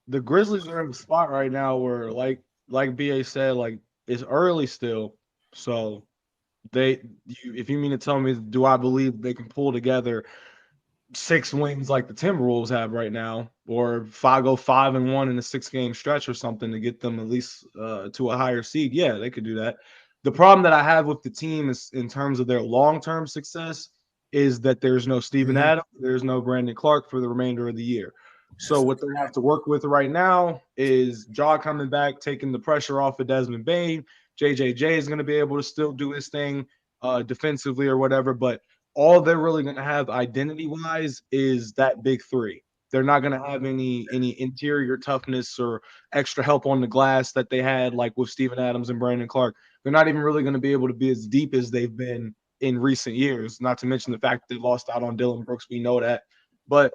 the Grizzlies are in a spot right now where, like BA said, like it's early still. So if you mean to tell me, do I believe they can pull together 6 wins like the Timberwolves have right now, or go 5-1 in a 6-game stretch or something to get them at least to a higher seed? Yeah, they could do that. The problem that I have with the team is in terms of their long-term success is that there's no Steven Adams, there's no Brandon Clark for the remainder of the year. So what they have to work with right now is Ja coming back, taking the pressure off of Desmond Bane. JJJ is going to be able to still do his thing defensively or whatever, but all they're really going to have identity-wise is that big three. They're not going to have any interior toughness or extra help on the glass that they had like with Steven Adams and Brandon Clark. They're not even really going to be able to be as deep as they've been in recent years, not to mention the fact that they lost out on Dylan Brooks. We know that. But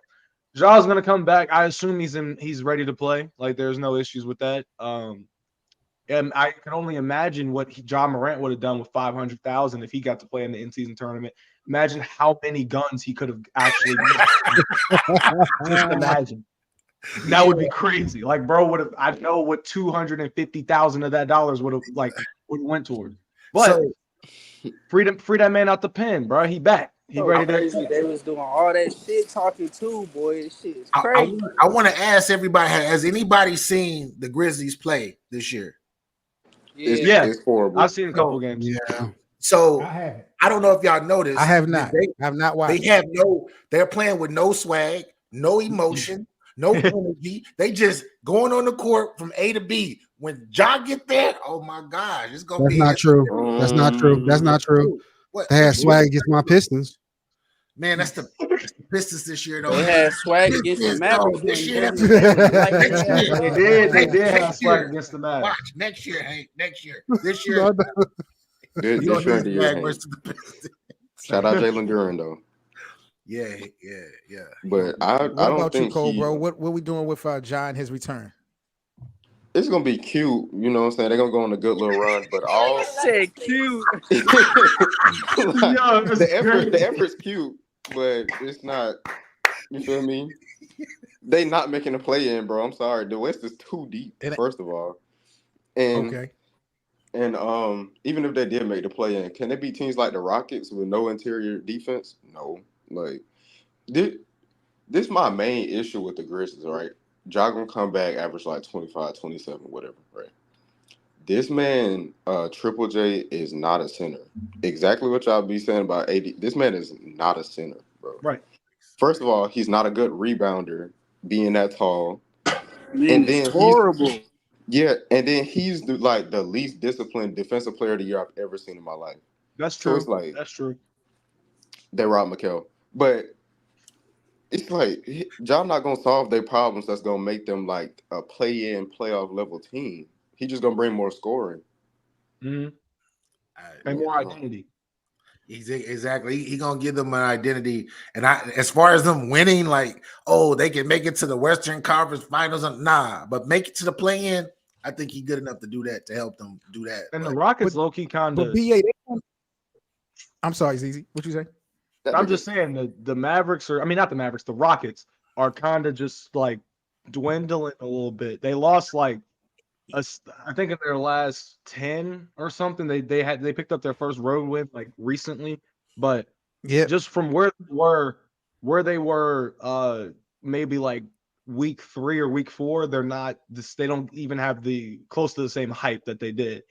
Ja's going to come back. I assume he's ready to play. Like, there's no issues with that. And I can only imagine what Ja Morant would have done with $500,000 if he got to play in the in-season tournament. Imagine how many guns he could have actually just imagine. That would be crazy. Like, bro, I know what $250,000 of that dollars would have went towards. But free that man out the pen, bro. He back. He ready to. They was doing all that shit talking too, boy. This shit is crazy. I want to ask everybody: has anybody seen the Grizzlies play this year? Yeah, It's horrible. I've seen a couple games. Yeah. So I haven't. I don't know if y'all noticed. I have not. I have not watched. They're playing with no swag, no emotion, no energy. They just going on the court from A to B. When Ja get there, oh my gosh, it's gonna be. That's not true. That's not true. That's not true. What? They had swag against my Pistons. Man, that's the Pistons this year, though. they had swag against the Mavericks. This year, They did have swag against the Mavs. Watch next year, Hank. Next year, this year. This You don't year, need the year, swag Hank. versus the Pistons. Shout out Jalen Duren though. Yeah. But I What don't about think you, Cole, bro? What we doing with Ja and his return? it's gonna be cute. You know what I'm saying? They're gonna go on a good little run, but all Shit, cute. the effort's cute, but it's not. You feel me? They not making a play in, bro. I'm sorry. The West is too deep. First of all, and Okay. and even if they did make the play in, can they beat teams like the Rockets with no interior defense? No. Like this my main issue with the Grizzlies, right? Ja gonna come back, average like 25, 27, whatever, right? This man, Triple J, is not a center. Exactly what y'all be saying about AD. This man is not a center, bro. Right. First of all, he's not a good rebounder, being that tall. Man, And then it's horrible. And then he's the least disciplined defensive player of the year I've ever seen in my life. That's So true. it's like That's true. they robbed McHale. But it's like John not gonna solve their problems. That's gonna make them like a play-in, playoff level team. He just gonna bring more scoring. Mm-hmm. And more identity. Exactly. He gonna give them an identity. And as far as them winning, like, oh, they can make it to the Western Conference Finals. Nah, but make it to the play-in. I think he's good enough to do that, to help them do that. And the Rockets low key kind But of. BA, I'm sorry, ZZ. What you say? I'm just saying the Mavericks are. I mean, not the Mavericks. The Rockets are kind of just like dwindling a little bit. They lost like I think in their last 10 or something. They picked up their first road win like recently, but just from where they were maybe like week 3 or week 4, they're not this. They don't even have the close to the same hype that they did.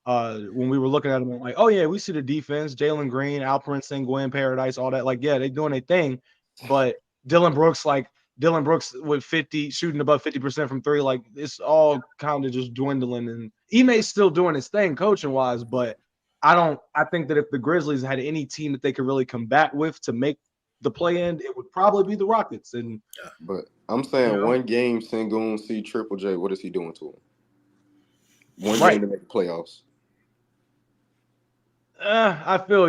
When we were looking at them, like, oh yeah, we see the defense, Jalen Green, Alperen Sengun, Paradise, all that. Like, yeah, they doing their thing, but Dylan Brooks with 50 shooting above 50% from 3, like it's all kind of just dwindling. And Ime's still doing his thing coaching wise, but I think that if the Grizzlies had any team that they could really combat with to make the play in, it would probably be the Rockets. And but I'm saying one game Sengun see Triple J, what is he doing to him? One game to make the playoffs. I feel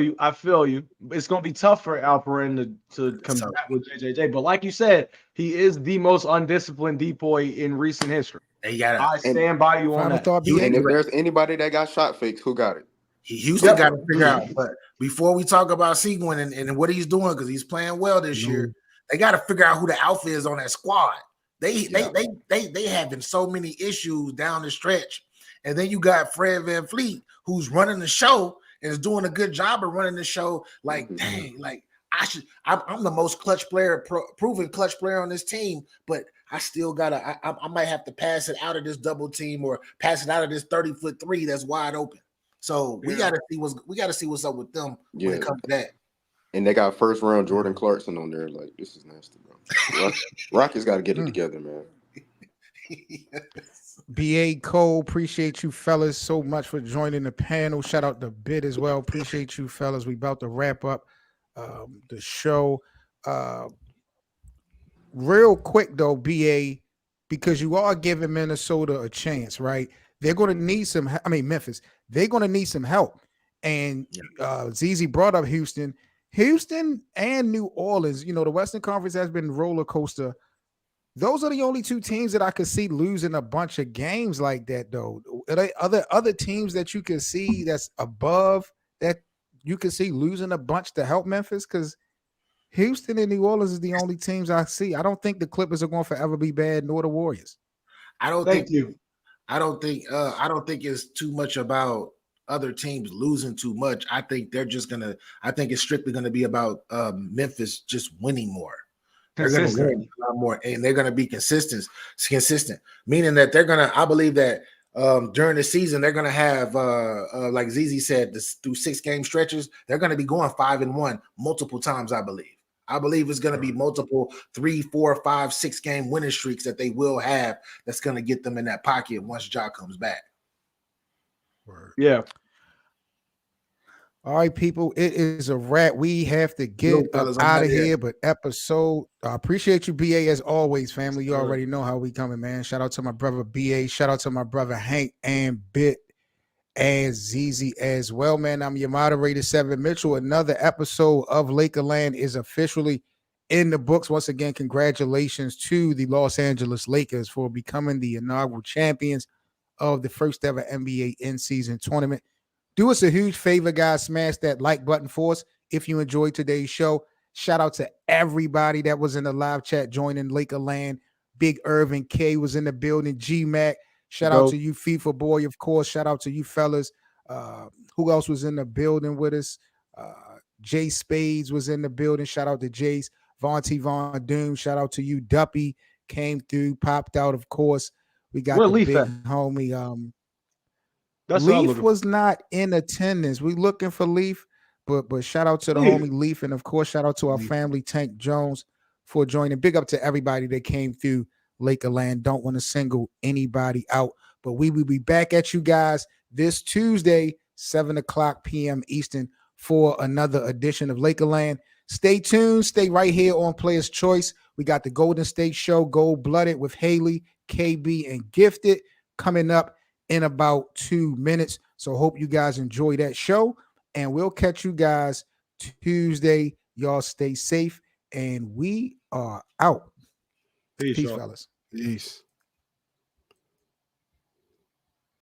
you. It's gonna be tough for Alperen to combat with JJJ, but like you said, he is the most undisciplined decoy in recent history. I stand by you on that. And if there's anybody that got shot fakes, who got it? Houston got to figure out. But before we talk about Sengun and what he's doing, because he's playing well this year, they got to figure out who the alpha is on that squad. They having so many issues down the stretch, and then you got Fred VanVleet who's running the show and is doing a good job of running the show. Like, dang, like I'm the most clutch player, proven clutch player on this team, but I still gotta. I might have to pass it out of this double team or pass it out of this 30-foot three that's wide open. So we gotta see what's up with them when it comes to that. And they got first round Jordan Clarkson on there. Like, this is nasty, bro. Rockets got to get it together, man. BA Cole, appreciate you fellas so much for joining the panel. Shout out to Bid as well. Appreciate you fellas. We about to wrap up the show. Real quick though, BA, because you are giving Minnesota a chance, right? They're going to need Memphis. They're going to need some help. And ZZ brought up Houston and New Orleans. You know, the Western Conference has been roller coaster. Those are the only two teams that I could see losing a bunch of games like that, though. Are there other teams that you can see that's above that you can see losing a bunch to help Memphis? Because Houston and New Orleans is the only teams I see. I don't think the Clippers are going to forever be bad, nor the Warriors. I don't think it's too much about other teams losing too much. I think it's strictly gonna be about Memphis just winning more. They're gonna win a lot more, and they're gonna be consistent. Meaning that I believe that during the season they're gonna have like ZZ said, through 6-game stretches, they're gonna be going 5-1 multiple times. I believe it's going to be multiple 3, 4, 5, 6-game winning streaks that they will have. That's going to get them in that pocket once Ja comes back. Yeah. All right, people. It is a wrap. We have to get out of here. But episode. I appreciate you, BA, as always, family. You already know how we coming, man. Shout out to my brother BA. Shout out to my brother Hank and Bit and ZZ as well, man. I'm your moderator, Seven Mitchell. Another episode of Lakerland is officially in the books. Once again, congratulations to the Los Angeles Lakers for becoming the inaugural champions of the first ever NBA in-season tournament. Do us a huge favor, guys. Smash that like button for us if you enjoyed today's show. Shout out to everybody that was in the live chat joining Lakerland. Big Irvin K was in the building. G-Mac. Shout out to you, FIFA Boy, of course. Shout out to you fellas. Who else was in the building with us? Jay Spades was in the building. Shout out to Jace. Von Doom. Shout out to you. Duppy came through, popped out, of course. We got the Leaf big homie. Leaf was not in attendance. We looking for Leaf, but shout out to the homie Leaf. And, of course, shout out to our family, Tank Jones, for joining. Big up to everybody that came through Lakerland. Don't want to single anybody out, but we will be back at you guys this Tuesday, 7:00 p.m. Eastern, for another edition of Lakerland. Stay tuned. Stay right here on Players Choice. We got the Golden State Show, Gold Blooded with Haley, KB, and Gifted coming up in about 2 minutes. So hope you guys enjoy that show, and we'll catch you guys Tuesday. Y'all stay safe, and we are out. Peace fellas. Peace.